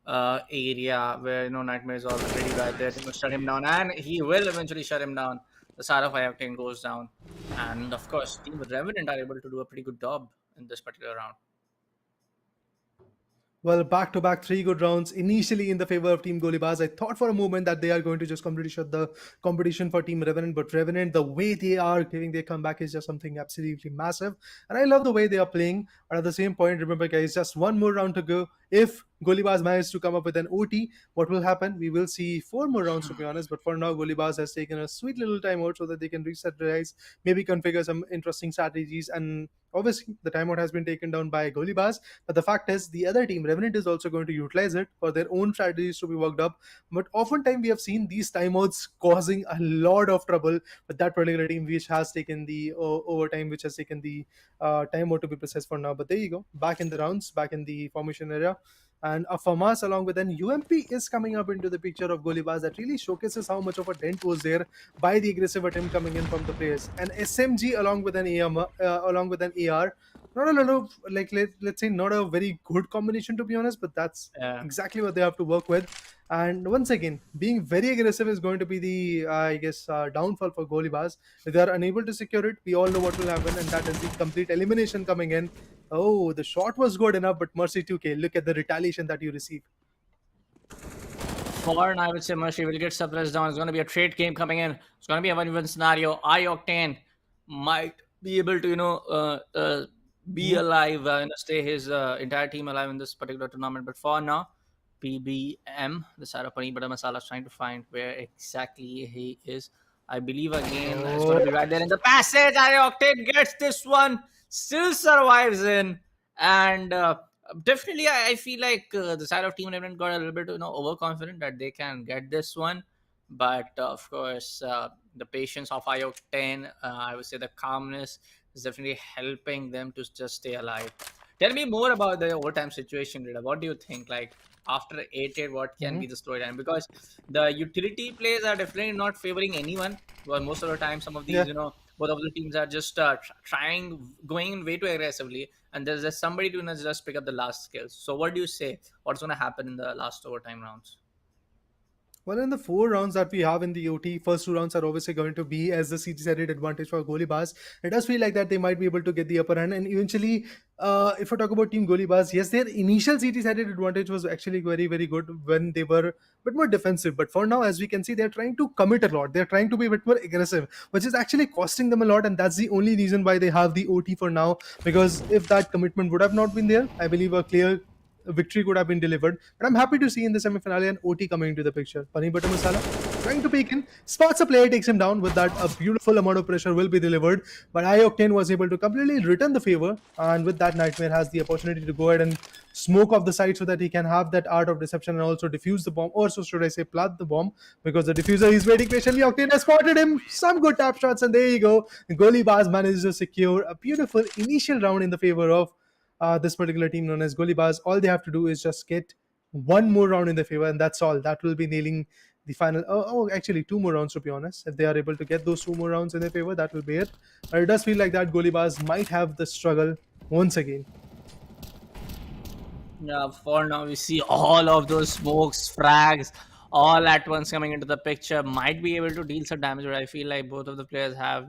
area where Nightmare is already right there to shut him down, and he will eventually shut him down. The side of Ioctane goes down, and of course, Team Revenant are able to do a pretty good job in this particular round. Well, back to back 3 good rounds initially in the favor of Team Golibars. I thought for a moment that they are going to just completely shut the competition for Team Revenant, but Revenant, the way they are giving their comeback is just something absolutely massive. And I love the way they are playing. But at the same point, remember, guys, just one more round to go. If Golibars manage to come up with an OT, what will happen? We will see 4 more rounds, to be honest. But for now, Golibars has taken a sweet little timeout so that they can reset their eyes, maybe configure some interesting strategies. And obviously, the timeout has been taken down by Golibars. But the fact is, the other team, Revenant, is also going to utilize it for their own strategies to be worked up. But oftentimes, we have seen these timeouts causing a lot of trouble with that particular team, which has taken the overtime, which has taken the timeout, to be precise, for now. But there you go, back in the rounds, back in the formation area. And a FAMAS along with an UMP is coming up into the picture of Golibars. That really showcases how much of a dent was there by the aggressive attempt coming in from the players. An SMG along with an along with an AR. Not a lot of, like, let's say, not a very good combination, to be honest, but that's Yeah. exactly what they have to work with. And once again, being very aggressive is going to be the, I guess, downfall for Golibars. If they are unable to secure it, we all know what will happen, and that is the complete elimination coming in. Oh, the shot was good enough, but Mercy 2K, look at the retaliation that you receive. Foreign, I would say Mercy will get suppressed down. It's going to be a trade game coming in. It's going to be a 1v1 scenario. iOctane might be able to, be alive and stay his entire team alive in this particular tournament. But for now, PBM, the side of Paneer Butter Masala, is trying to find where exactly he is. I believe again it's going to be right there in the passage. iOctane gets this one, still survives in, and definitely I feel like the side of Team Revenant got a little bit overconfident that they can get this one, but of course the patience of iOctane, I would say the calmness is definitely helping them to just stay alive. Tell me more about the overtime situation, Rita. What do you think? Like after 8-8, what can be the storyline? Because the utility plays are definitely not favoring anyone. Well, most of the time, some of these, Yeah. both of the teams are just trying, going in way too aggressively, and there's just somebody to just pick up the last skills. So, what do you say? What's going to happen in the last overtime rounds? Well, in the 4 rounds that we have in the OT, first 2 rounds are obviously going to be as the CT-sided advantage for Golibars. It does feel like that they might be able to get the upper hand, and eventually, if I talk about Team Golibars, yes, their initial CT-sided advantage was actually very, very good when they were a bit more defensive. But for now, as we can see, they're trying to commit a lot. They're trying to be a bit more aggressive, which is actually costing them a lot, and that's the only reason why they have the OT for now. Because if that commitment would have not been there, I believe a clear victory could have been delivered. But I'm happy to see in the semi-finale an OT coming into the picture. Paneer Butter Masala trying to peek in, spots a player, takes him down. With that, a beautiful amount of pressure will be delivered. But iOctane was able to completely return the favor, and with that, Nightmare has the opportunity to go ahead and smoke off the side so that he can have that art of deception and also defuse the bomb, or so should I say, plant the bomb, because the diffuser is waiting patiently. Octane has spotted him. Some good tap shots, and there you go. Golibars manages to secure a beautiful initial round in the favor of this particular team known as Golibars. All they have to do is just get one more round in their favor, and that's all. That will be nailing the final. Actually, 2 more rounds to be honest. If they are able to get those 2 more rounds in their favor, that will be it. But it does feel like that Golibars might have the struggle once again. Yeah, for now we see all of those smokes, frags, all at once coming into the picture. Might be able to deal some damage, but I feel like both of the players have,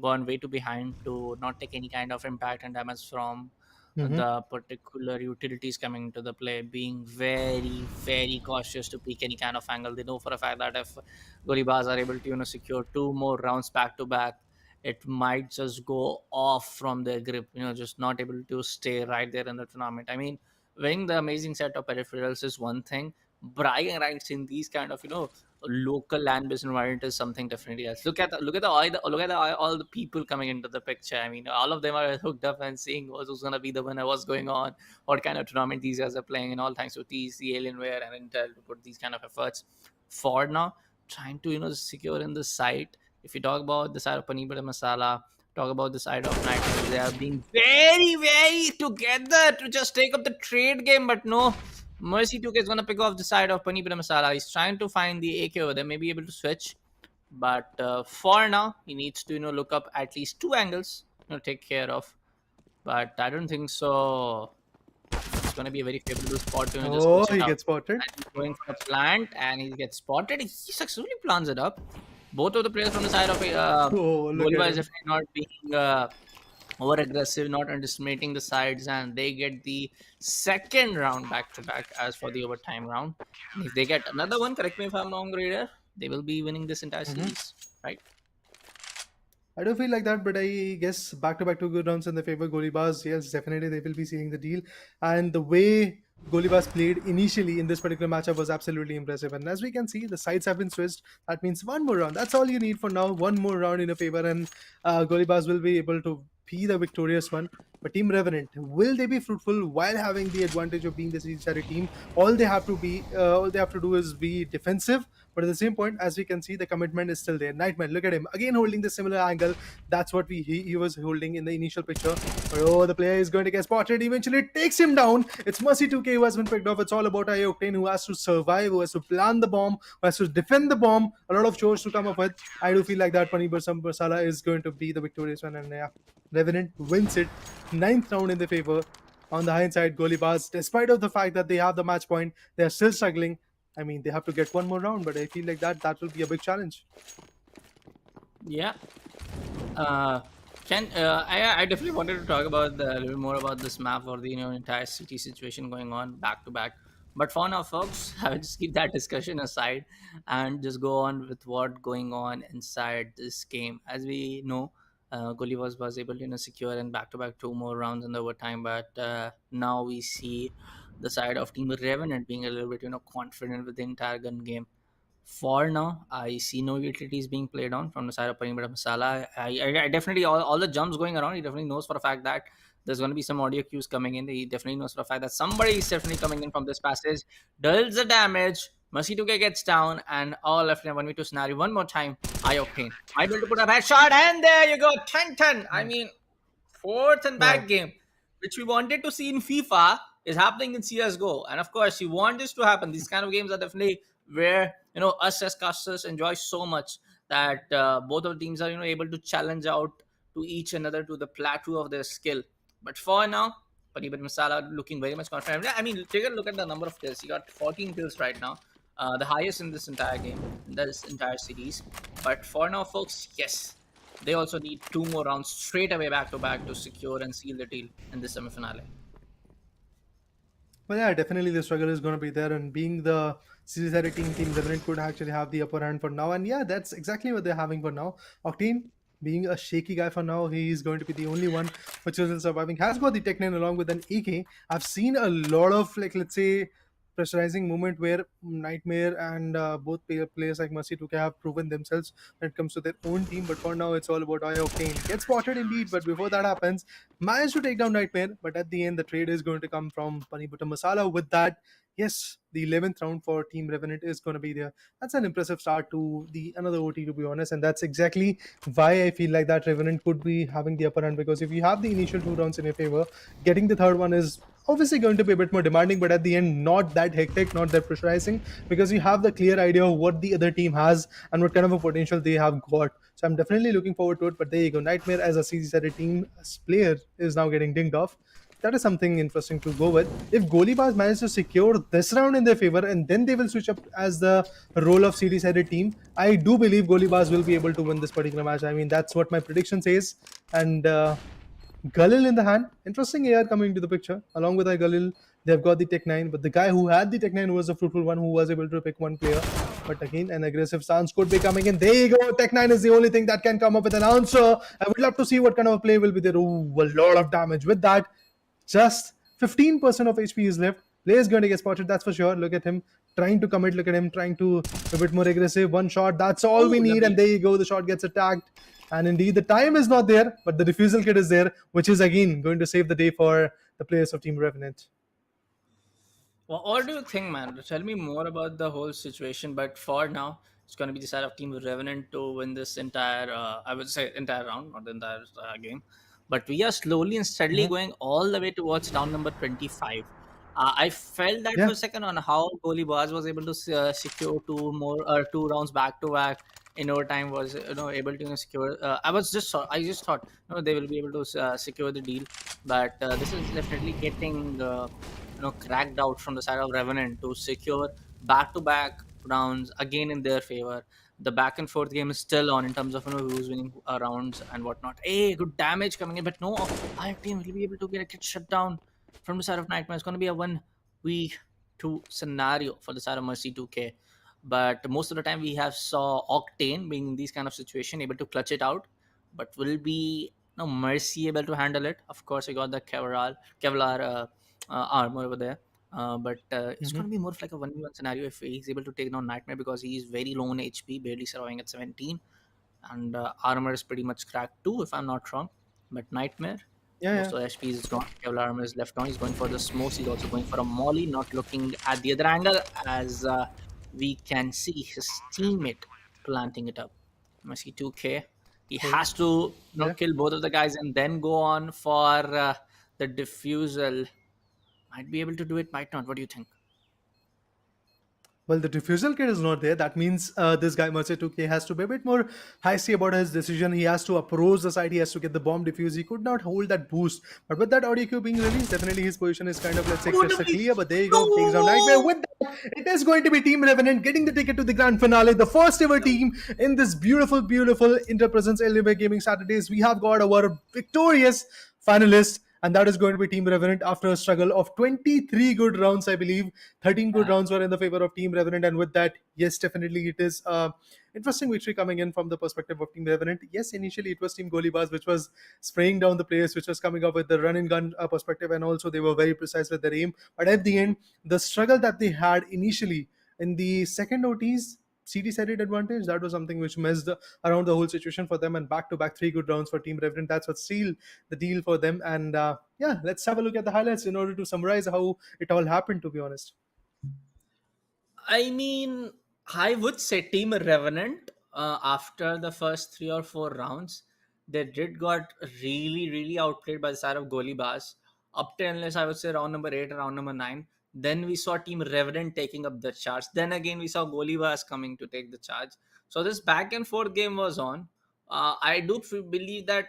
gone way too behind to not take any kind of impact and damage from Mm-hmm. the particular utilities coming into the play, being very, very cautious to pick any kind of angle. They know for a fact that if Golibars are able to, secure 2 more rounds back to back, it might just go off from their grip, just not able to stay right there in the tournament. I mean, winning the amazing set of peripherals is one thing. Bragging rights in these kind of local land-based environment is something definitely else. All the people coming into the picture. I mean, all of them are hooked up and seeing who's gonna be the winner, what's going on, what kind of tournament these guys are playing, and all thanks to TC, Alienware, and Intel to put these kind of efforts forward now, trying to secure in the site. If you talk about the side of Paneer Butter Masala, talk about the side of Night, they are being very, very together to just take up the trade game, but no. Mercy 2K is going to pick off the side of Paneer Butter Masala. He's trying to find the AK over there, maybe able to switch. But for now, he needs to look up at least 2 angles, take care of. But I don't think so. It's going to be a very favorable spot to just Oh, switch it he up. gets spotted. And he's going for a plant, and he gets spotted. He successfully plants it up. Both of the players from the side of Oh, look Golibars at is him. definitely not being over aggressive, not underestimating the sides, and they get the second round back to back as for the overtime round. And if they get another one, correct me if I'm wrong, Raider, they will be winning this entire series, right? I don't feel like that, but I guess back to back 2 good rounds in the favor Golibars. Yes, definitely they will be sealing the deal. And the way Golibars played initially in this particular matchup was absolutely impressive. And as we can see, the sides have been switched. That means one more round. That's all you need for now. One more round in a favor, and Golibars will be able to be the victorious one. But Team Revenant, will they be fruitful while having the advantage of being the series team? All they have to do is be defensive. But at the same point, as we can see, the commitment is still there. Nightmare, look at him again holding the similar angle. That's what he was holding in the initial picture. But oh, the player is going to get spotted. Eventually, it takes him down. It's Mercy 2K who has been picked off. It's all about iOctane, who has to survive, who has to plant the bomb, who has to defend the bomb. A lot of chores to come up with. I do feel like that Paneer Butter Masala is going to be the victorious one, and yeah, Revenant wins it. 9th round in their favor. On the hindsight, Golibars, despite of the fact that they have the match point, they are still struggling. I mean, they have to get one more round, but I feel like that will be a big challenge. Yeah. Uh, I definitely wanted to talk about a little more about this map or the entire city situation going on back to back. But for now, folks, I will just keep that discussion aside and just go on with what going on inside this game. As we know, Golibars was able to secure in back to back two more rounds in the overtime, but now we see the side of Team Revenant being a little bit confident with the entire gun game. For now, I see no utilities being played on from the side of Perimeter Masala. I definitely, all the jumps going around, he definitely knows for a fact that there's going to be some audio cues coming in. He definitely knows for a fact that somebody is definitely coming in from this passage, deals the damage. Mercy 2K gets down, and all left in a 1v2 scenario. One more time, I Octane. I able to put a headshot, and there you go, 10-10. I mean, fourth and back Wow. game, which we wanted to see in FIFA, is happening in CS:GO. And of course, you want this to happen. These kind of games are definitely where us as casters enjoy so much that both of the teams are able to challenge out to each another to the plateau of their skill. But for now, Panibad Masala looking very much confident. I mean, take a look at the number of kills. He got 14 kills right now, the highest in this entire game, in this entire series. But for now, folks, yes, they also need two more rounds straight away back to back to secure and seal the deal in the semi-finale. Well, yeah, definitely the struggle is going to be there, and being the series at a Team Revenant could actually have the upper hand for now. And yeah, that's exactly what they're having for now. Octane, being a shaky guy for now, he's going to be the only one which is surviving. Has got the Tech 9 along with an AK. I've seen a lot of, like, let's say, pressurizing moment where Nightmare and both players like Mercy 2K have proven themselves when it comes to their own team. But for now, it's all about Octane. Gets spotted indeed, but before that happens, managed to take down Nightmare. But at the end, the trade is going to come from Pani Butter Masala. With that, yes, the 11th round for Team Revenant is going to be there. That's an impressive start to the another OT, to be honest, and that's exactly why I feel like that Revenant could be having the upper hand, because if you have the initial two rounds in your favor, getting the third one is obviously going to be a bit more demanding, but at the end, not that hectic, not that pressurizing, because you have the clear idea of what the other team has and what kind of a potential they have got. So I'm definitely looking forward to it. But there you go, Nightmare as a series at a team player is now getting dinged off. That is something interesting to go with. If Golibars manage to secure this round in their favor, and then they will switch up as the role of series-headed team, I do believe Golibars will be able to win this particular match. I mean, that's what my prediction says. And Galil in the hand. Interesting AR coming into the picture. Along with Galil, they've got the Tech 9. But the guy who had the Tech 9 was a fruitful one who was able to pick one player. But again, an aggressive stance could be coming in. There you go. Tech 9 is the only thing that can come up with an answer. I would love to see what kind of a play will be there. Ooh, a lot of damage. With that, just 15% of HP is left. Player is going to get spotted, that's for sure. Look at him trying to commit. Look at him trying to be a bit more aggressive. One shot, that's all we need. Lovely. And there you go. The shot gets attacked. And indeed, the time is not there, but the refusal kit is there, which is again going to save the day for the players of Team Revenant. Well, what do you think, man? Tell me more about the whole situation. But for now, it's going to be the side of Team Revenant to win this entire, I would say, entire round, not the entire game. But we are slowly and steadily going all the way towards round number 25. I felt that Yeah. for a second on how Golibars was able to secure two rounds back to back in overtime, was able to secure. I just thought they will be able to secure the deal, but this is definitely getting cracked out from the side of Revenant to secure back to back rounds again in their favor. The back and forth game is still on in terms of who's winning rounds and whatnot. Hey, good damage coming in, but no, our team will be able to get it shut down from the side of Nightmare. It's going to be a 1v2 scenario for the side of Mercy 2K. But most of the time we have saw Octane being in these kind of situation able to clutch it out. But will be Mercy able to handle it? Of course, we got the Kevlar armor over there. But it's going to be more of like a 1v1 scenario if he's able to take down Nightmare, because he's very low on HP, barely surviving at 17. And armor is pretty much cracked too, if I'm not wrong. But Nightmare, Yeah, most yeah. of the HP is gone. Kevlar armor is left on. He's going for the smokes. He's also going for a molly, not looking at the other angle, as we can see his teammate planting it up. Messi 2K. He has to Yeah. kill both of the guys and then go on for the defusal. Might be able to do it, might not. What do you think? Well, the diffusal kit is not there. That means this guy Mercer 2K has to be a bit more hasty about his decision. He has to approach the side. He has to get the bomb defused. He could not hold that boost. But with that audio cue being released, definitely his position is kind of, let's say, crystal clear. But there you go, takes down Nightmare. With that, it is going to be Team Revenant getting the ticket to the grand finale. The first ever team in this beautiful, beautiful Interpresence Alienware Gaming Saturdays. We have got our victorious finalist, and that is going to be Team Revenant after a struggle of 23 good rounds, I believe. 13 good rounds were in the favor of Team Revenant, and with that, yes, definitely it is interesting victory coming in from the perspective of Team Revenant. Yes, initially it was Team Golibars which was spraying down the players, which was coming up with the run and gun perspective, and also they were very precise with their aim. But at the end, the struggle that they had initially in the second OTs, CD set it advantage. That was something which messed around the whole situation for them, and back-to-back 3 good rounds for Team Revenant. That's what sealed the deal for them. And yeah, let's have a look at the highlights in order to summarize how it all happened, to be honest. I mean, I would say Team Revenant, after the first 3 or 4 rounds, they did got really outplayed by the side of Golibars. Up to unless I would say round number 8 or round number 9. Then we saw Team Revenant taking up the charge. Then again we saw Golibars coming to take the charge. So this back and forth game was on. I do believe that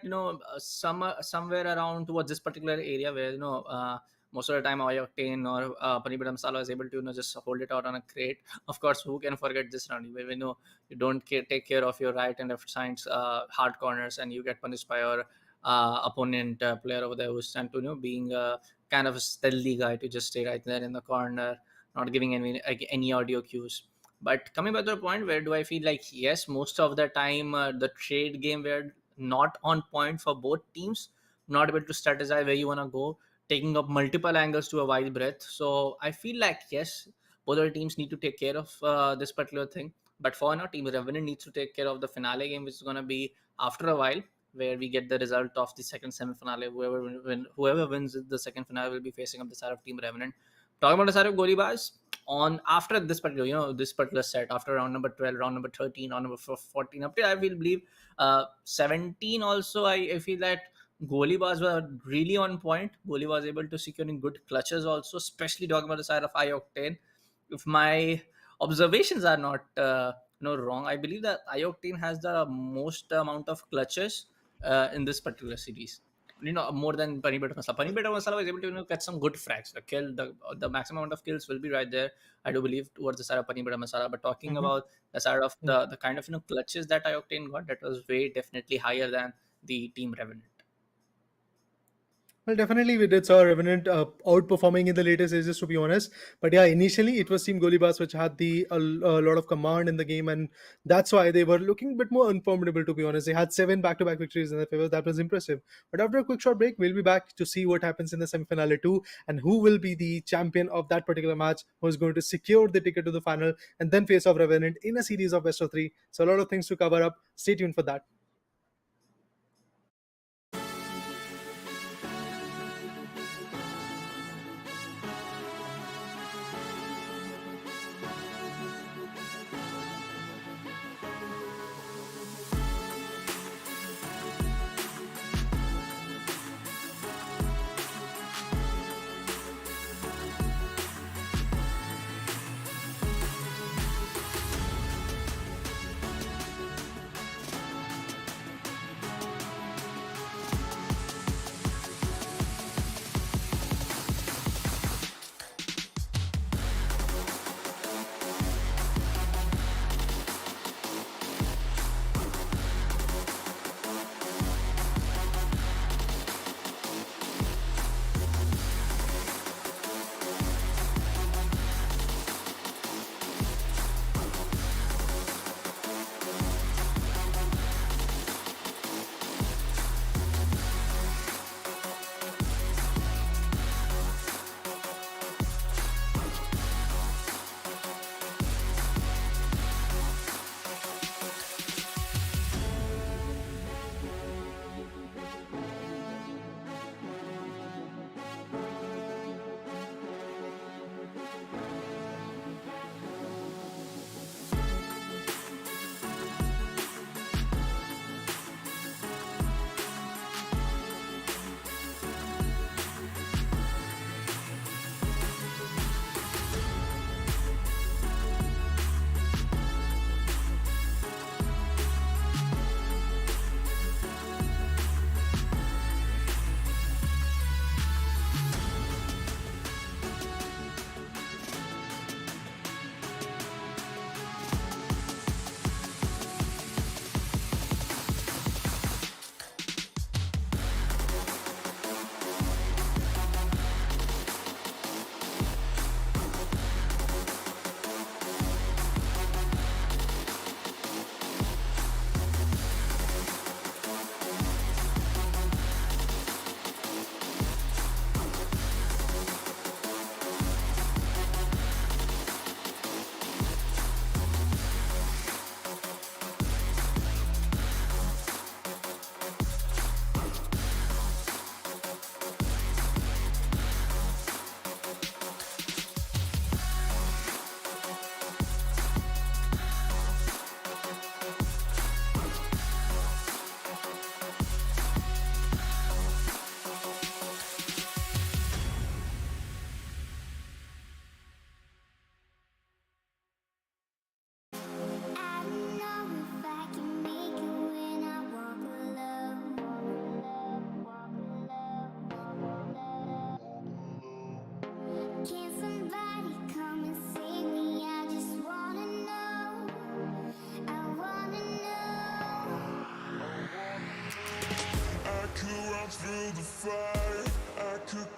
somewhere around towards this particular area where most of the time Octane or Paneer Butter Masala is able to just hold it out on a crate. Of course, who can forget this round where you don't take care of your right and left sides, hard corners, and you get punished by your opponent player over there who's trying to being kind of a stealthy guy to just stay right there in the corner, not giving any audio cues. But coming back to the point, where do I feel like, yes, most of the time the trade game were not on point for both teams, not able to strategize where you want to go, taking up multiple angles to a wide breadth. So I feel like, yes, both of the teams need to take care of this particular thing. But for now, Team Revenant needs to take care of the finale game, which is going to be after a while, where we get the result of the second semi-finale. Whoever wins the second finale will be facing up the side of Team Revenant. Talking about the side of Golibars, on after this particular this particular set, after round number 12, round number 13, round number 14, up to I will believe 17 also, I feel that Golibars were really on point. Goli was able to secure in good clutches also, especially talking about the side of Ioctane. If my observations are not wrong, I believe that Ioctane has the most amount of clutches in this particular series. More than Paneer Butter Masala. Paneer Butter Masala was able to catch some good frags. The maximum amount of kills will be right there, I do believe, towards the side of Paneer Butter Masala. But talking about the side of the kind of clutches that Ioctane got, that was way definitely higher than the Team Revenant. Well, definitely we did saw Revenant outperforming in the later stages, to be honest. But yeah, initially it was Team Golibars which had a lot of command in the game, and that's why they were looking a bit more unformidable, to be honest. They had 7 back-to-back victories in their favor. That was impressive. But after a quick short break, we'll be back to see what happens in the semi-finale 2 and who will be the champion of that particular match, who is going to secure the ticket to the final and then face off Revenant in a series of best of 3. So a lot of things to cover up. Stay tuned for that.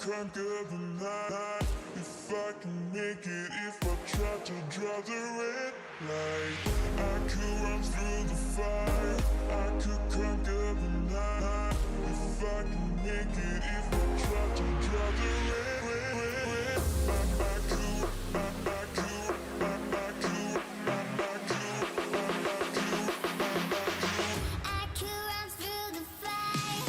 conquer the night. If I can make it, if I try to draw the red light, I could run through the fire, I could conquer the night. If I can make it, if I try to draw the red, I could, I could, I could, I could, I could run through the fire.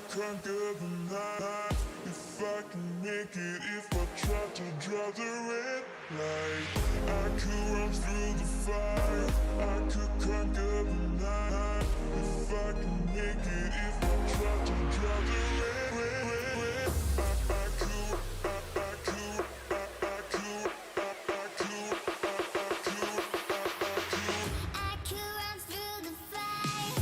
Conquer the night. If I can make it, if I try to draw the red light, I could run through the fire, I could conquer the night. If I can make it, if I try to draw the red, I could, I could, I could, I could, I could run through the fire.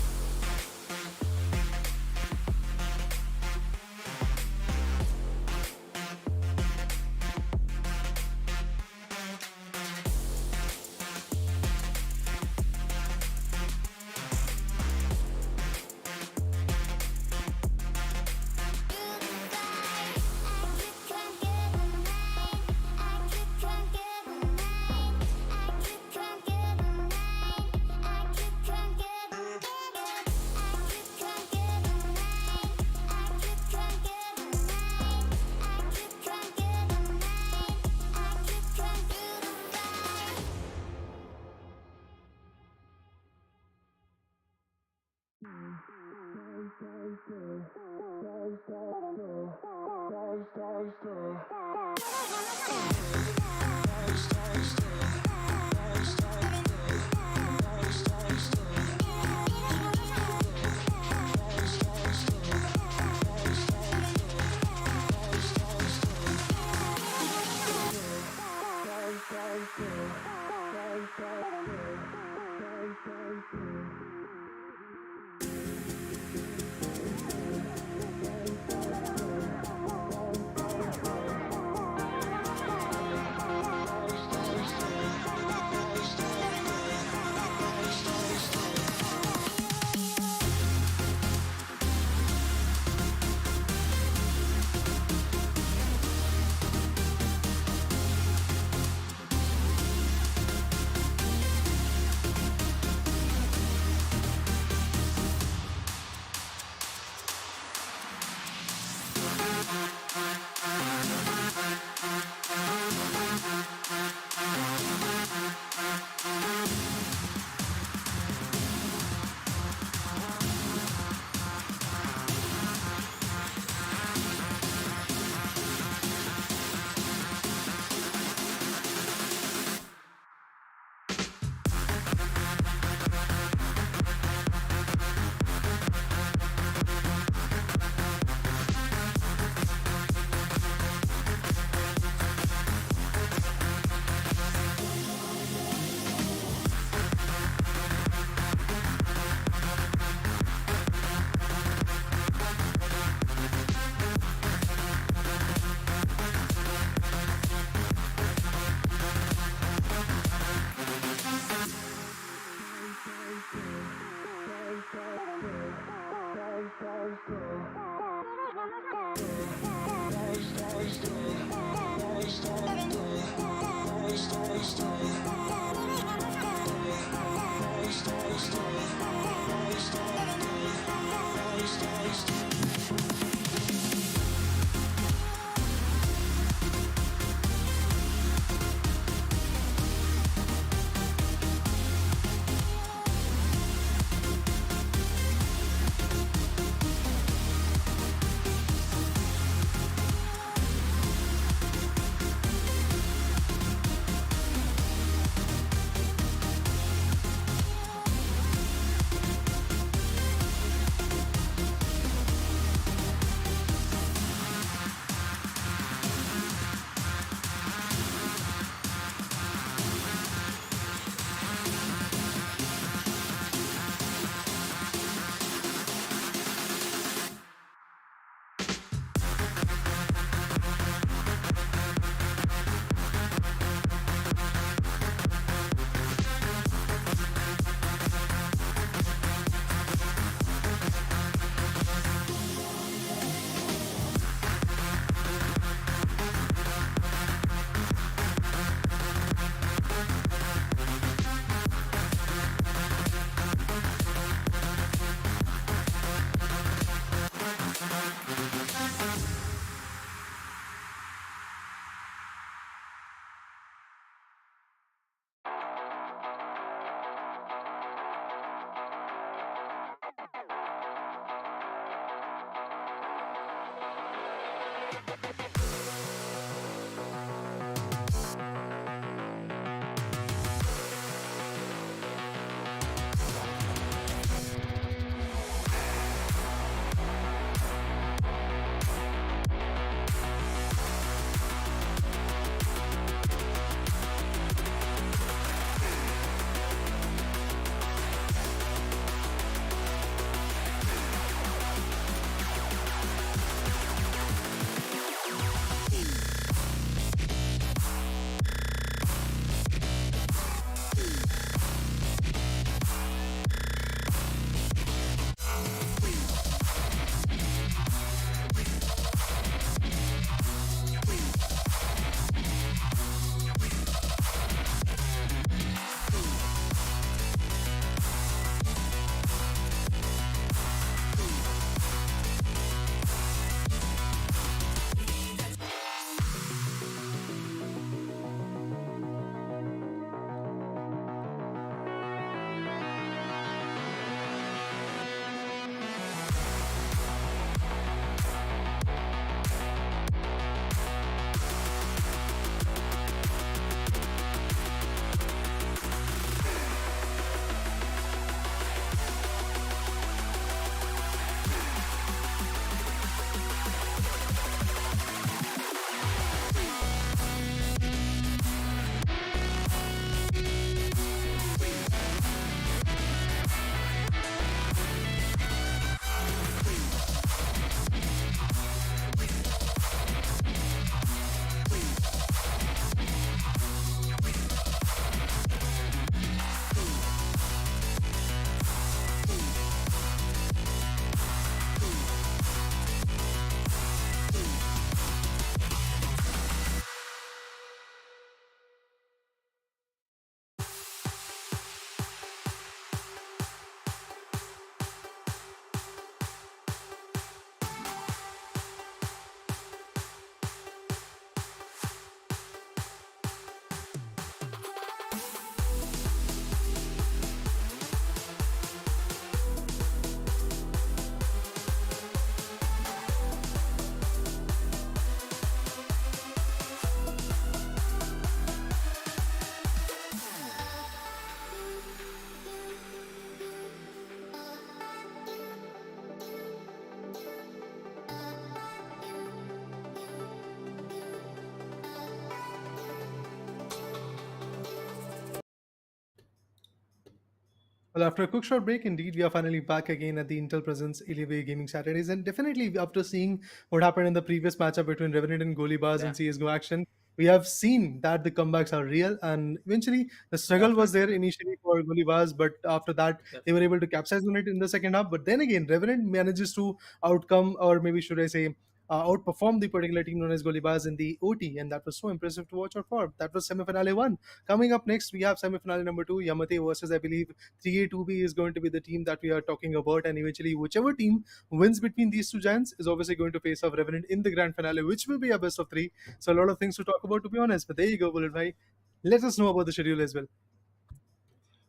Well, after a quick short break, indeed, we are finally back again at the Intel Presents Alienware Gaming Saturdays. And definitely, after seeing what happened in the previous matchup between Revenant and Golibars Yeah, and CSGO action, we have seen that the comebacks are real. And eventually, the struggle was there definitely, initially for Golibars, but after that, they were able to capsize on it in the second half. But then again, Revenant manages to outcome, or maybe should I say, outperform the particular team known as Golibars in the OT, and that was so impressive to watch out for. That was semifinale one. Coming up next, we have semifinale number two, Yamate versus, I believe, 3A2B is going to be the team that we are talking about, and eventually, whichever team wins between these two giants is obviously going to face off Revenant in the grand finale, which will be a best of three. So, a lot of things to talk about, to be honest. But there you go, Bullet Bhai. Let us know about the schedule as well.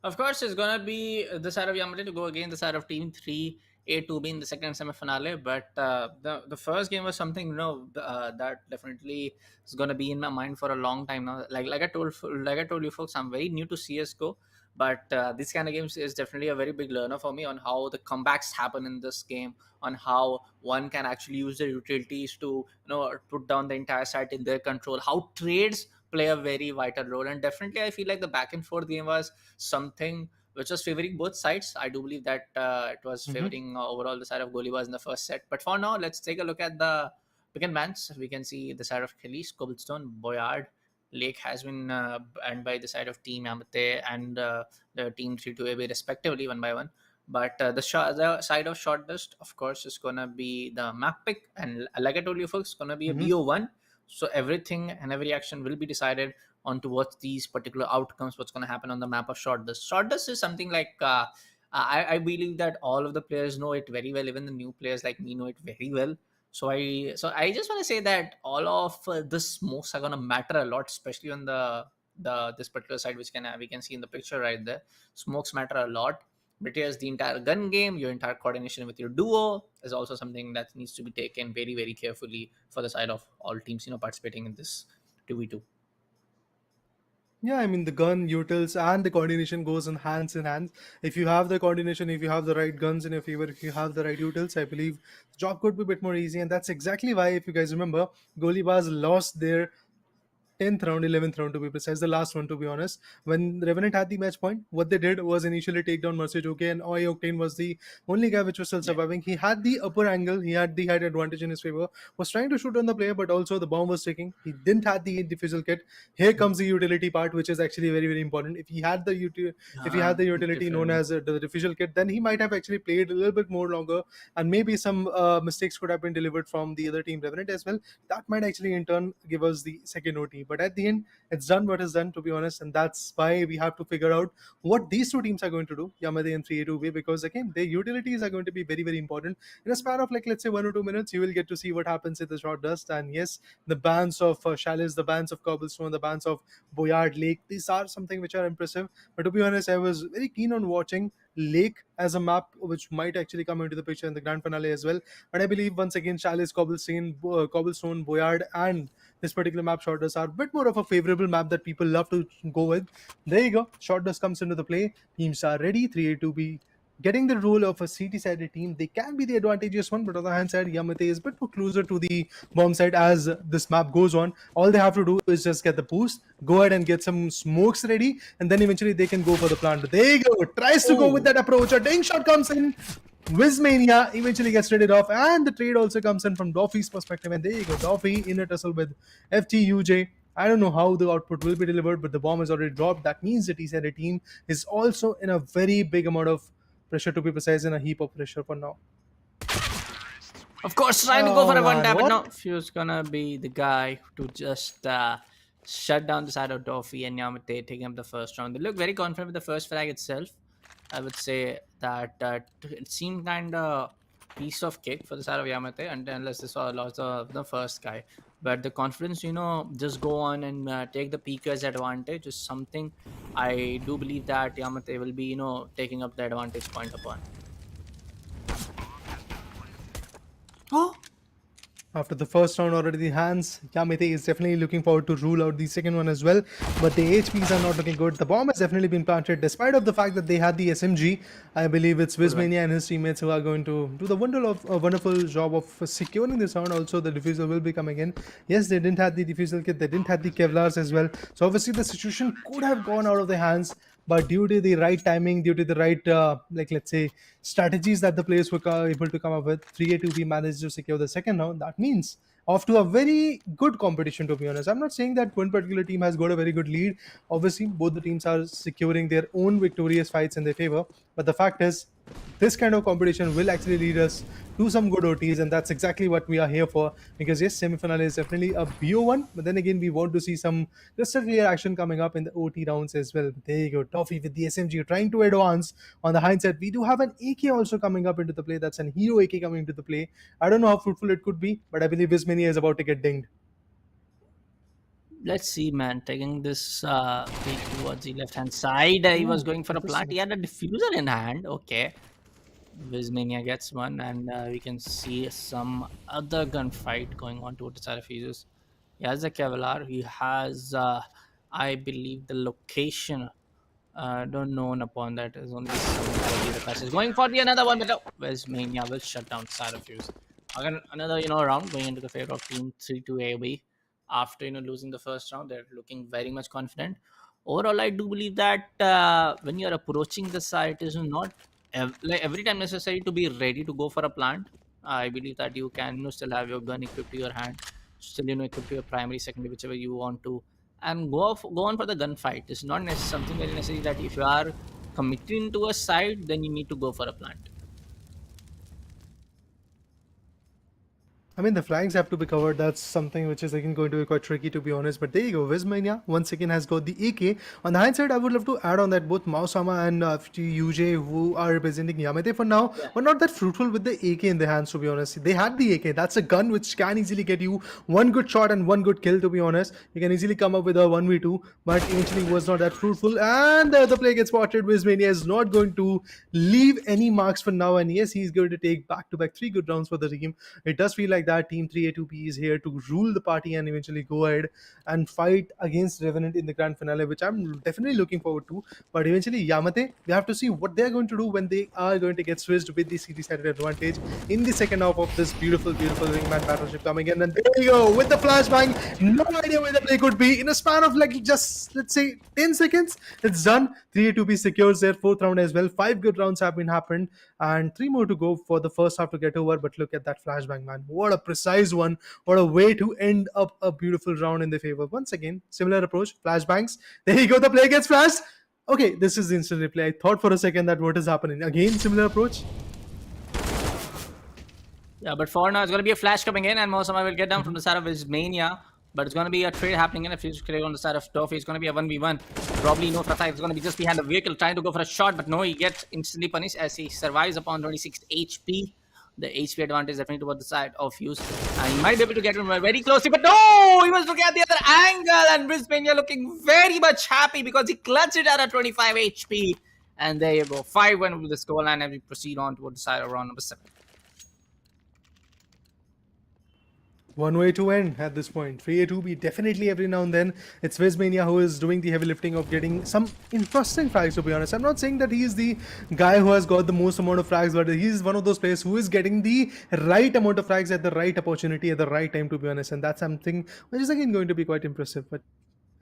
of course, it's gonna be the side of Yamate to go against the side of Team Three A to be in the second semi-finale. But the first game was something that definitely is gonna be in my mind for a long time now. Like I told you folks, I'm very new to CS:GO, but this kind of games is definitely a very big learner for me on how the comebacks happen in this game, on how one can actually use the utilities to put down the entire site in their control, how trades play a very vital role. And definitely I feel like the back and forth game was something which was favoring both sides. I do believe that it was Mhm. favoring overall the side of Golibars in the first set. But for now, let's take a look at the pick and bans. We can see the side of Khalees, Cobblestone, Boyard, Lake has been banned by the side of Team Yamate and the Team 3-2AB respectively, one by one. But the side of Short Dust, of course, is gonna be the map pick, and like I told you, folks, it's gonna be a Mhm. BO1. So everything and every action will be decided on towards these particular outcomes. What's gonna happen on the map of Short Dust? Short Dust is something like I believe that all of the players know it very well. Even the new players like me know it very well. So I just want to say that all of the smokes are gonna matter a lot, especially on the this particular side, which we can see in the picture right there. Smokes matter a lot. But yes, the entire gun game, your entire coordination with your duo is also something that needs to be taken very, very carefully for the side of all teams, participating in this 2v2. Yeah, I mean the gun, utils, and the coordination goes in hands. If you have the coordination, if you have the right guns in your favor, if you have the right utils, I believe the job could be a bit more easy. And that's exactly why, if you guys remember, Golibars lost their 10th round, 11th round to be precise, the last one to be honest. When Revenant had the match point, what they did was initially take down Mercy Joke, and Oi Octane was the only guy which was still Yeah. surviving. He had the upper angle, he had the height advantage in his favor, was trying to shoot on the player, but also the bomb was ticking. He didn't have the diffusal kit. Here comes the utility part, which is actually very, very important. If he had the utility known Different. as the diffusal kit, then he might have actually played a little bit more longer, and maybe some mistakes could have been delivered from the other team, Revenant as well. That might actually in turn give us the second OT. But at the end, it's done what is done, to be honest, and that's why we have to figure out what these two teams are going to do, Yamate and 3A2B, because again, their utilities are going to be very, very important. In a span of, like, let's say 1 or 2 minutes, you will get to see what happens in the Short Dust. And yes, the bans of Chalice, the bans of Cobblestone, the bans of Boyard Lake, these are something which are impressive. But to be honest, I was very keen on watching Lake as a map, which might actually come into the picture in the grand finale as well. But I believe once again, Chalice, Cobblestone, Boyard, and this particular map, Short Dust, are a bit more of a favorable map that people love to go with. There you go. Short Dust comes into the play. Teams are ready. 3A2B getting the role of a CT-sided team. They can be the advantageous one, but on the hand side, Yamate is a bit more closer to the bomb side as this map goes on. All they have to do is just get the boost, go ahead and get some smokes ready, and then eventually they can go for the plant. But there you go. Tries to go with Oh, that approach. A ding shot comes in. Wizmania eventually gets traded off, and the trade also comes in from Doffy's perspective. And there you go, Doffy in a tussle with FTUJ. I don't know how the output will be delivered, but the bomb is already dropped. That means the T-Side team is also in a very big amount of pressure, to be precise, in a heap of pressure for now. of course, trying to go for Oh a one man, tap, but what? no, Fuse gonna be the guy to just shut down the side of Doffy and Yamate, taking up the first round. They look very confident with the first frag itself. I would say that it seemed kind of piece of cake for the side of Yamate, and unless they saw lost the first guy. But the confidence, just go on and take the peakers advantage is something I do believe that Yamate will be, taking up the advantage point upon. Oh, After the first round already in the hands, Yamete is definitely looking forward to rule out the second one as well. But the HPs are not looking good. The bomb has definitely been planted, despite of the fact that they had the SMG. I believe it's good one. Wizmania and his teammates who are going to do the wonderful job of securing this round. Also, the diffuser will be coming in. Yes, they didn't have the diffusal kit. They didn't have the Kevlars as well. So obviously, the situation could have gone out of their hands. but due to the right timing, due to the right like let's say strategies that the players were able to come up with, 3A2B managed to secure the second round. That means off to a very good competition, to be honest. I'm not saying that one particular team has got a very good lead. Obviously both the teams are securing their own victorious fights in their favor, but the fact is this kind of competition will actually lead us to some good OTs, and that's exactly what we are here for. Because yes, semi-final is definitely a BO1, but then again, we want to see some crystal clear action coming up in the OT rounds as well. There you go, Toffee with the SMG trying to advance. On the hindsight, we do have an AK also coming up into the play. That's an hero AK coming into the play. I don't know how fruitful it could be, but I believe Vismania is about to get dinged. Let's see, man. Taking this peek towards the left hand side. He was Ooh, going for a plant. interesting. He had a diffuser in hand. Okay. Vizmania gets one, and we can see some other gunfight going on towards the side of fuses. He has a Kevlar. He has, I believe, the location. Don't know upon that. Is only some the passage going for the another one, but no, Vizmania will shut down Syracuse. Again, another round going into the favor of Team 3-2 AB. After losing the first round, they're looking very much confident. Overall, I do believe that when you're approaching the site, it is not like every time necessary to be ready to go for a plant. I believe that you can still have your gun equipped to your hand, still equipped to your primary, secondary, whichever you want to, and go on for the gunfight. It's not something very necessary that if you are committing to a side, then you need to go for a plant. I mean, the flags have to be covered. That's something which is again going to be quite tricky, to be honest. But there you go. Vismania once again has got the AK. On the hindsight, I would love to add on that both Mausama and UJ, who are representing Yamate for now, Yeah. were not that fruitful with the AK in their hands, to be honest. They had the AK. That's a gun which can easily get you one good shot and one good kill, to be honest. You can easily come up with a 1v2, but eventually was not that fruitful. And the other player gets spotted. Vismania is not going to leave any marks for now. And yes, he's going to take back to back 3 good rounds for the team. It does feel like that Team 3A2B is here to rule the party and eventually go ahead and fight against Revenant in the grand finale, which I'm definitely looking forward to. But eventually, Yamate, we have to see what they're going to do when they are going to get switched with the series headed advantage in the second half of this beautiful, beautiful wingman partnership coming in. And there you go with the flashbang. No idea where the play could be in a span of like just let's say 10 seconds. It's done. 3A2B secures their fourth round as well. 5 good rounds have been happened, and 3 more to go for the first half to get over. But look at that flashbang, man. What a precise one. What a way to end up a beautiful round in their favor. Once again, similar approach, flashbangs. There you go, the play gets flashed. Okay, this is the instant replay. I thought for a second that what is happening. Again, similar approach. Yeah, but for now, it's going to be a flash coming in, and Mosama will get down from the side of his mania. But it's going to be a trade happening in. If he's clear on the side of Toffee, it's going to be a 1v1. Probably no for a fact. It's going to be just behind the vehicle trying to go for a shot, but no, he gets instantly punished as he survives upon 26 HP. The HP advantage is definitely towards the side of Fuse. And he might be able to get him very closely, but no! He was looking at the other angle, and Brisbane looking very much happy because he clutched it at a 25 HP. And there you go. 5-1 with the scoreline, and we proceed on towards the side of round number 7. One way to end at this point. 3A2B definitely every now and then. It's Vismania who is doing the heavy lifting of getting some interesting frags, to be honest. I'm not saying that he is the guy who has got the most amount of frags, but he's one of those players who is getting the right amount of frags at the right opportunity at the right time, to be honest. And that's something which is again going to be quite impressive. But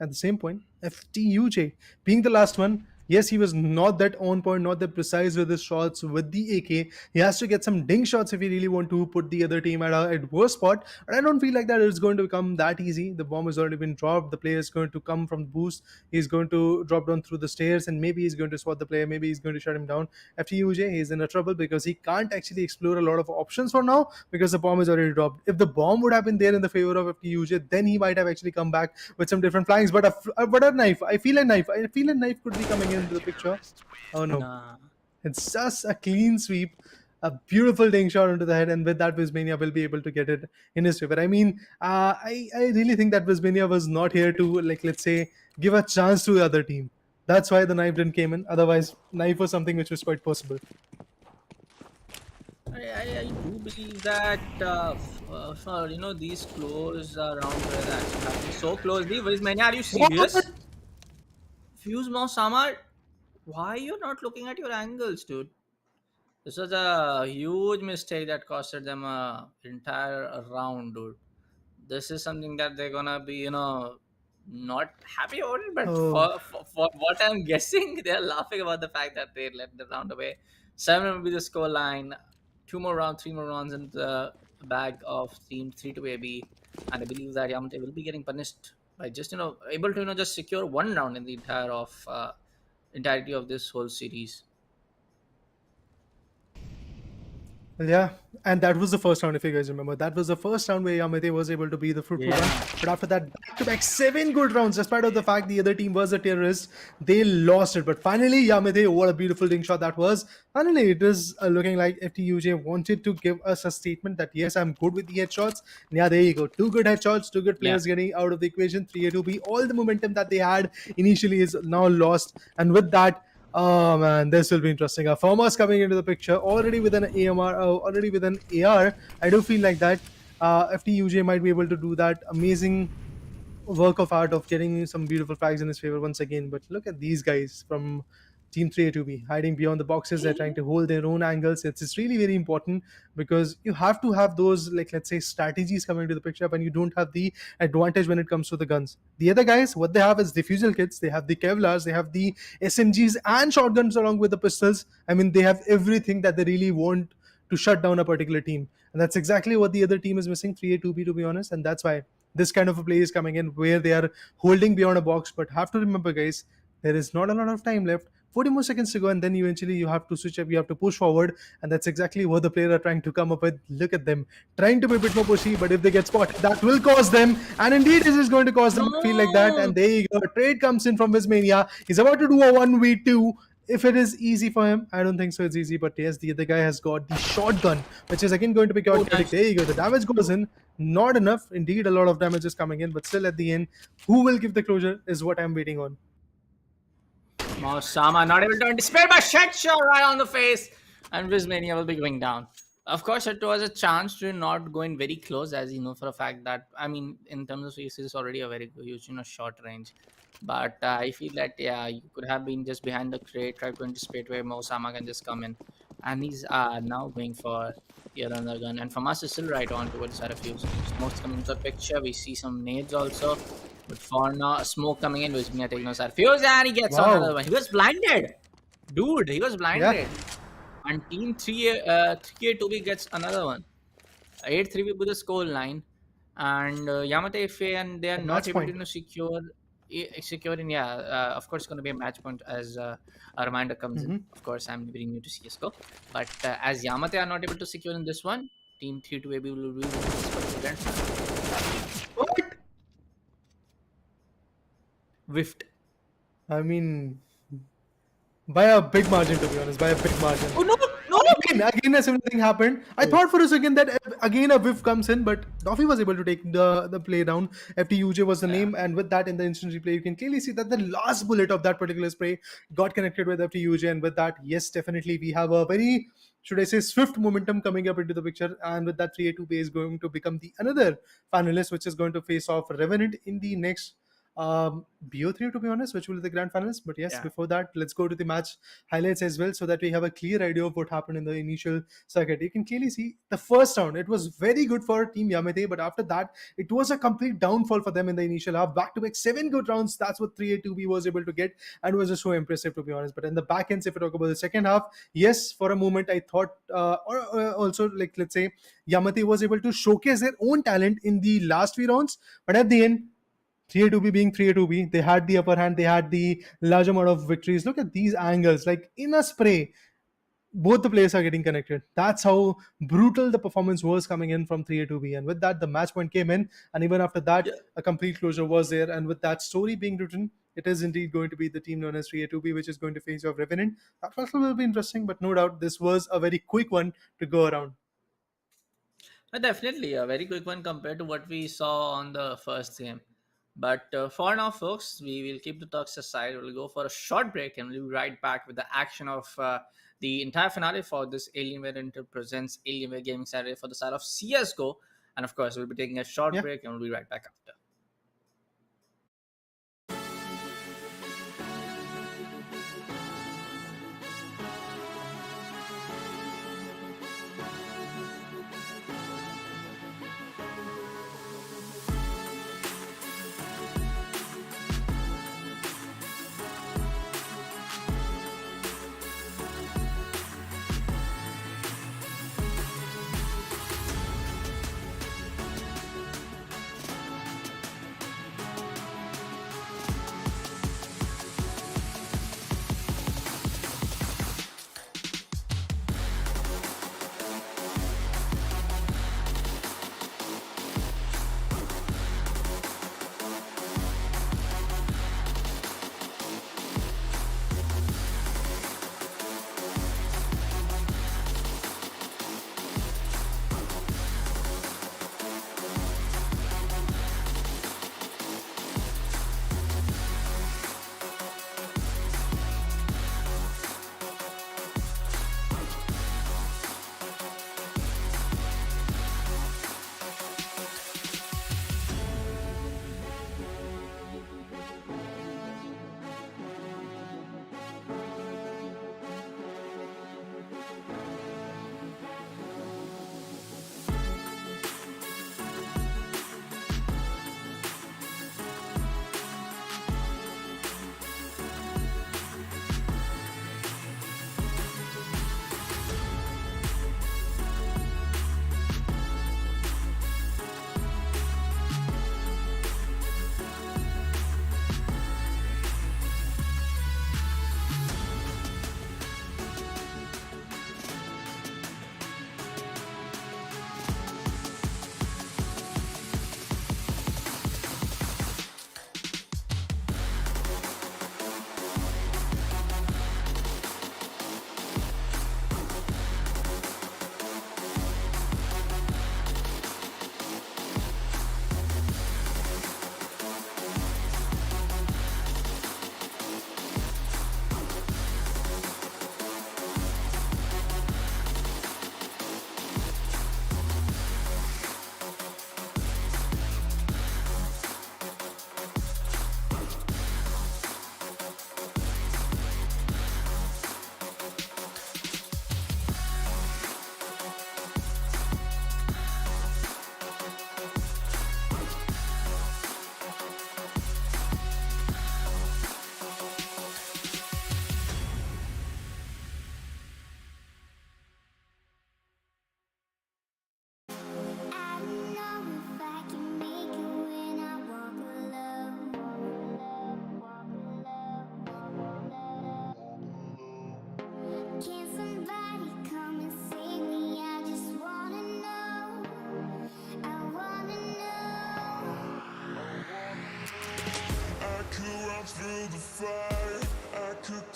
at the same point, FTUJ being the last one, yes, he was not that on point, not that precise with his shots with the AK. He has to get some ding shots if he really want to put the other team at a worse spot. But I don't feel like that it's going to become that easy. The bomb has already been dropped. The player is going to come from the boost. He's going to drop down through the stairs, and maybe he's going to spot the player. Maybe he's going to shut him down. FTUJ, he's in a trouble because he can't actually explore a lot of options for now because the bomb is already dropped. If the bomb would have been there in the favor of FTUJ, then he might have actually come back with some different flanks. But a knife. I feel a knife could be coming into the picture. Oh no. Nah. It's just a clean sweep, a beautiful ding shot into the head, and with that, Vismania will be able to get it in his favor. I mean, I really think that Vismania was not here to, like, let's say, give a chance to the other team. That's why the knife didn't came in. Otherwise, knife was something which was quite possible. I do believe that for these close rounds where that actually happening so closely. Vismania, are you serious? Fuse Mausama, why you're not looking at your angles, dude? This was a huge mistake that costed them a entire round, dude. This is something that they're gonna be, not happy about it, but Oh, for what I'm guessing, they're laughing about the fact that they let the round away. 7 will be the score line. 3 more rounds in the bag of team 3 to AB. And I believe that Yamate will be getting punished by just, able to, just secure 1 round in the entirety of this whole series. well, yeah, and that was the first round, if you guys remember. That was the first round where Yamate was able to be the fruitful one. Yeah. But after that, back-to-back 7 good rounds, despite of the fact the other team was a terrorist, they lost it. But finally, Yamate, what a beautiful ding shot that was. Finally, it is looking like FTUJ wanted to give us a statement that, yes, I'm good with the headshots. And yeah, there you go. 2 good headshots, 2 good Yeah. players getting out of the equation. 3A2B, all the momentum that they had initially is now lost. And with that, oh man, this will be interesting. Farmers coming into the picture already with an AMR, already with an AR. I do feel like that FTUJ might be able to do that amazing work of art of getting some beautiful frags in his favor once again. But look at these guys from Team 3A2B hiding beyond the boxes. They're trying to hold their own angles. It's really very important because you have to have those, like, let's say, strategies coming into the picture when you don't have the advantage when it comes to the guns. The other guys, what they have is diffusal kits. They have the Kevlars, they have the SMGs and shotguns along with the pistols. I mean, they have everything that they really want to shut down a particular team. And that's exactly what the other team is missing, 3A2B, to be honest. And that's why this kind of a play is coming in where they are holding beyond a box. But have to remember, guys, there is not a lot of time left. 40 more seconds to go, and then eventually you have to switch up, you have to push forward, and that's exactly what the player are trying to come up with. Look at them trying to be a bit more pushy, but if they get spotted, that will cause them, and indeed this is going to cause them to feel like that. No. And there you go, a trade comes in from Vismania. He's about to do a 1v2. If it is easy for him, I don't think so. It's easy, but yes, the other guy has got the shotgun, which is again going to be chaotic. nice. There you go. The damage goes in, not enough. Indeed, a lot of damage is coming in, but still at the end, who will give the closure is what I'm waiting on. Mosama not able to anticipate, but shot right on the face, and Vismania will be going down. Of course, it was a chance to not going very close, as you know for a fact that, I mean, in terms of face, it's already a very huge, short range. But I feel that, yeah, you could have been just behind the crate, try to anticipate where Mosama can just come in, and he's now going for yet another gun. And from us, is still right on towards the side of fuse. Smoke's coming into the picture. We see some nades also. But for now, smoke coming in, Vismania taking no side fuse, and he gets Wow. another one. He was blinded, dude. He was blinded. And team 3A2B gets another one. 8-3 with the score line, and Yamate FA, and they are A not match able point. to securing. Yeah, of course, it's going to be a match point as a reminder comes in. Of course, I'm very new to CS:GO, but as Yamate are not able to secure in this one, team 3-2AB will lose this particular grand final. What? Whiffed. I mean, by a big margin, to be honest, by a big margin. Oh no! No! Again, a similar thing happened. I thought for a second that again a whiff comes in, but Doffy was able to take the play down. FTUJ was the name, and with that in the instant replay, you can clearly see that the last bullet of that particular spray got connected with FTUJ, and with that, yes, definitely we have a very, should I say, swift momentum coming up into the picture, and with that 3A2B is going to become the another finalist, which is going to face off Revenant in the next BO3, to be honest, which will be the grand finals. But yes, Yeah. before that, let's go to the match highlights as well, so that we have a clear idea of what happened in the initial circuit. You can clearly see the first round, it was very good for Team Yamate, but after that, it was a complete downfall for them in the initial half. Back to back 7 good rounds, that's what 3A2B was able to get, and was just so impressive, to be honest. But in the back ends, if we talk about the second half, yes, for a moment, I thought, also, like, let's say, Yamate was able to showcase their own talent in the last few rounds, but at the end, 3A2B being 3A2B, they had the upper hand, they had the large amount of victories. Look at these angles, like in a spray, both the players are getting connected. That's how brutal the performance was coming in from 3A2B. And with that, the match point came in, and even after that, a complete closure was there. And with that story being written, it is indeed going to be the team known as 3A2B, which is going to face off Revenant. That also will be interesting, but no doubt this was a very quick one to go around. Definitely a very quick one compared to what we saw on the first game. But for now, folks, we will keep the talks aside. We'll go for a short break and we'll be right back with the action of the entire finale for this Alienware Inter presents Alienware Gaming Saturday for the side of CSGO. And of course, we'll be taking a short Yeah. break and we'll be right back after.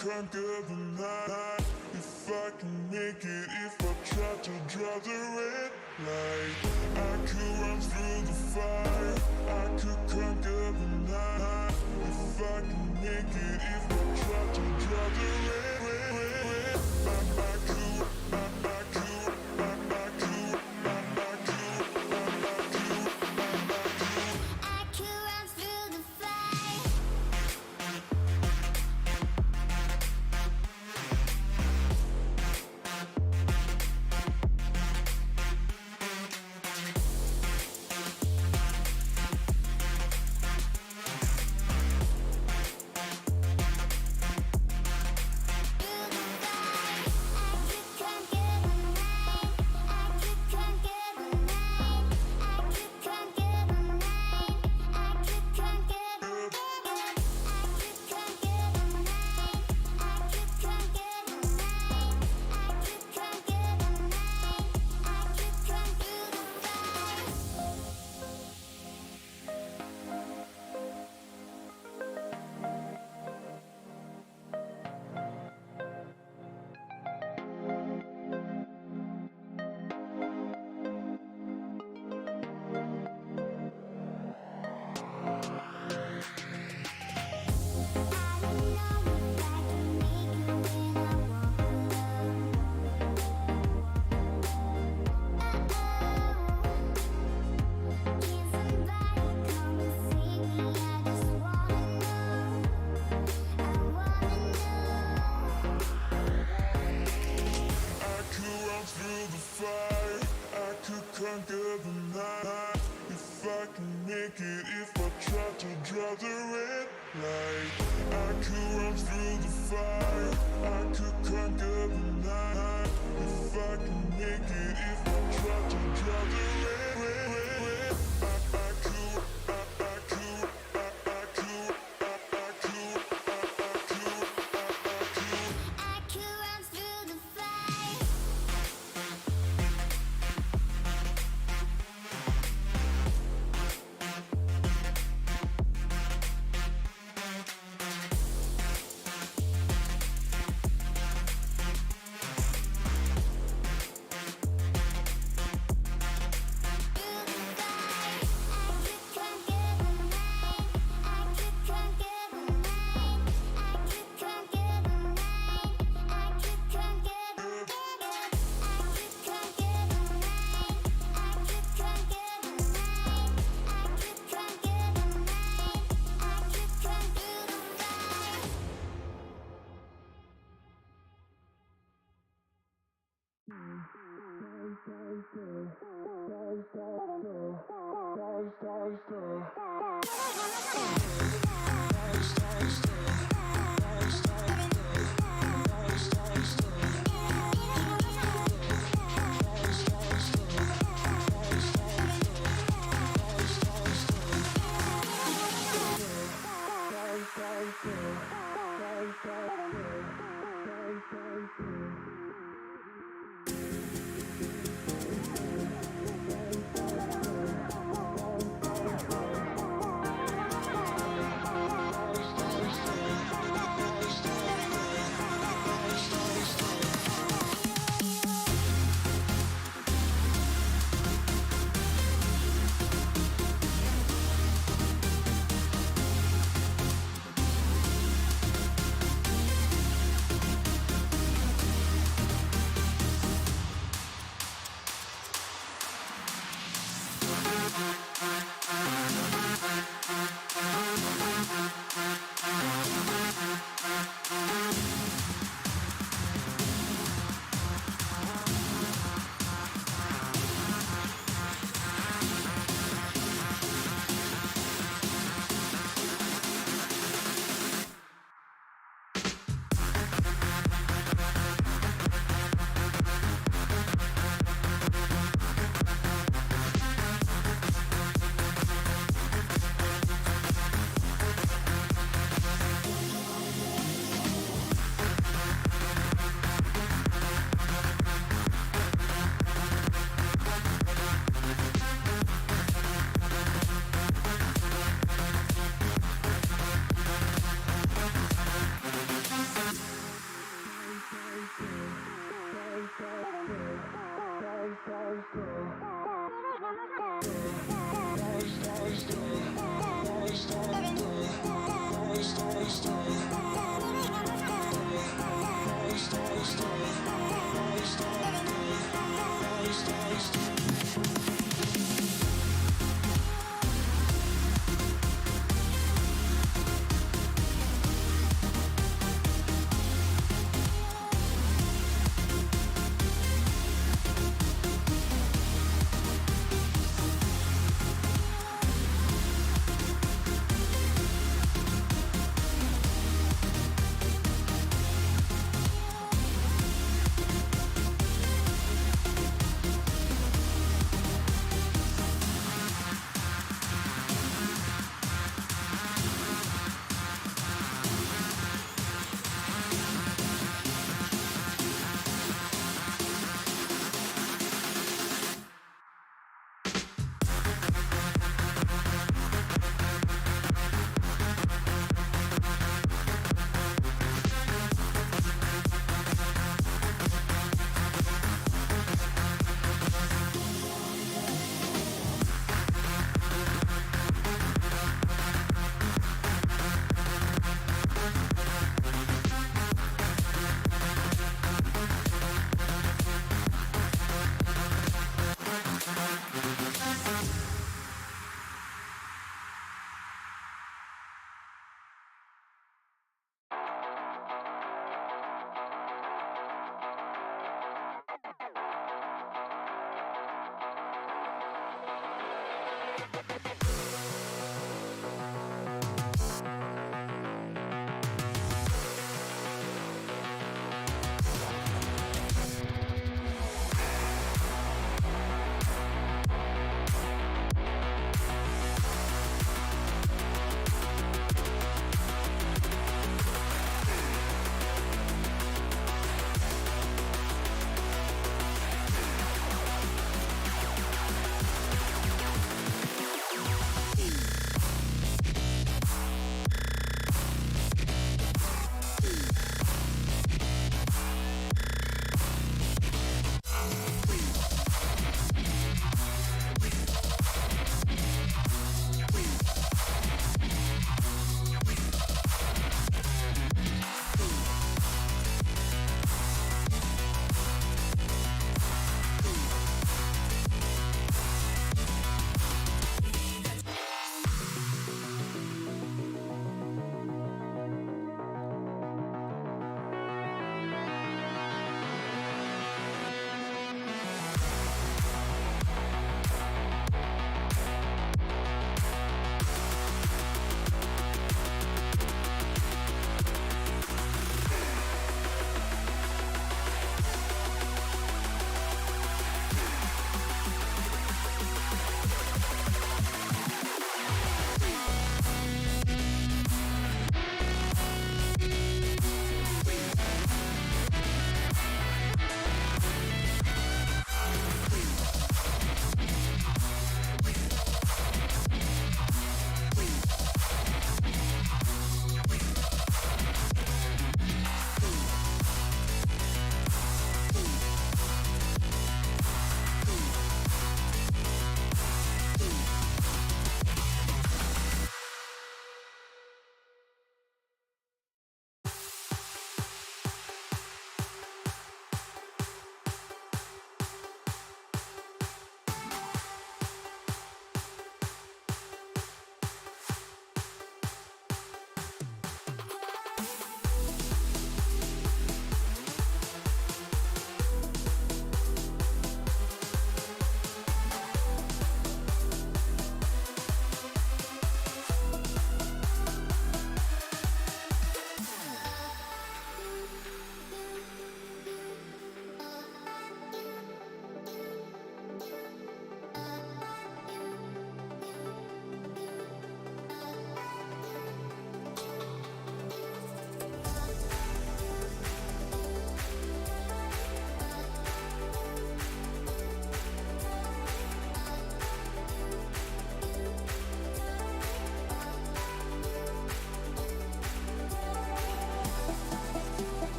conquer the night. If I can make it, if I try to draw the red light, I could run through the fire, I could conquer the night. If I can make it, if I try to draw the red, I could, I could, I could, I could, I could run through the fire. conquer the night. If I can make it, if I try to draw the red light, I could run through the fire, I could conquer the night. If I can make it, if I try to draw the red, I could, I could, I could, I could, I could run through the fire.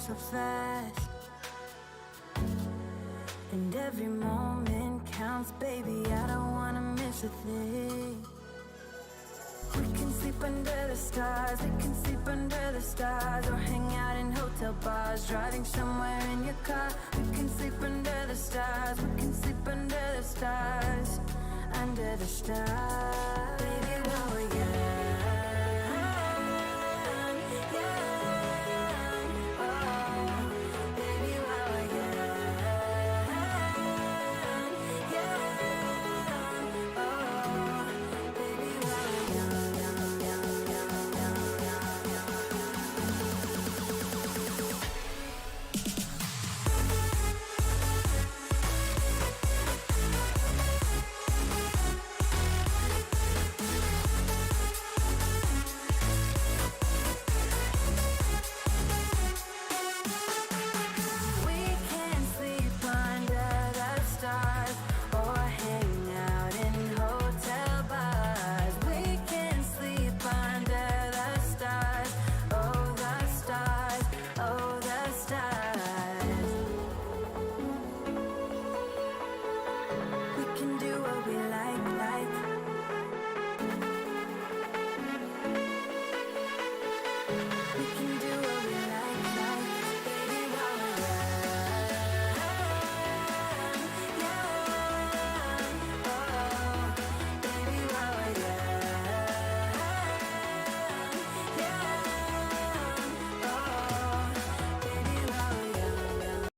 so fast. And every moment counts, baby, I don't wanna miss a thing. We can sleep under the stars, we can sleep under the stars, or hang out in hotel bars, driving somewhere in your car. We can sleep under the stars, we can sleep under the stars, under the stars. Baby, while we're young, oh, baby, while we're young, oh, baby, while we're young, young, young, young, young, young, young. We can sleep under the stars or hang out in hotel bars. We can sleep under the stars, oh the stars, oh the stars. We can do what we like, like. We can do what we like, baby, while we're young, oh, baby, while we're young, oh, baby, while we're young.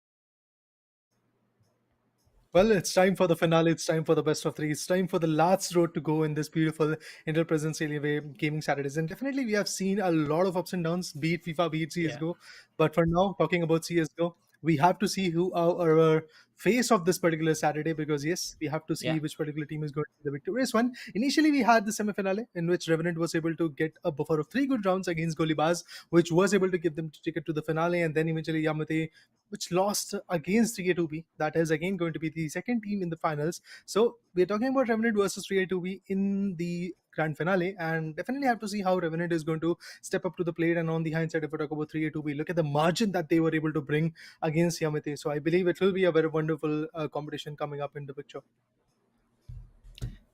Well, it's time for the finale. It's time for the best of three. It's time for the last road to go in this beautiful Intel Presence Alienware Gaming Saturdays. And definitely, we have seen a lot of ups and downs, be it FIFA, be it Yeah. CSGO. But for now, talking about CSGO, we have to see who are our face of this particular Saturday, because yes, we have to see Yeah. which particular team is going to be the victorious one. Initially, we had the semi-finale in which Revenant was able to get a buffer of 3 good rounds against Golibars, which was able to give them ticket to the finale, and then eventually Yamate, which lost against 3A2B. That is again going to be the second team in the finals. So we're talking about Revenant versus 3A2B in the grand finale, and definitely have to see how Revenant is going to step up to the plate. And on the hindsight, if we talk about 3A2B, look at the margin that they were able to bring against Yamate. So I believe it will be a very wonderful competition coming up in the picture.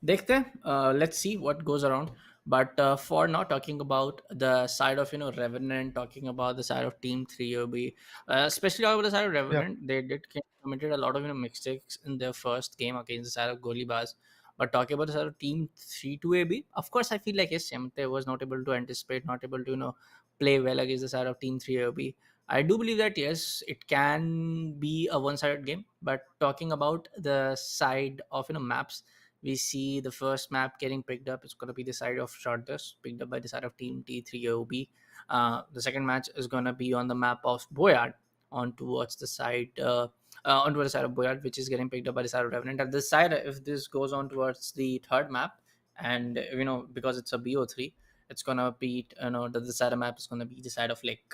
देखते हैं, let's see what goes around. But for now, talking about the side of Revenant, talking about the side of Team 3OB, especially over the side of Yeah. Revenant, they did committed a lot of mistakes in their first game against the side of Golibars. But talking about the side of Team 32AB, of course, I feel like yes, Yamate was not able to anticipate, not able to play well against the side of Team 3OB. I do believe that yes, it can be a one-sided game. But talking about the side of maps, we see the first map getting picked up. It's going to be the side of Shortest, picked up by the side of Team T3OB. The second match is going to be on the map of Boyard, on towards the side, onto the side of Boyard, which is getting picked up by the side of Revenant. At this side, if this goes on towards the third map, and because it's a BO3, it's going to be the side of map is going to be the side of Lake.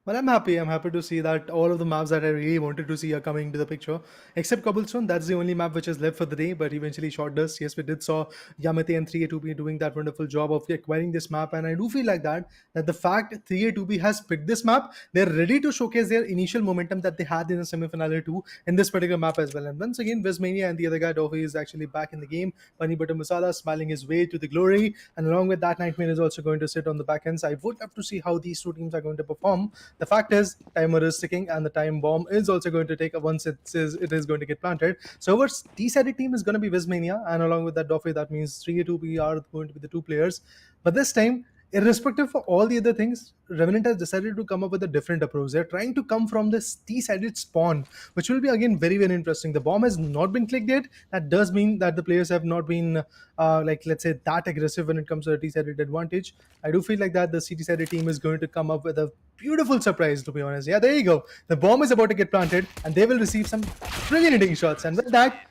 Well, I'm happy. I'm happy to see that all of the maps that I really wanted to see are coming to the picture, except Cobblestone. That's the only map which is left for the day. But eventually, Short Dust. Yes, we did saw Yamate and 3A2B doing that wonderful job of acquiring this map, and I do feel like that the fact 3A2B has picked this map, they're ready to showcase their initial momentum that they had in the semi-finale too in this particular map as well. And once again, Wismania and the other guy Dobby is actually back in the game. Pani Butter Masala smiling his way to the glory, and along with that, Nightmare is also going to sit on the back ends. I would love to see how these two teams are going to perform. The fact is, timer is ticking, and the time bomb is also going to take once it is going to get planted. So our T-sided team is going to be Wismania, and along with that Doffy, that means 3A2B are going to be the two players. But this time, irrespective of all the other things, Revenant has decided to come up with a different approach. They're trying to come from this T-sided spawn, which will be again very, very interesting. The bomb has not been clicked yet. That does mean that the players have not been let's say that aggressive when it comes to a T-sided advantage. I do feel like that the CT-sided team is going to come up with a beautiful surprise, to be honest. Yeah, there you go. The bomb is about to get planted, and they will receive some brilliant hitting shots. And with that,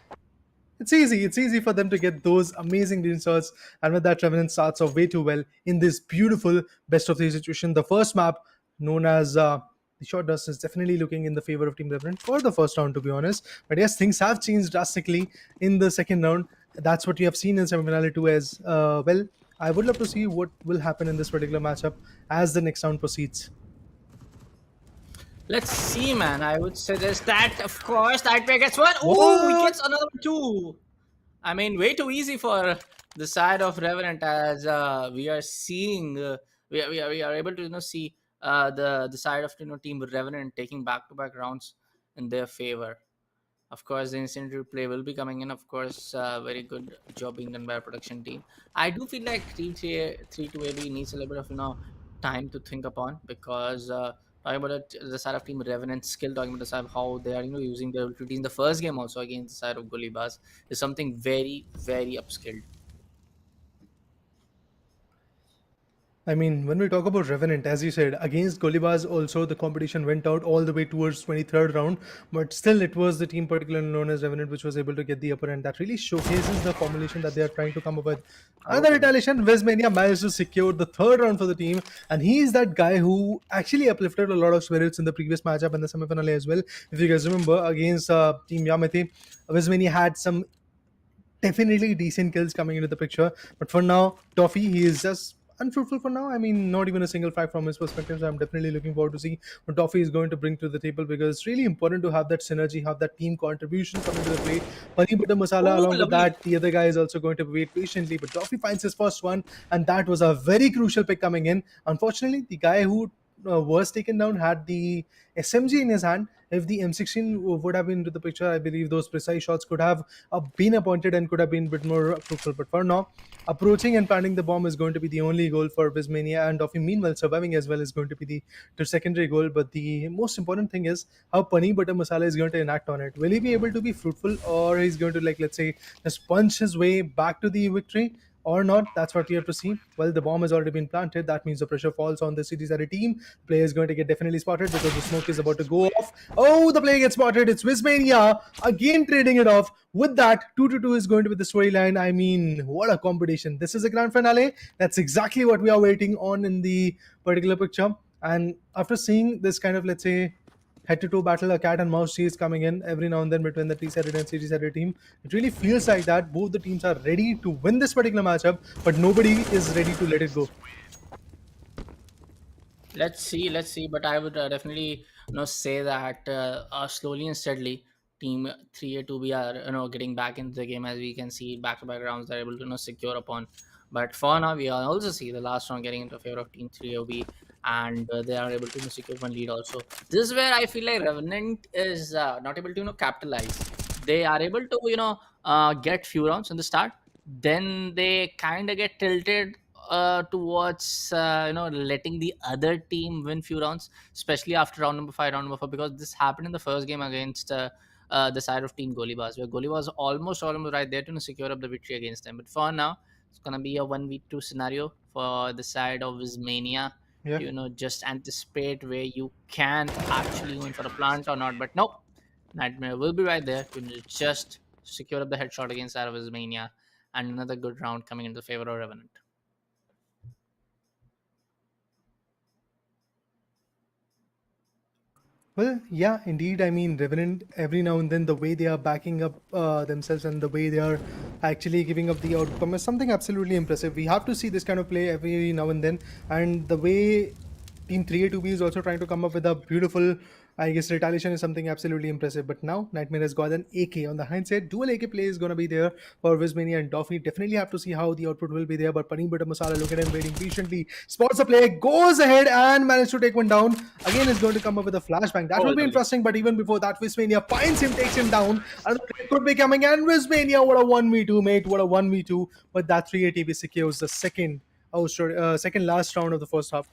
it's easy. It's easy for them to get those amazing green shots. And with that, Revenant starts off way too well in this beautiful best of three situation. The first map, known as the Short Dust, is definitely looking in the favor of Team Revenant for the first round, to be honest. But yes, things have changed drastically in the second round. That's what you have seen in semi-finale 2 as well. I would love to see what will happen in this particular matchup as the next round proceeds. Let's see, man. I would suggest that, of course, Nightmare gets one. Oh, he What? gets another one too. I mean, way too easy for the side of Revenant, as we are seeing, we are able to see the side of team Revenant taking back-to-back rounds in their favor. Of course, the instant replay will be coming in. Of course, very good job being done by our production team. I do feel like 3 to AB needs a little bit of time to think upon, because talking about the side of team Revenant skill, talking about the side of how they are using their ability in the first game also against the side of Golibars is something very very upskilled. I mean, when we talk about Revenant, as you said, against Golibars also the competition went out all the way towards 23rd round, but still it was the team particularly known as Revenant which was able to get the upper hand. That really showcases the formulation that they are trying to come up with. Another Totally. retaliation, Westmania managed to secure the third round for the team, and he is that guy who actually uplifted a lot of spirits in the previous matchup and the semifinal as well. If you guys remember, against Team Yamate, Westmania had some definitely decent kills coming into the picture. But for now, Toffee, he is just unfruitful for now. I mean, not even a single fact from his perspective. So I'm definitely looking forward to see what Toffee is going to bring to the table, because it's really important to have that synergy, have that team contribution coming to the play. Paneer butter masala, Oh, along with lovely. that, the other guy is also going to wait patiently. But Toffee finds his first one, and that was a very crucial pick coming in. Unfortunately, the guy who was taken down had the SMG in his hand. If the M16 would have been into the picture, I believe those precise shots could have been appointed and could have been a bit more fruitful. But for now, approaching and planting the bomb is going to be the only goal for Bismania, and Doffy meanwhile surviving as well is going to be the secondary goal. But the most important thing is how Pani Butter Masala is going to enact on it. Will he be able to be fruitful, or he's going to, like, let's say, just punch his way back to the victory? Or not, that's what we have to see. Well, the bomb has already been planted. That means the pressure falls on the city's team. Player is going to get definitely spotted because the smoke is about to go off. Oh, the player gets spotted. It's Wismania again trading it off. With that, 2-2 is going to be the storyline. I mean, what a competition. This is a grand finale. That's exactly what we are waiting on in the particular picture. And after seeing this kind of, let's say, head-to-toe battle, a cat and mouse chase coming in every now and then between the T-sided and C-sided team, it really feels like that both the teams are ready to win this particular matchup, but nobody is ready to let it go. Let's see. But I would definitely say that slowly and steadily, team 3A 2B are getting back into the game, as we can see back-to-back rounds they're able to secure upon. But for now, we also see the last round getting into favor of team 3OB, and they are able to secure one lead also. This is where I feel like Revenant is not able to capitalize. They are able to get few rounds in the start, then they kind of get tilted towards letting the other team win few rounds, especially after round number 5, round number 4, because this happened in the first game against the side of team Golibars, where Golibars almost right there to secure up the victory against them. But for now, it's gonna be a 1v2 scenario for the side of Wismania Yeah. to just anticipate where you can actually go in for a plant or not. But nope, Nightmare will be right there to just secure up the headshot against side of Wismania, and another good round coming into favor of Revenant. Well, yeah, indeed. I mean, Revenant, every now and then, the way they are backing up themselves and the way they are actually giving up the outcome is something absolutely impressive. We have to see this kind of play every now and then. And the way Team 3A2B is also trying to come up with a beautiful, I guess, retaliation is something absolutely impressive. But now, Nightmare has got an AK. On the hindsight, dual AK play is going to be there for Wismania and Doffy. Definitely have to see how the output will be there. But Paneer Butter Masala, look at him waiting patiently. Spots the play, goes ahead and manages to take one down. Again, is going to come up with a flashbang. That Oh, will be lovely. interesting. But even before that, Wismania finds him, takes him down. Another play could be coming. And Wismania, what a 1v2, mate. What a 1v2. But that 3ATB secures the second, second last round of the first half.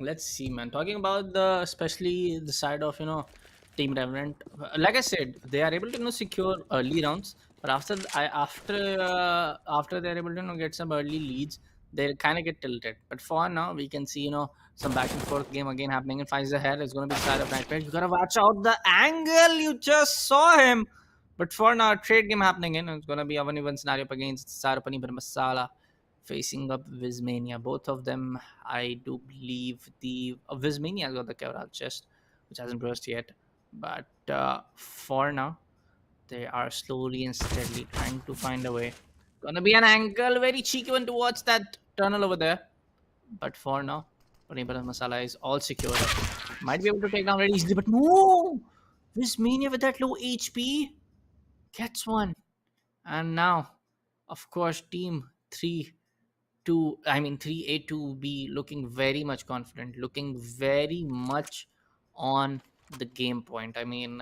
Let's see, man. Talking about the especially the side of Team Revenant, like I said, they are able to secure early rounds, but after they're able to get some early leads, they kind of get tilted. But for now, we can see some back and forth game again happening, and finds the hair. It's going to be side of Nightmare. You gotta watch out the angle. You just saw him. But for now, trade game happening in. It's gonna be a 1v1 scenario up against Sarapani Masala facing up Wismania. Both of them, I do believe the Wismania got the Kevral chest, which hasn't burst yet. But for now, they are slowly and steadily trying to find a way. Gonna be an angle, very cheeky one to watch that tunnel over there. But for now, Paneer butter masala is all secure. Might be able to take down very easily, but no! This Mania with that low HP gets one. And now, of course, team 3A2B looking very much confident, looking very much on the game point. I mean,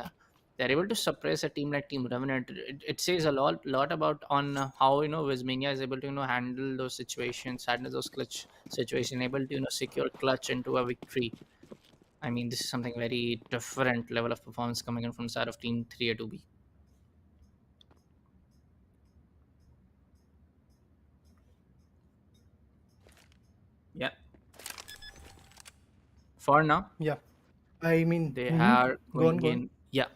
they're able to suppress a team like Team Revenant. It says a lot about on how Wismania is able to handle those situations, handle those clutch situations, able to secure clutch into a victory. I mean, this is something very different level of performance coming in from the side of Team 3A2B. Yeah. For now, Yeah. I mean, they are go on, going go on. in. Yeah,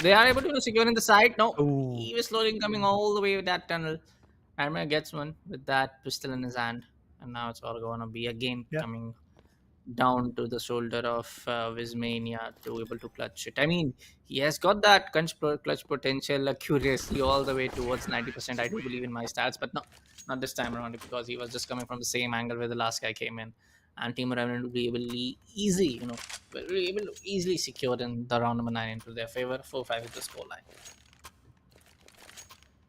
they are able to secure in the side. No, Oh, he was slowly coming all the way with that tunnel. Arma gets one with that pistol in his hand, and now it's all going to be again yeah. coming down to the shoulder of Wismania to able to clutch it. I mean, he has got that clutch potential accuracy all the way towards 90%. I do believe in my stats, but no, not this time around because he was just coming from the same angle where the last guy came in. And Team Revenant will be able to easily secure in the round number 9 into their favor. 4-5 is the scoreline.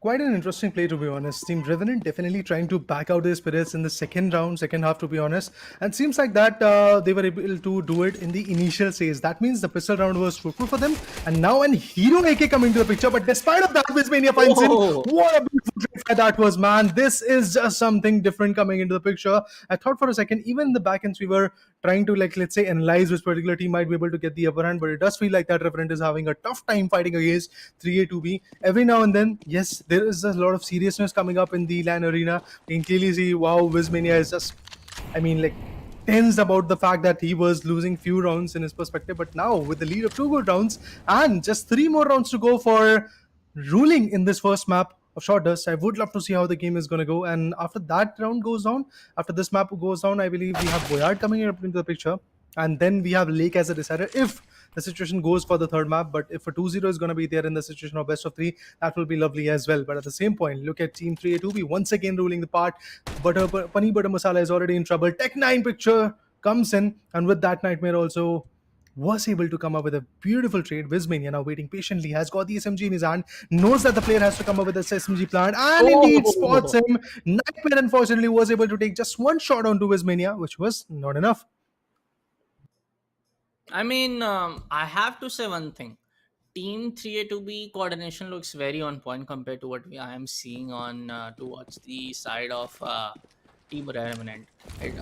Quite an interesting play, to be honest. Team Revenant definitely trying to back out their spirits in the second half, to be honest. And seems like that they were able to do it in the initial stage. That means the pistol round was fruitful for them. And now an hero AK coming to the picture. But despite of that, Wismania finds him. Oh. What a beautiful try that was, man. This is just something different coming into the picture. I thought for a second, even in the back ends, we were trying to, let's say, analyze which particular team might be able to get the upper hand. But it does feel like that Revenant is having a tough time fighting against 3A2B. Every now and then, yes, there is a lot of seriousness coming up in the LAN arena. You can clearly see, wow, Wismania is just, tensed about the fact that he was losing few rounds in his perspective. But now, with the lead of 2 good rounds and just 3 more rounds to go for ruling in this first map of Short Dust, I would love to see how the game is going to go. And after that round goes down, after this map goes down, I believe we have Boyard coming up into the picture. And then we have Lake as a decider if the situation goes for the third map. But if a 2-0 is going to be there in the situation of best of 3, that will be lovely as well. But at the same point, look at Team 3A2B once again ruling the part. Paneer butter masala is already in trouble. Tech 9 picture comes in, and with that, Nightmare also was able to come up with a beautiful trade. Wismania now waiting patiently, has got the SMG in his hand, knows that the player has to come up with this SMG plan, and indeed spots him. Nightmare unfortunately was able to take just one shot onto Wismania, which was not enough. I mean, I have to say one thing. Team 3A2B coordination looks very on point compared to what I am seeing on towards the side of Team Revenant. It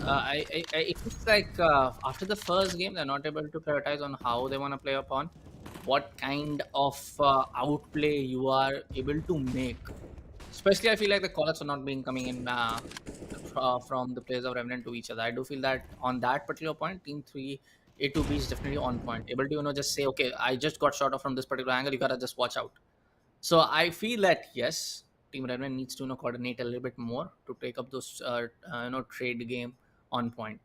looks like after the first game, they're not able to prioritize on how they want to play upon, what kind of outplay you are able to make. Especially, I feel like the calls are not being coming in from the players of Revenant to each other. I do feel that on that particular point, Team 3A2B is definitely on point, able to just say, okay, I just got shot off from this particular angle. You gotta just watch out. So I feel that yes, Team Revenant needs to coordinate a little bit more to take up those trade game on point.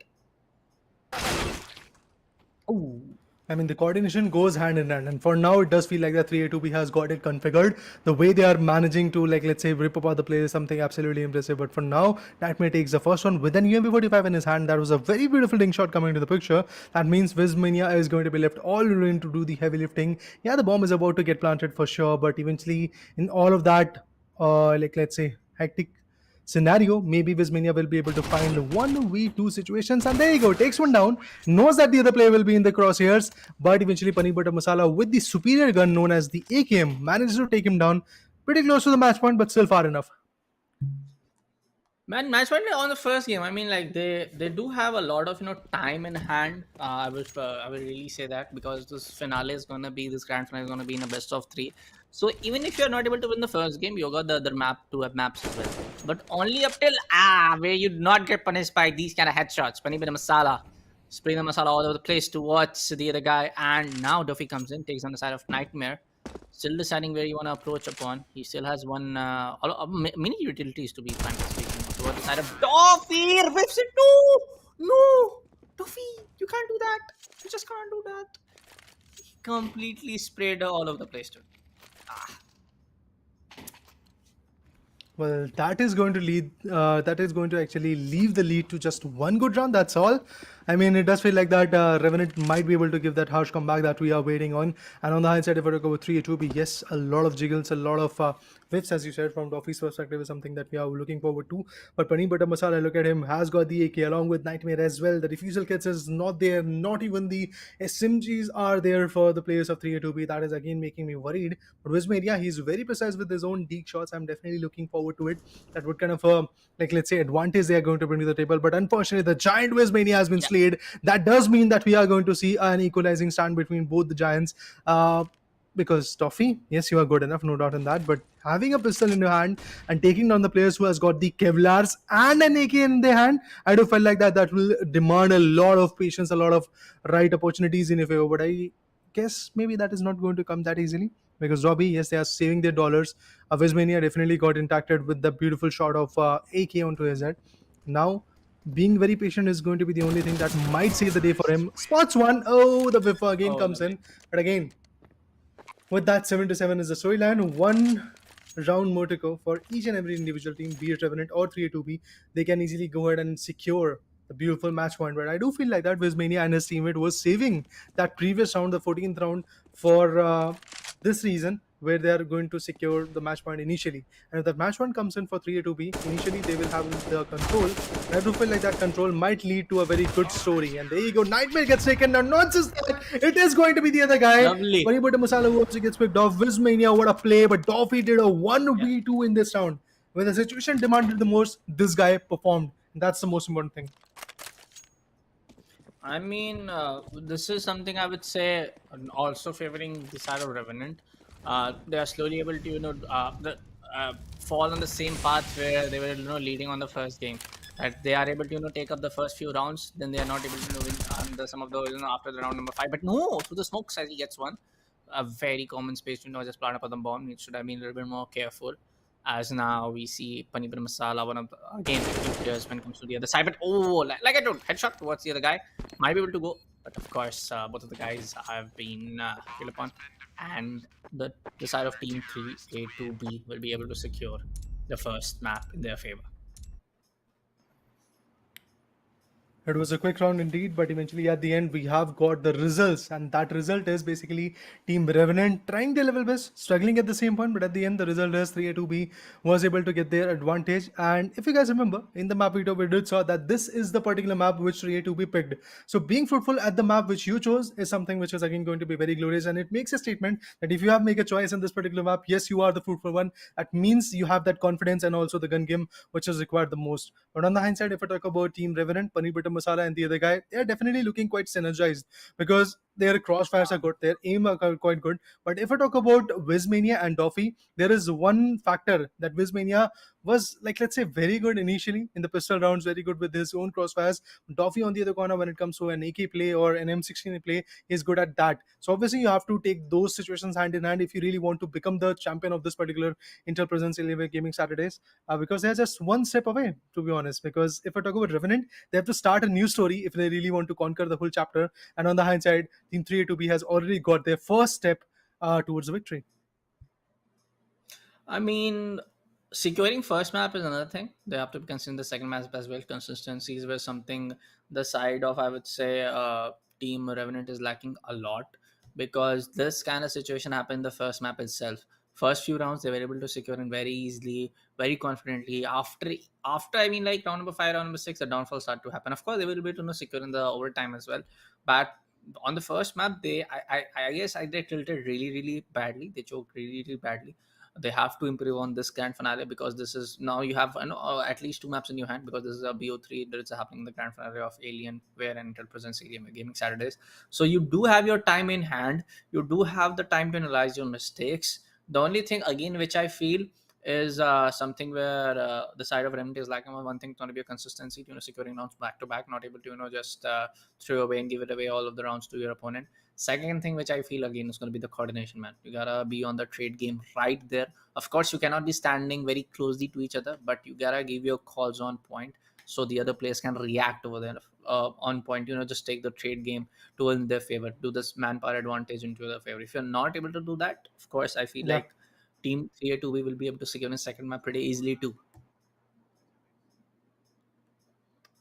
Ooh. The coordination goes hand in hand, and for now, it does feel like that 3A2B has got it configured. The way they are managing to, let's say, rip apart the play is something absolutely impressive. But for now, Nightmare takes the first one with an UMP45 in his hand. That was a very beautiful ding shot coming into the picture. That means Wismania is going to be left all alone to do the heavy lifting. Yeah, the bomb is about to get planted for sure, but eventually, in all of that, let's say, hectic scenario, maybe Wismania will be able to find 1v2 situations, and there you go, takes one down, knows that the other player will be in the crosshairs, but eventually Paneer butter masala with the superior gun known as the AKM manages to take him down pretty close to the match point, but still far enough. Man, match point on the first game. I mean, like they do have a lot of time in hand. I will really say that because this grand finale is gonna be in a best of 3. So even if you're not able to win the first game, you got the other maps as well. But only up till where you not get punished by these kind of headshots. Paneer butter masala, spraying the masala all over the place towards the other guy, and now Duffy comes in, takes on the side of Nightmare. Still deciding where you want to approach upon. He still has one mini utilities to be frankly speaking. Towards the side of Duffy, whips it. No, Duffy, you can't do that. You just can't do that. He completely sprayed all over the place, dude. Well, that is going to actually leave the lead to just one good round. That's all. I mean, it does feel like that Revenant might be able to give that harsh comeback that we are waiting on. And on the hindsight, if I talk about 3 2B, yes, a lot of jiggles, a lot of whiffs, as you said, from Doffy's perspective, is something that we are looking forward to. But Paneer Butter Masala, look at him, has got the AK along with Nightmare as well. The refusal kits is not there, not even the SMGs are there for the players of 3 2B. That is again making me worried. But Wismania, he's very precise with his own deep shots. I'm definitely looking forward to it. That would kind of like, let's say, advantage they are going to bring to the table. But unfortunately, the giant Wismania has been slayed. That does mean that we are going to see an equalizing stand between both the giants. Because Toffee, yes, you are good enough, no doubt in that. But having a pistol in your hand and taking down the players who has got the Kevlars and an AK in their hand, I do feel like that will demand a lot of patience, a lot of right opportunities in your favor. But I guess maybe that is not going to come that easily, because Dobby, yes, they are saving their dollars. Wismania definitely got impacted with the beautiful shot of AK onto his head. Now, being very patient is going to be the only thing that might save the day for him. Spots one. Oh, the whiff again Oh, comes lovely. in. But again, with that, 7-7 is the storyline. One round more to go for each and every individual team, be it Revenant or 3-2B. They can easily go ahead and secure the beautiful match point. But I do feel like that Wismania and his teammate was saving that previous round, the 14th round, for this reason, where they are going to secure the match point initially. And if that match point comes in for 3-2B, initially they will have the control. And I do feel like that control might lead to a very good story. And there you go, Nightmare gets taken down. Not just that, it is going to be the other guy. Lovely. Bunny Butter Masala, who also gets picked off. Wismania, what a play. But Doffy did a 1v2 in this round. When the situation demanded the most, this guy performed. And that's the most important thing. I mean, this is something I would say also favoring the side of Revenant. They are slowly able to, fall on the same path where they were, leading on the first game. That they are able to, take up the first few rounds, then they are not able to win some of those, after the round number 5. But no, through the smoke side, he gets one. A very common space to, just plant up on the bomb. He should have been a little bit more careful. As now we see Paneer Masala, one of the, again, two players when it comes to the other side. But oh, like I told, headshot towards the other guy. Might be able to go, but of course, both of the guys have been killed upon, and the side of Team 3A2B will be able to secure the first map in their favor. It was a quick round indeed, but eventually at the end we have got the results, and that result is basically Team Revenant trying their level best, struggling at the same point, but at the end the result is 3A2B was able to get their advantage. And if you guys remember, in the map video we did saw that this is the particular map which 3A2B picked. So being fruitful at the map which you chose is something which is again going to be very glorious, and it makes a statement that if you have make a choice in this particular map, yes, you are the fruitful one. That means you have that confidence and also the gun game which is required the most. But on the hindsight, if I talk about Team Revenant, Paneer Butter Masala and the other guy, they are definitely looking quite synergized, because their crossfires are good, their aim are quite good. But if I talk about Wismania and Doffy, there is one factor that Wismania was, like, let's say, very good initially in the pistol rounds, very good with his own crossfires. Doffy on the other corner, when it comes to an AK play or an M16 play, is good at that. So obviously you have to take those situations hand in hand if you really want to become the champion of this particular Intel Presence Alienware Gaming Saturdays, because they're just one step away, to be honest. Because if I talk about Revenant, they have to start a new story if they really want to conquer the whole chapter. And on the hindsight, Team 3A2B has already got their first step towards the victory. I mean, securing first map is another thing. They have to consider the second map as well. Consistencies were something the side of, I would say, Team Revenant is lacking a lot, because this kind of situation happened in the first map itself. First few rounds they were able to secure it very easily, very confidently. After I mean, like round number 5, round number 6, the downfall started to happen. Of course, they were able to secure in the overtime as well, but on the first map, I guess they tilted really really badly. They choked really really badly. They have to improve on this grand finale, because this is now you have at least two maps in your hand, because this is a BO3 that is happening in the grand finale of Alienware and Intel Presence Alienware Gaming Saturdays. So you do have your time in hand, you do have the time to analyze your mistakes. The only thing again which I feel is something where the side of Remedy is lacking. One thing going to be a consistency, securing rounds back to back, not able to just throw away and give it away all of the rounds to your opponent. Second thing which I feel again is going to be the coordination, man. You gotta be on the trade game right there. Of course, you cannot be standing very closely to each other, but you gotta give your calls on point so the other players can react over there on point. Just take the trade game to in their favor, do this manpower advantage into their favor. If you're not able to do that, of course, I feel Yeah. like Team 3A2 we will be able to secure a second map pretty easily too.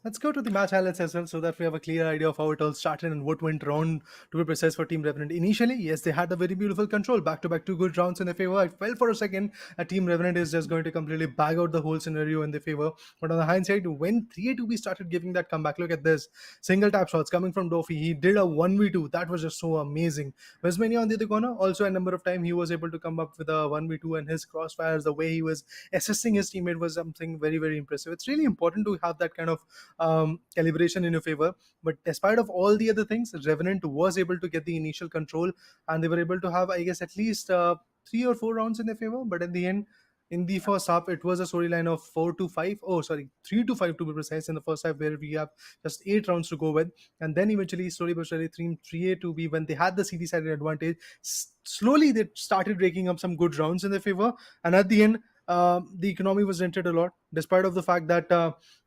Let's go to the match highlights as well so that we have a clear idea of how it all started and what went wrong, to be precise, for Team Revenant. Initially, yes, they had a very beautiful control, back to back two good rounds in their favor. I felt for a second that Team Revenant is just going to completely bag out the whole scenario in their favor. But on the hindsight, when 3-2B started giving that comeback, look at this. Single tap shots coming from Doffy. He did a 1v2. That was just so amazing. Vesmania on the other corner, also a number of times he was able to come up with a 1v2, and his crossfires, the way he was assisting his teammate was something very, very impressive. It's really important to have that kind of calibration in your favor. But despite of all the other things, Revenant was able to get the initial control, and they were able to have, I guess, at least 3 or 4 rounds in their favor. But at the end, in the first half, it was a storyline of 4-5. Oh, sorry, 3-5 to be precise. In the first half, where we have just 8 rounds to go with, and then eventually, slowly but slowly, 3-A-2-B, when they had the CD side advantage, slowly they started raking up some good rounds in their favor. And at the end, the economy was rented a lot, despite of the fact that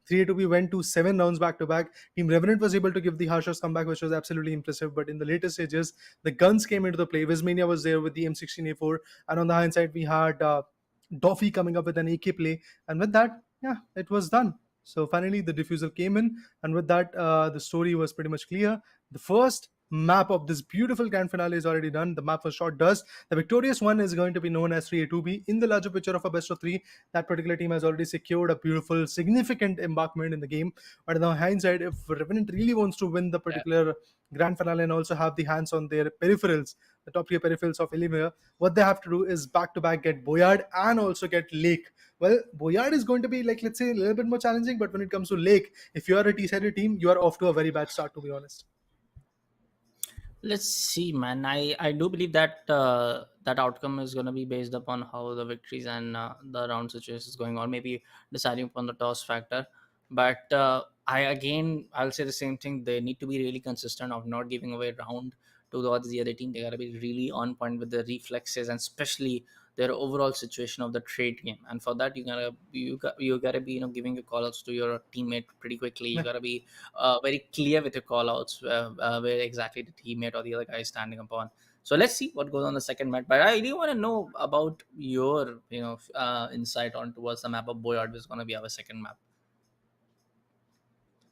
3-2B went to 7 rounds back to back. Team Revenant was able to give the harshest comeback, which was absolutely impressive. But in the later stages, the guns came into the play. Vismania was there with the M16A4, and on the hindsight, we had Doffy coming up with an AK play, and with that, yeah, it was done. So finally, the diffuser came in, and with that, the story was pretty much clear. The first map of this beautiful grand finale is already done. The map for short does. The victorious one is going to be known as 3A2B. In the larger picture of a best of three, that particular team has already secured a beautiful, significant embarkment in the game. But in the hindsight, if Revenant really wants to win the particular grand finale and also have the hands on their peripherals, the top tier peripherals of Alienware, what they have to do is back to back get Boyard and also get Lake. Well, Boyard is going to be, like, let's say, a little bit more challenging, but when it comes to Lake, if you are a T-sided team, you are off to a very bad start, to be honest. Let's see, man. I do believe that that outcome is going to be based upon how the victories and the round situation is going on. Maybe deciding upon the toss factor. But I'll say the same thing. They need to be really consistent of not giving away round towards the other team. They gotta be really on point with the reflexes and especially their overall situation of the trade game. And for that, you gotta be giving your call outs to your teammate pretty quickly. You gotta be very clear with your call outs where exactly the teammate or the other guy is standing upon. So let's see what goes on the second map. But I really want to know about your insight on towards the map of Boyard, which is going to be our second map.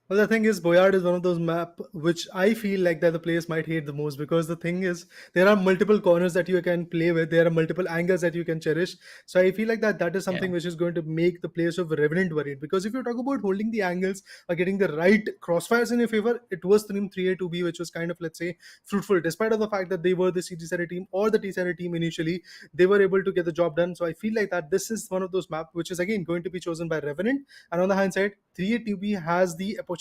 Well, the thing is, Boyard is one of those map which I feel like that the players might hate the most, because the thing is, there are multiple corners that you can play with, there are multiple angles that you can cherish. So I feel like that is something Yeah. which is going to make the players of Revenant worried. Because if you talk about holding the angles or getting the right crossfires in your favor, it was Team 3A2B which was kind of, let's say, fruitful. Despite of the fact that they were the CT-sided team or the T-sided team initially, they were able to get the job done. So I feel like that this is one of those maps which is again going to be chosen by Revenant. And on the hindsight, 3A2B has the opportunity.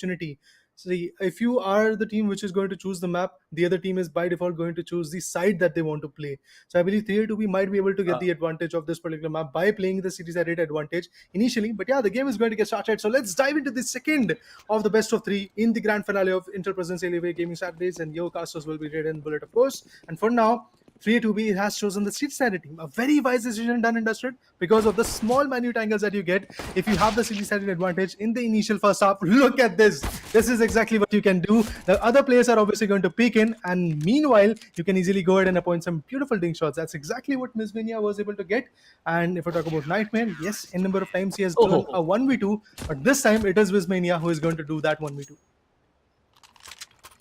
See, if you are the team which is going to choose the map, the other team is by default going to choose the side that they want to play. So I believe 3A2B might be able to get the advantage of this particular map by playing the city side advantage initially. But yeah, the game is going to get started. So let's dive into the second of the best of three in the grand finale of Interpresence Alienware Gaming Saturdays, and your casters will be Red and Bullet, of course. And for now, 3A2B has chosen the Street Sided team. A very wise decision done and dusted, because of the small minute angles that you get if you have the City Sided advantage in the initial first half. Look at this. This is exactly what you can do. The other players are obviously going to peek in, and meanwhile, you can easily go ahead and appoint some beautiful ding shots. That's exactly what Miss Vinia was able to get. And if I talk about Nightmare, yes, a number of times he has done a 1v2, but this time it is Vismania who is going to do that 1v2.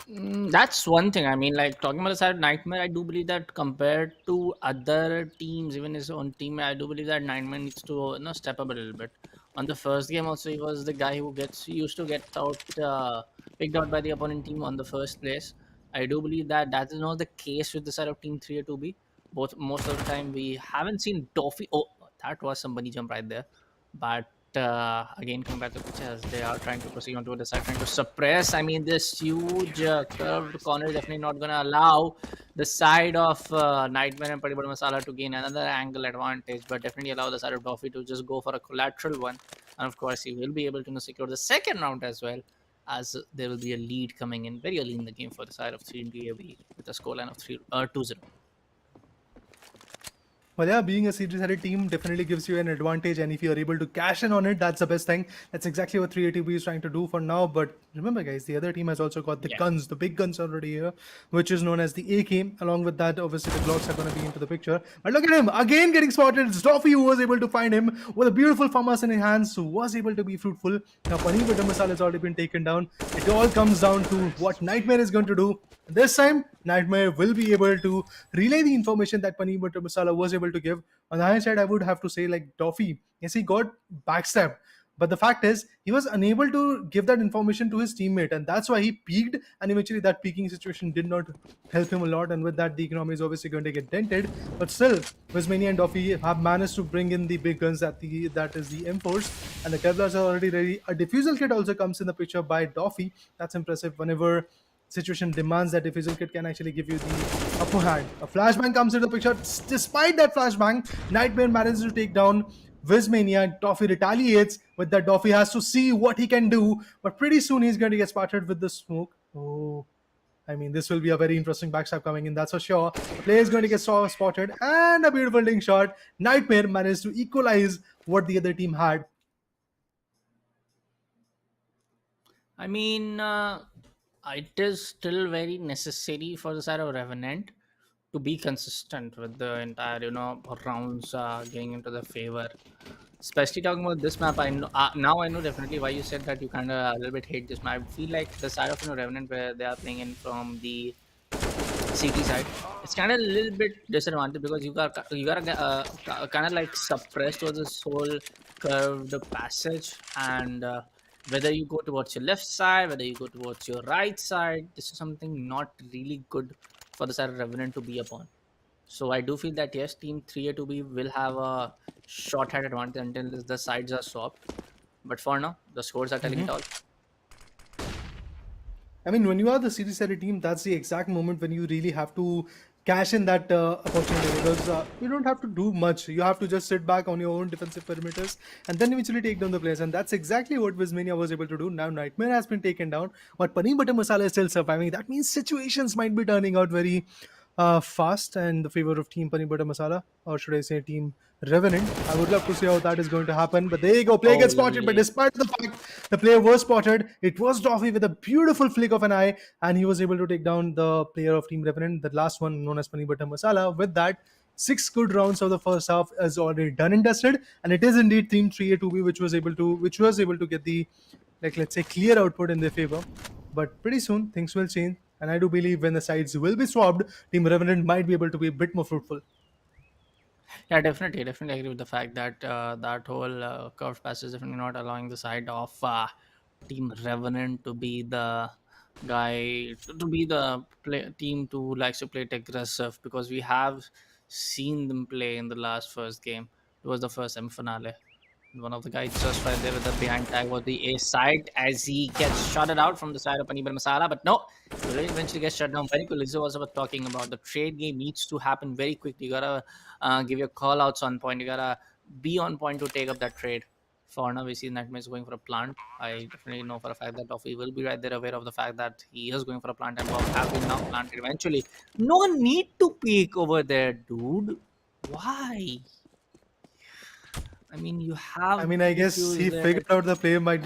That's one thing. I mean, like talking about the side of Nightmare, I do believe that compared to other teams, even his own team, I do believe that Nightmare needs to step up a little bit. On the first game, also he was the guy who used to get picked out by the opponent team on the first place. I do believe that that is not the case with the side of Team 3 or 2B. Both most of the time we haven't seen Doffy. Oh, that was some bunny jump right there. But again, coming back to the pitch, as they are trying to proceed onto the side, trying to suppress. I mean, this huge curved corner is definitely not going to allow the side of Nightmare and Padibad Masala to gain another angle advantage, but definitely allow the side of Doffy to just go for a collateral one. And of course, he will be able to secure the second round as well, as there will be a lead coming in very early in the game for the side of 3 DAV with a scoreline of 2-0. Well, yeah, being a series-headed team definitely gives you an advantage, and if you are able to cash in on it, that's the best thing. That's exactly what 380B is trying to do for now. But remember, guys, the other team has also got the Yeah. guns, the big guns already here, which is known as the AK. Along with that, obviously, the Glocks are going to be into the picture. But look at him, again getting spotted. It's Doffy who was able to find him with a beautiful farmhouse in his hands, who was able to be fruitful. Now, Paneer Butter Masala has already been taken down. It all comes down to what Nightmare is going to do. This time, Nightmare will be able to relay the information that Paneer Butter Masala was able to give. On the higher side, I would have to say, like, Doffy, yes, he got backstabbed. But the fact is, he was unable to give that information to his teammate, and that's why he peaked. And eventually, that peaking situation did not help him a lot. And with that, the economy is obviously going to get dented. But still, Wismania and Doffy have managed to bring in the big guns that is the M4s, and the Kevlars are already ready. A defusal kit also comes in the picture by Doffy. That's impressive. Whenever situation demands that defusal kit can actually give you the upper hand. A flashbang comes into the picture. Despite that flashbang, Nightmare manages to take down Wizmania. Doffy retaliates. With that, Doffy has to see what he can do, but pretty soon he's going to get spotted with the smoke. Oh, I mean, this will be a very interesting backstab coming in, that's for sure. The player is going to get spotted, and a beautiful ding shot. Nightmare managed to equalize what the other team had. I mean, it is still very necessary for the side of Revenant to be consistent with the entire, rounds getting into the favor. Especially talking about this map, I know now I know definitely why you said that you kind of a little bit hate this map. I feel like the side of Revenant where they are playing in from the CT side, it's kind of a little bit disadvantage because you got kind of like suppressed towards this whole curved passage, and whether you go towards your left side, whether you go towards your right side, this is something not really good for the side of Revenant to be upon. So I do feel that yes, Team 3A2B will have a short-hand advantage until the sides are swapped. But for now, the scores are telling it all. I mean, when you are the series headed team, that's the exact moment when you really have to cash in that opportunity, because you don't have to do much. You have to just sit back on your own defensive perimeters and then eventually take down the players. And that's exactly what Wizmania was able to do. Now Nightmare has been taken down, but Paneer Butter Masala is still surviving. That means situations might be turning out very fast and the favor of Team Paneer Butter Masala, or should I say Team Revenant. I would love to see how that is going to happen, but there you go. Player gets spotted, but Lovely. despite the fact the player was spotted, it was Doffy with a beautiful flick of an eye, and he was able to take down the player of Team Revenant, the last one known as Paneer Butter Masala. With that, 6 good rounds of the first half is already done and dusted, and it is indeed Team 3A2B which was able to get the, like, let's say, clear output in their favor. But pretty soon things will change, and I do believe when the sides will be swapped, Team Revenant might be able to be a bit more fruitful. Yeah, definitely agree with the fact that that whole curved pass is definitely not allowing the side of Team Revenant to be the guy to be the team to likes to play it aggressive, because we have seen them play in the last first game. It was the first semi-finale. One of the guys just right there with the behind tag was the A side as he gets shotted out from the side of Paneer Masala. But no, he will eventually get shut down very quickly. This was about talking about the trade game needs to happen very quickly. You gotta give your call outs on point. You gotta be on point to take up that trade. For now, we see Nightmare is going for a plant. I definitely know for a fact that Toffee will be right there aware of the fact that he is going for a plant, and Bob have been now planted eventually. No need to peek over there, dude. Why? I mean, you have I mean, I guess issues he there. figured out the player might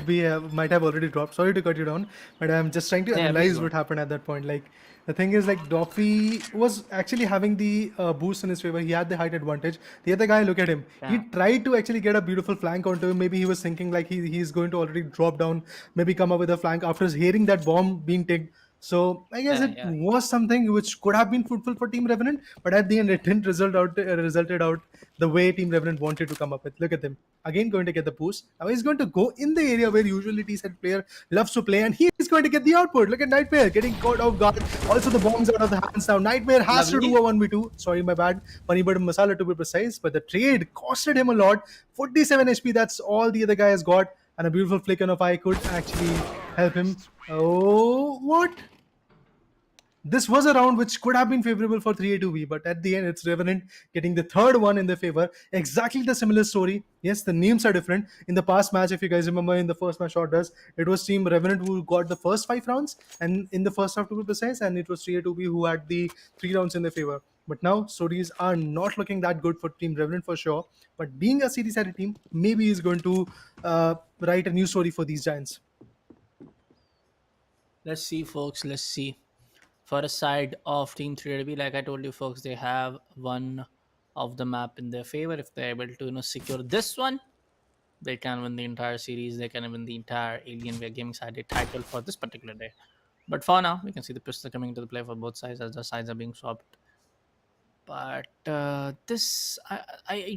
have already dropped. Sorry to cut you down, but I'm just trying to Yeah, please analyze go. what happened at that point. Like, the thing is, like, Doffy was actually having the boost in his favor. He had the height advantage. The other guy, look at him. He Yeah. tried to actually get a beautiful flank onto him. Maybe he was thinking like he's going to already drop down, maybe come up with a flank after hearing that bomb being ticked. So I guess Yeah, it yeah. was something which could have been fruitful for Team Revenant, but at the end it didn't resulted out the way Team Revenant wanted to come up with. Look at them again, going to get the boost. Now he's going to go in the area where usually T-set player loves to play, and he is going to get the output. Look at Nightmare getting caught off guard. Also the bombs out of the hands. Now Nightmare has to do a 1v2. Sorry, my bad. Paneer Butter Masala to be precise, but the trade costed him a lot. 47 HP. That's all the other guy has got, and a beautiful flick on of eye could actually help him. Oh, what? This was a round which could have been favorable for 3A2B, but at the end, it's Revenant getting the third one in their favor. Exactly the similar story. Yes, the names are different. In the past match, if you guys remember, in the first match orders, it was Team Revenant who got the first 5 rounds, and in the first half to be precise, and it was 3A2B who had the 3 rounds in their favor. But now stories are not looking that good for Team Revenant for sure. But being a city-sided team, maybe is going to write a new story for these Giants. Let's see, folks. Let's see. For a side of Team 3 like I told you, folks, they have one of the map in their favor. If they're able to, secure this one, they can win the entire series. They can win the entire Alienware Gaming side title for this particular day. But for now, we can see the pistols coming into the play for both sides as the sides are being swapped. But I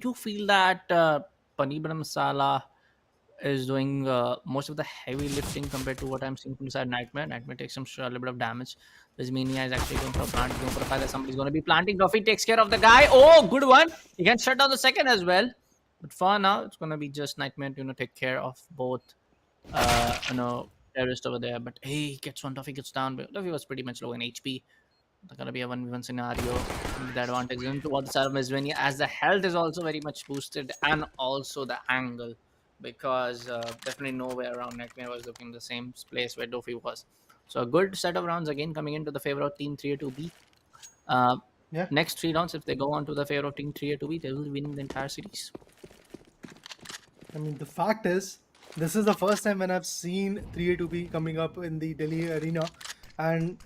do feel that Paneer Butter Masala is doing most of the heavy lifting compared to what I'm seeing from side Nightmare. Nightmare takes some a little bit of damage. Bismania is actually going for a plant, going for a fire that somebody's going to be planting. Duffy takes care of the guy. Oh, good one. He can shut down the second as well. But for now, it's going to be just Nightmare to take care of both, terrorists over there. But hey, he gets one. Duffy gets down. But Duffy was pretty much low in HP. There's going to be a 1v1 scenario. The advantage is towards the side of Bismania as the health is also very much boosted and also the angle. Because definitely nowhere around Nightmare was looking the same place where Dofi was. So a good set of rounds again coming into the favor of Team 3A2B. Yeah. Next 3 rounds, if they go on to the favor of Team 3A2B, they will win the entire series. I mean, the fact is, this is the first time when I've seen 3A2B coming up in the Delhi arena, and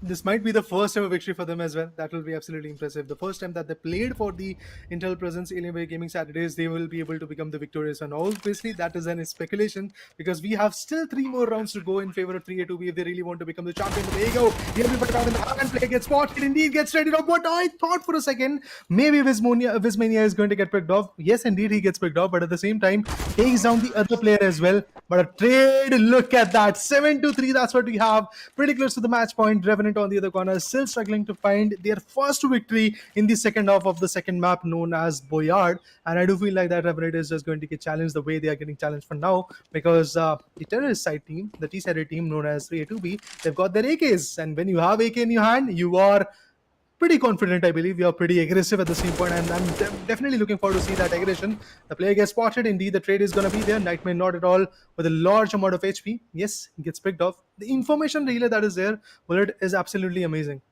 this might be the first ever victory for them as well. That will be absolutely impressive. The first time that they played for the Intel Presence Alienware Gaming Saturdays, they will be able to become the victorious. And obviously, that is an speculation because we have still 3 more rounds to go in favor of 3A2B if they really want to become the champion. There you go. The everybody out in the hand play gets spotted. Indeed, gets ready up. What I thought for a second, maybe Vismania is going to get picked off. Yes, indeed, he gets picked off, but at the same time, takes down the other player as well. But a trade, look at that. 7-3, that's what we have. Pretty close to the match point. Revenant on the other corner still struggling to find their first victory in the second half of the second map known as Boyard. And I do feel like that Revenant is just going to get challenged the way they are getting challenged for now because the terrorist side team, the T-sided team known as 3A2B, they've got their AKs. And when you have AK in your hand, you are pretty confident, I believe. We are pretty aggressive at the same point, and I'm definitely looking forward to see that aggression. The player gets spotted. Indeed, the trade is going to be there. Nightmare not at all with a large amount of HP. Yes, he gets picked off. The information relay that is there, Bullet, is absolutely amazing.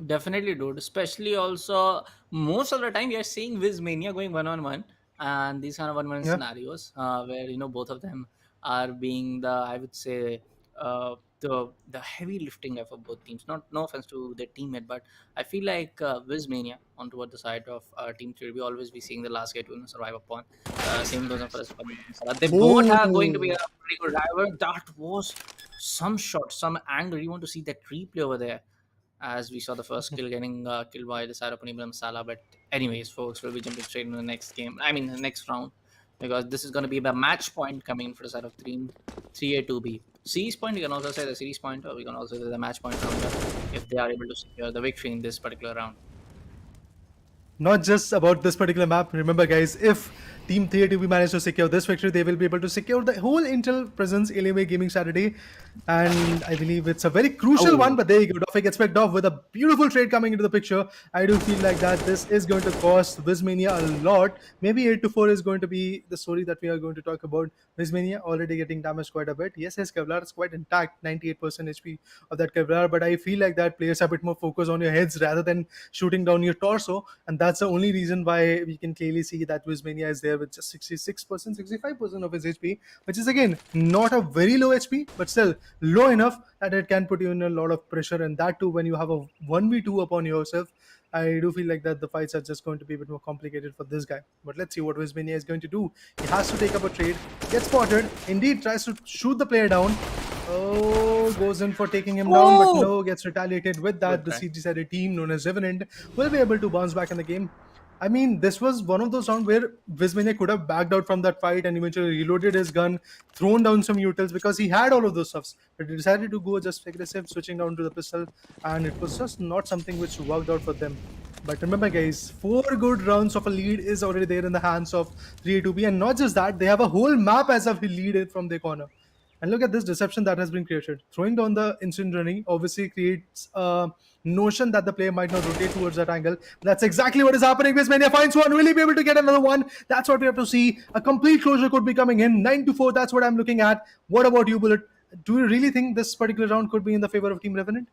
Definitely, dude. Especially also, most of the time, you're seeing Wizmania going 1-on-1 and these kind of 1-on-1 Yeah. scenarios where both of them are being the, I would say, the heavy lifting for both teams. No offense to their teammate, but I feel like Wizmania on toward the side of Team 3 we always be seeing the last guy to survive upon. Same goes on for us. They both are going to be a pretty good driver. That was some shot, some angle. You want to see that replay over there as we saw the first kill getting killed by the side of Paneer Masala. But anyways, folks, we'll be jumping straight into the next game. I mean, the next round, because this is going to be the match point coming in for the side of 3A2B. Series point, you can also say the series point, or we can also say the match point round if they are able to secure the victory in this particular round. Not just about this particular map. Remember, guys, if Team 3A2B manage to secure this victory, they will be able to secure the whole Intel Presence Alienware Gaming Saturday. And I believe it's a very crucial one, but there you go. Duffy gets picked off with a beautiful trade coming into the picture. I do feel like that this is going to cost Wizmania a lot. Maybe 8-4 is going to be the story that we are going to talk about. Wizmania already getting damaged quite a bit. Yes, his Kevlar is quite intact, 98% HP of that Kevlar, but I feel like that players are a bit more focused on your heads rather than shooting down your torso. And that's the only reason why we can clearly see that Wizmania is there with just 66%, 65% of his HP, which is again not a very low HP, but still low enough that it can put you in a lot of pressure. And that too, when you have a 1v2 upon yourself, I do feel like that the fights are just going to be a bit more complicated for this guy. But let's see what Wizmania is going to do. He has to take up a trade, gets spotted, indeed tries to shoot the player down. Oh, goes in for taking him down, but no, gets retaliated with that. The CG-sided team known as Revenant will be able to bounce back in the game. I mean, this was one of those rounds where Wizmania could have backed out from that fight and eventually reloaded his gun, thrown down some utils because he had all of those stuffs. But he decided to go just aggressive, switching down to the pistol, and it was just not something which worked out for them. But remember, guys, 4 good rounds of a lead is already there in the hands of 3A2B, and not just that, they have a whole map as of a lead from their corner. And look at this deception that has been created. Throwing down the incendiary obviously creates a notion that the player might not rotate towards that angle. That's exactly what is happening. Wizmania finds one. Will he be able to get another one? That's what we have to see. A complete closure could be coming in. 9-4, that's what I'm looking at. What about you, Bullet? Do you really think this particular round could be in the favor of Team Revenant?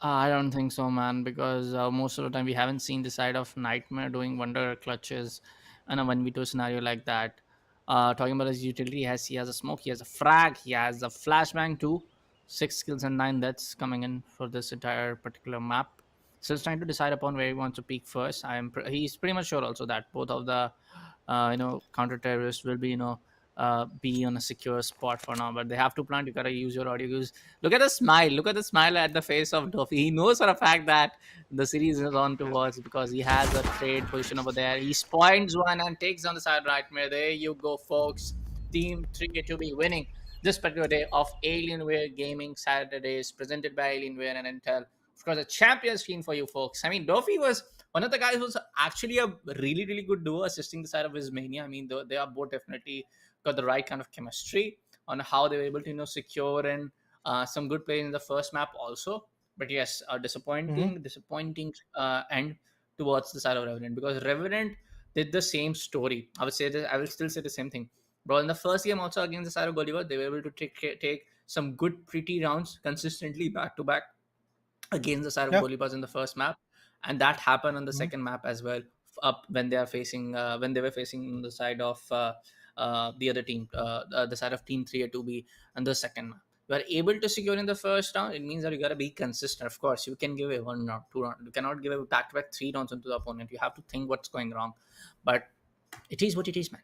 I don't think so, man, because most of the time we haven't seen the side of Nightmare doing wonder clutches in a 1v2 scenario like that. Talking about his utility, he has a smoke, he has a frag, he has a flashbang too. 6 kills and 9 deaths coming in for this entire particular map. Still trying to decide upon where he wants to peak first. He's pretty much sure also that both of the counter terrorists will be on a secure spot for now, but they have to plant. You gotta use your audio cues. Look at the smile. Look at the smile at the face of Duffy. He knows for a fact that the series is on towards because he has a trade position over there. He points one and takes on the side right mid. There you go, folks. Team 3 to be winning this particular day of Alienware Gaming Saturdays presented by Alienware and Intel. Of course, a champion screen for you folks. I mean, Duffy was one of the guys who's actually a really, really good duo assisting the side of his mania. I mean, they are both definitely got the right kind of chemistry on how they were able to secure and some good play in the first map also. But yes, a Hmm. disappointing end towards the side of Revenant, because Revenant did the same story. I will still say the same thing. Bro, in the first game also against the side of Golibars, they were able to take some good pretty rounds consistently back to back against the side of Yeah. Golibars in the first map, and that happened on the Mhm. second map as well. Up when they were facing the side of the other team, the side of Team 3 or 2B, and the second map. You are able to secure in the first round. It means that you gotta be consistent. Of course, you can give a 1 round, 2 round. You cannot give a back-to-back 3 rounds into the opponent. You have to think what's going wrong. But it is what it is, man.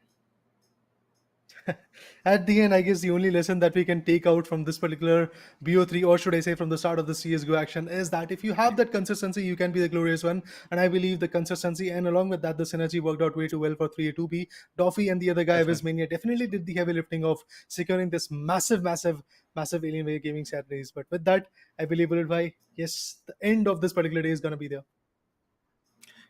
At the end, I guess the only lesson that we can take out from this particular BO3, or should I say from the start of the CSGO action, is that if you have that consistency, you can be the glorious one. And I believe the consistency and along with that, the synergy worked out way too well for 3A2B. Doffy and the other guy, Definitely. Vismania, definitely did the heavy lifting of securing this massive Alienware Gaming Saturdays. But with that, I believe, Bullet Bhai, yes, the end of this particular day is going to be there.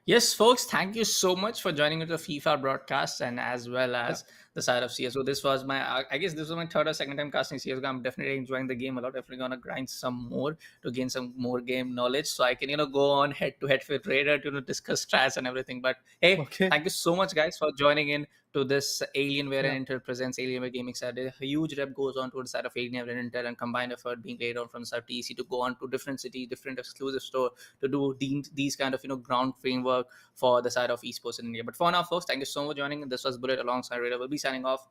Yes, folks, thank you so much for joining me to the FIFA broadcast and as well Yeah. as the side of CSGO. This was I guess this was my third or second time casting CSGO. I'm definitely enjoying the game a lot. Definitely gonna grind some more to gain some more game knowledge so I can, go on head to head with Raider to discuss strats and everything. But hey, Okay. thank you so much, guys, for joining in to this Alienware Yeah. and Intel presents Alienware Gaming Saturday. A huge rep goes on to the side of Alienware and Intel and combined effort being laid on from the side of TEC to go on to different city, different exclusive store to do these kind of ground framework for the side of esports in India. But for now, folks, thank you so much for joining. This was Bullet alongside Raider. We'll be signing off.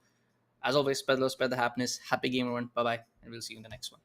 As always, spread love, spread the happiness. Happy game, everyone. Bye bye, and we'll see you in the next one.